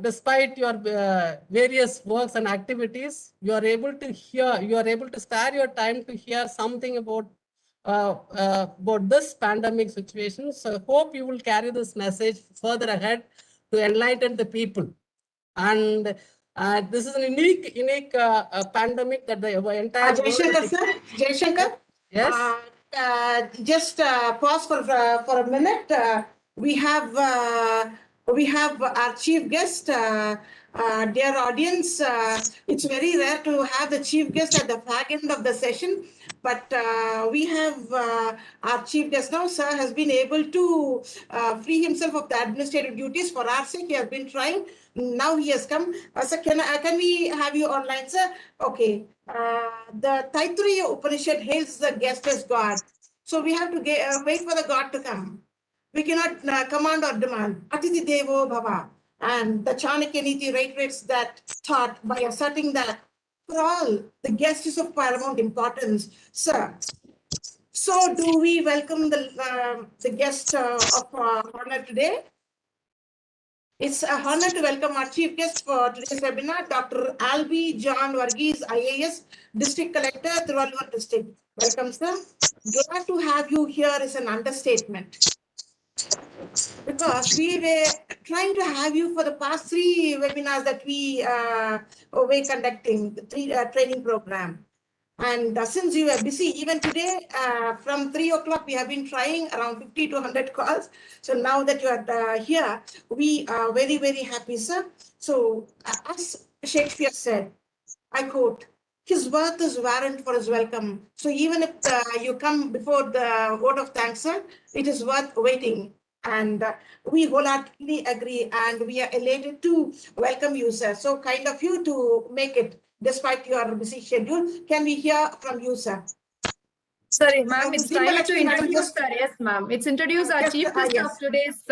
Despite your various works and activities, you are able to spare your time to hear something about this pandemic situation. So I hope you will carry this message further ahead to enlighten the people. And this is an unique pandemic that the entire Jaishankar, sir. Jaishankar? Yes. Just pause for a minute. We have our chief guest. Dear audience, it's very rare to have the chief guest at the fag end of the session, but we have our chief guest now. Sir has been able to free himself of the administrative duties. For our sake, he has been trying. Now he has come. Sir, can we have you online, sir? Okay. The Taittiriya Upanishad hails the guest as God. So we have to wait for the God to come. We cannot command or demand. Atiti Devo Bhava. And the Chanakya Niti reiterates that thought by asserting that for all, the guest is of paramount importance. Sir, so do we welcome the guest of honor today? It's an honor to welcome our chief guest for today's webinar, Dr. Alby John Varghese, IAS, District Collector, Tiruvallur District. Welcome, sir. Glad to have you here is an understatement. Because we were trying to have you for the past 3 webinars that we were conducting, the 3 training program. And since you were busy, even today, from 3 o'clock, we have been trying around 50 to 100 calls. So now that you are here, we are very, very happy, sir. So as Shakespeare said, I quote, his worth is warrant for his welcome. So even if you come before the vote of thanks, sir, it is worth waiting. And we wholeheartedly agree, and we are elated to welcome you, sir. So kind of you to make it despite your busy schedule. Can we hear from you, sir? Sorry, ma'am, it's time to introduce her. Yes, ma'am. It's introduce our chief guest of today's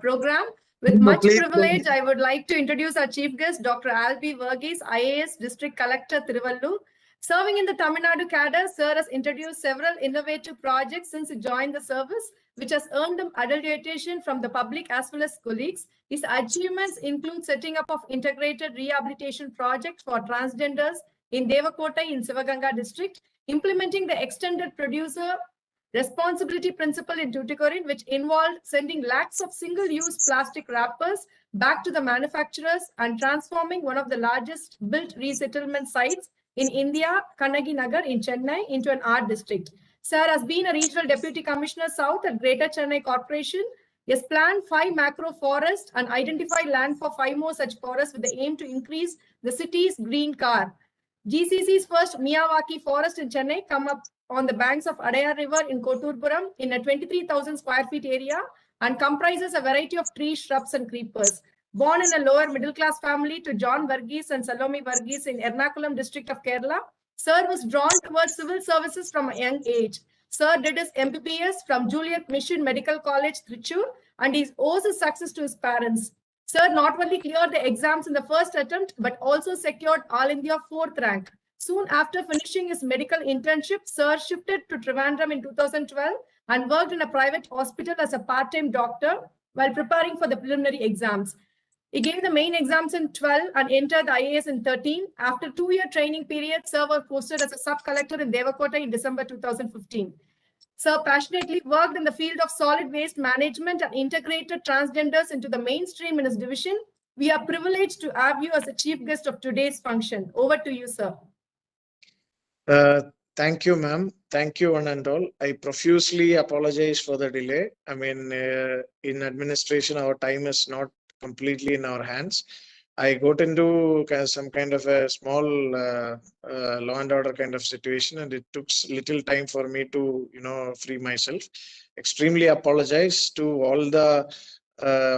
program. With much privilege, I would like to introduce our chief guest, Dr. Alby Varghese, IAS District Collector, Tiruvallur. Serving in the Tamil Nadu cadre, sir has introduced several innovative projects since he joined the service, which has earned him adulation from the public as well as colleagues. His achievements include setting up of integrated rehabilitation project for transgenders in Devakotai in Sivaganga district, implementing the extended producer responsibility principle in Tuticorin, which involved sending lakhs of single-use plastic wrappers back to the manufacturers and transforming one of the largest built resettlement sites in India, Kannagi Nagar in Chennai, into an art district. Sir has been a regional deputy commissioner south at Greater Chennai Corporation. He has planned 5 macro forests and identified land for 5 more such forests with the aim to increase the city's green car. GCC's first Miyawaki forest in Chennai come up on the banks of Adayar River in Koturpuram in a 23,000 square feet area and comprises a variety of trees, shrubs and creepers. Born in a lower middle class family to John Varghese and Salome Varghese in Ernakulam district of Kerala, Sir was drawn towards civil services from a young age. Sir did his MBBS from Juliet Mission Medical College, Trichur, and he owes his success to his parents. Sir not only cleared the exams in the first attempt, but also secured All India 4th rank. Soon after finishing his medical internship, Sir shifted to Trivandrum in 2012 and worked in a private hospital as a part-time doctor while preparing for the preliminary exams. He gave the main exams in 12 and entered the IAS in 13. After 2-year training period, Sir was posted as a sub-collector in Devakota in December 2015. Sir passionately worked in the field of solid waste management and integrated transgenders into the mainstream in his division. We are privileged to have you as the chief guest of today's function. Over to you, sir. Thank you, ma'am. Thank you, one and all. I profusely apologize for the delay. I mean, in administration, our time is not completely in our hands. I got into some kind of a small law and order kind of situation, and it took little time for me to, free myself. Extremely apologize to all the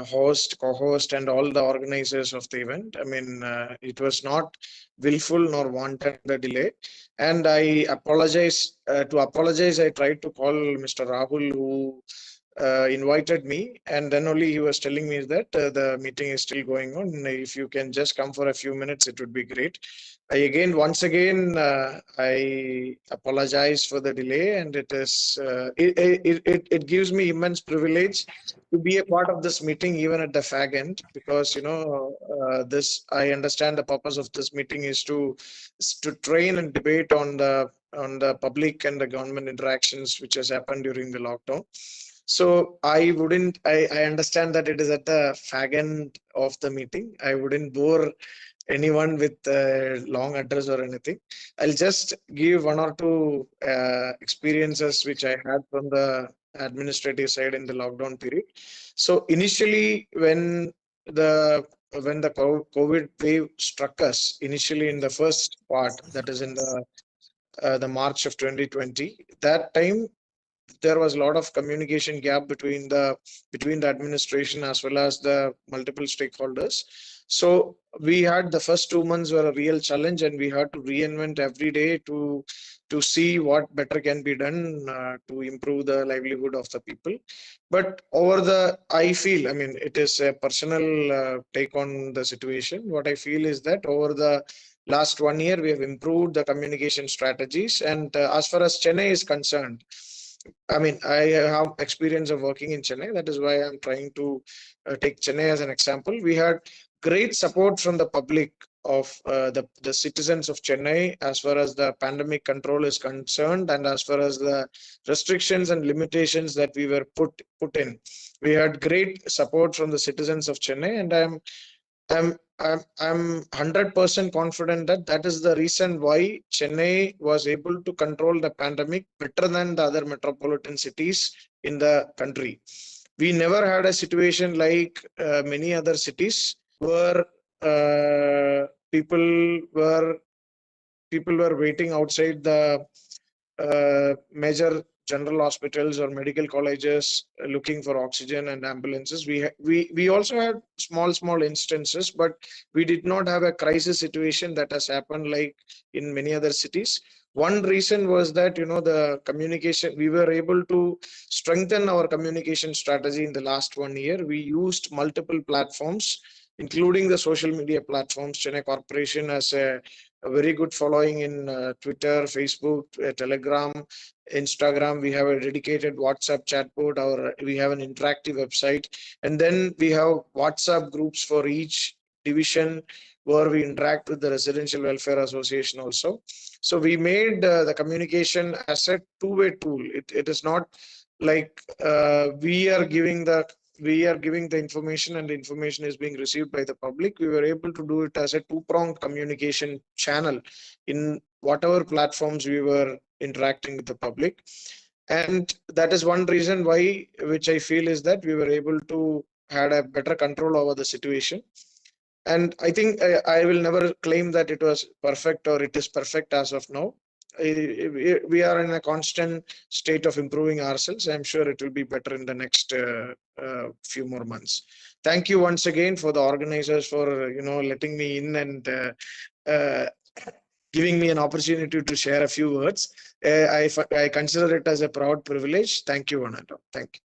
host, co-host, and all the organizers of the event. I mean, it was not willful nor wanted the delay. And I apologize. To apologize, I tried to call Mr. Rahul, who invited me, and then only he was telling me that the meeting is still going on. If you can just come for a few minutes, it would be great. Once again, I apologize for the delay, and it is it gives me immense privilege to be a part of this meeting, even at the fag end, because this, I understand the purpose of this meeting is to train and debate on the public and the government interactions which has happened during the lockdown. So I understand that it is at the fag end of the meeting. I wouldn't bore anyone with long address or anything. I'll just give one or two experiences which I had from the administrative side in the lockdown period. So initially, when the COVID wave struck us, initially in the first part, that is in the March of 2020, that time there was a lot of communication gap between the administration as well as the multiple stakeholders. So we had the first 2 months were a real challenge, and we had to reinvent every day to see what better can be done to improve the livelihood of the people. But I feel, I mean, it is a personal take on the situation. What I feel is that over the last 1 year, we have improved the communication strategies. And as far as Chennai is concerned, I mean, I have experience of working in Chennai. That is why I'm trying to take Chennai as an example. We had great support from the public of the citizens of Chennai as far as the pandemic control is concerned, and as far as the restrictions and limitations that we were put in. We had great support from the citizens of Chennai, and I'm 100% confident that is the reason why Chennai was able to control the pandemic better than the other metropolitan cities in the country. We never had a situation like many other cities where people were waiting outside the major general hospitals or medical colleges looking for oxygen and ambulances. We also had small instances, but we did not have a crisis situation that has happened like in many other cities. One reason was that, the communication, we were able to strengthen our communication strategy in the last 1 year. We used multiple platforms, including the social media platforms. Chennai Corporation has a very good following in Twitter, Facebook, Telegram, Instagram. We have a dedicated WhatsApp chatbot, or we have an interactive website. And then we have WhatsApp groups for each division where we interact with the Residential Welfare Association also. So we made the communication as a two-way tool. It is not like we are giving the information and the information is being received by the public. We were able to do it as a two-pronged communication channel in whatever platforms we were interacting with the public. And that is one reason why, which I feel, is that we were able to had a better control over the situation. And I think I will never claim that it was perfect or it is perfect as of now. We are in a constant state of improving ourselves. I'm sure it will be better in the next few more months. Thank you once again for the organizers for letting me in and giving me an opportunity to share a few words. I consider it as a proud privilege. Thank you, one and all. Thank you.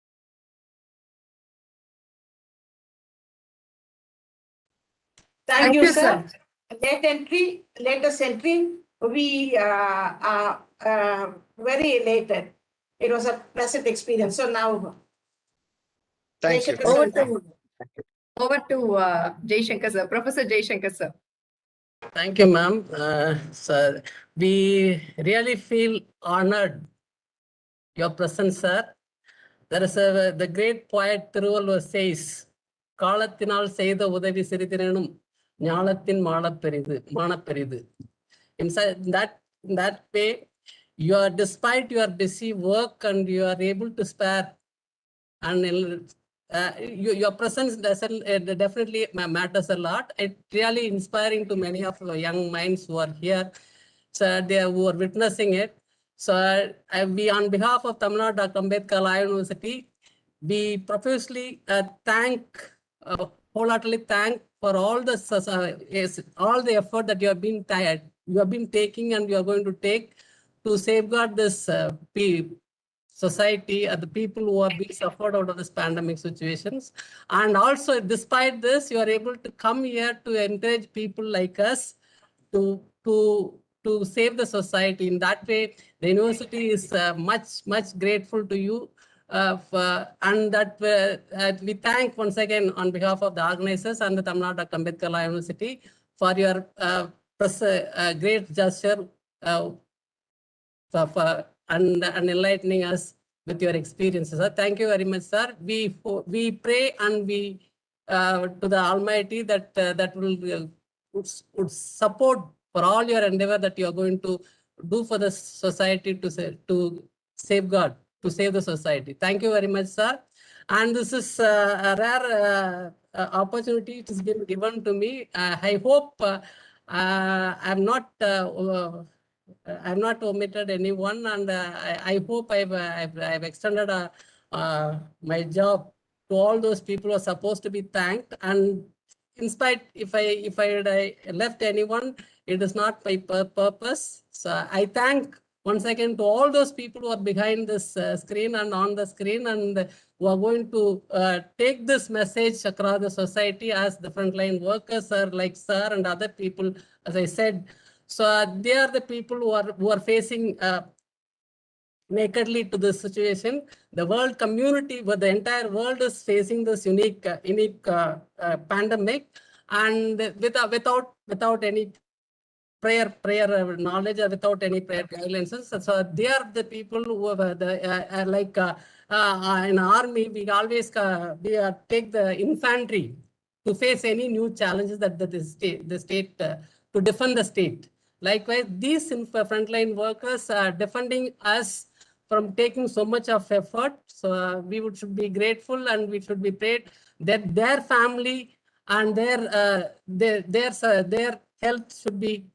Thank you, sir. Latest entry, we very elated. It was a pleasant experience. So now, Thank you. Over to Jaishankar sir, Professor Jaishankar sir. Thank you, ma'am. Sir, we really feel honored your presence, sir. There is the great poet Tiruvallur says, காலத்தினால் செய்த உதவி சிறிதெனும் ஞாலத்தின் மானப்பெரிது. In that way, despite your busy work and you are able to spare, and your presence definitely matters a lot. It's really inspiring to many of the young minds who are here, so who are witnessing it. So we, on behalf of Tamil Nadu Dr. Ambedkar Law University, we profusely wholeheartedly thank for all the effort that you have been taking and you are going to take to safeguard this society and the people who are being suffered out of this pandemic situations. And also, despite this, you are able to come here to encourage people like us to save the society. In that way, the university is much grateful to you. And that we thank once again on behalf of the organizers and the Tamil Nadu Dr. Ambedkar Law University for your great gesture and enlightening us with your experiences. Sir. Thank you very much, sir. We pray and we to the Almighty that that would support for all your endeavor that you are going to do for the society to safeguard, to save the society. Thank you very much, sir. And this is a rare opportunity it has been given to me. I hope I'm not omitted anyone, and I hope I've extended my job to all those people who are supposed to be thanked. And in spite, if I left anyone, it is not my purpose. So I thank once again to all those people who are behind this screen and on the screen, and who are going to take this message across the society as the frontline workers are like sir and other people, as I said. So they are the people who are facing nakedly to this situation. The world community, but the entire world is facing this unique pandemic, and without any prayer knowledge or without any prayer guidelines. So they are the people who are like in army, we always take the infantry to face any new challenges that the state to defend the state. Likewise, these frontline workers are defending us from taking so much of effort. So we should be grateful and we should be prayed that their family and their health should be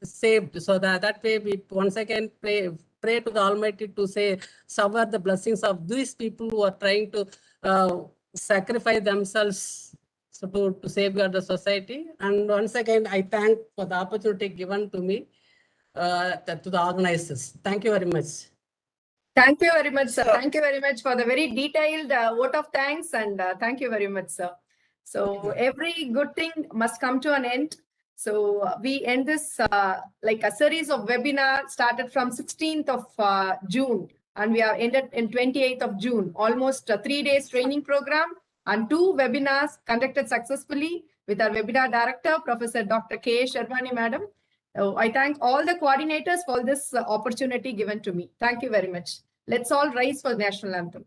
saved. So that way we once again pray to the Almighty to shower the blessings of these people who are trying to sacrifice themselves to safeguard the society. And once again, I thank for the opportunity given to me, to the organizers. Thank you very much. Thank you very much, sir. Thank you very much for the very detailed vote of thanks, and thank you very much, sir. So every good thing must come to an end. So we end this like a series of webinars started from 16th of June, and we are ended in 28th of June. Almost a 3 days training program and 2 webinars conducted successfully with our webinar director, Professor Dr. K. Sharvani Madam. I thank all the coordinators for this opportunity given to me. Thank you very much. Let's all rise for the national anthem.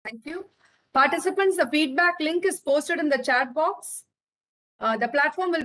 Thank you. Participants, the feedback link is posted in the chat box. The platform will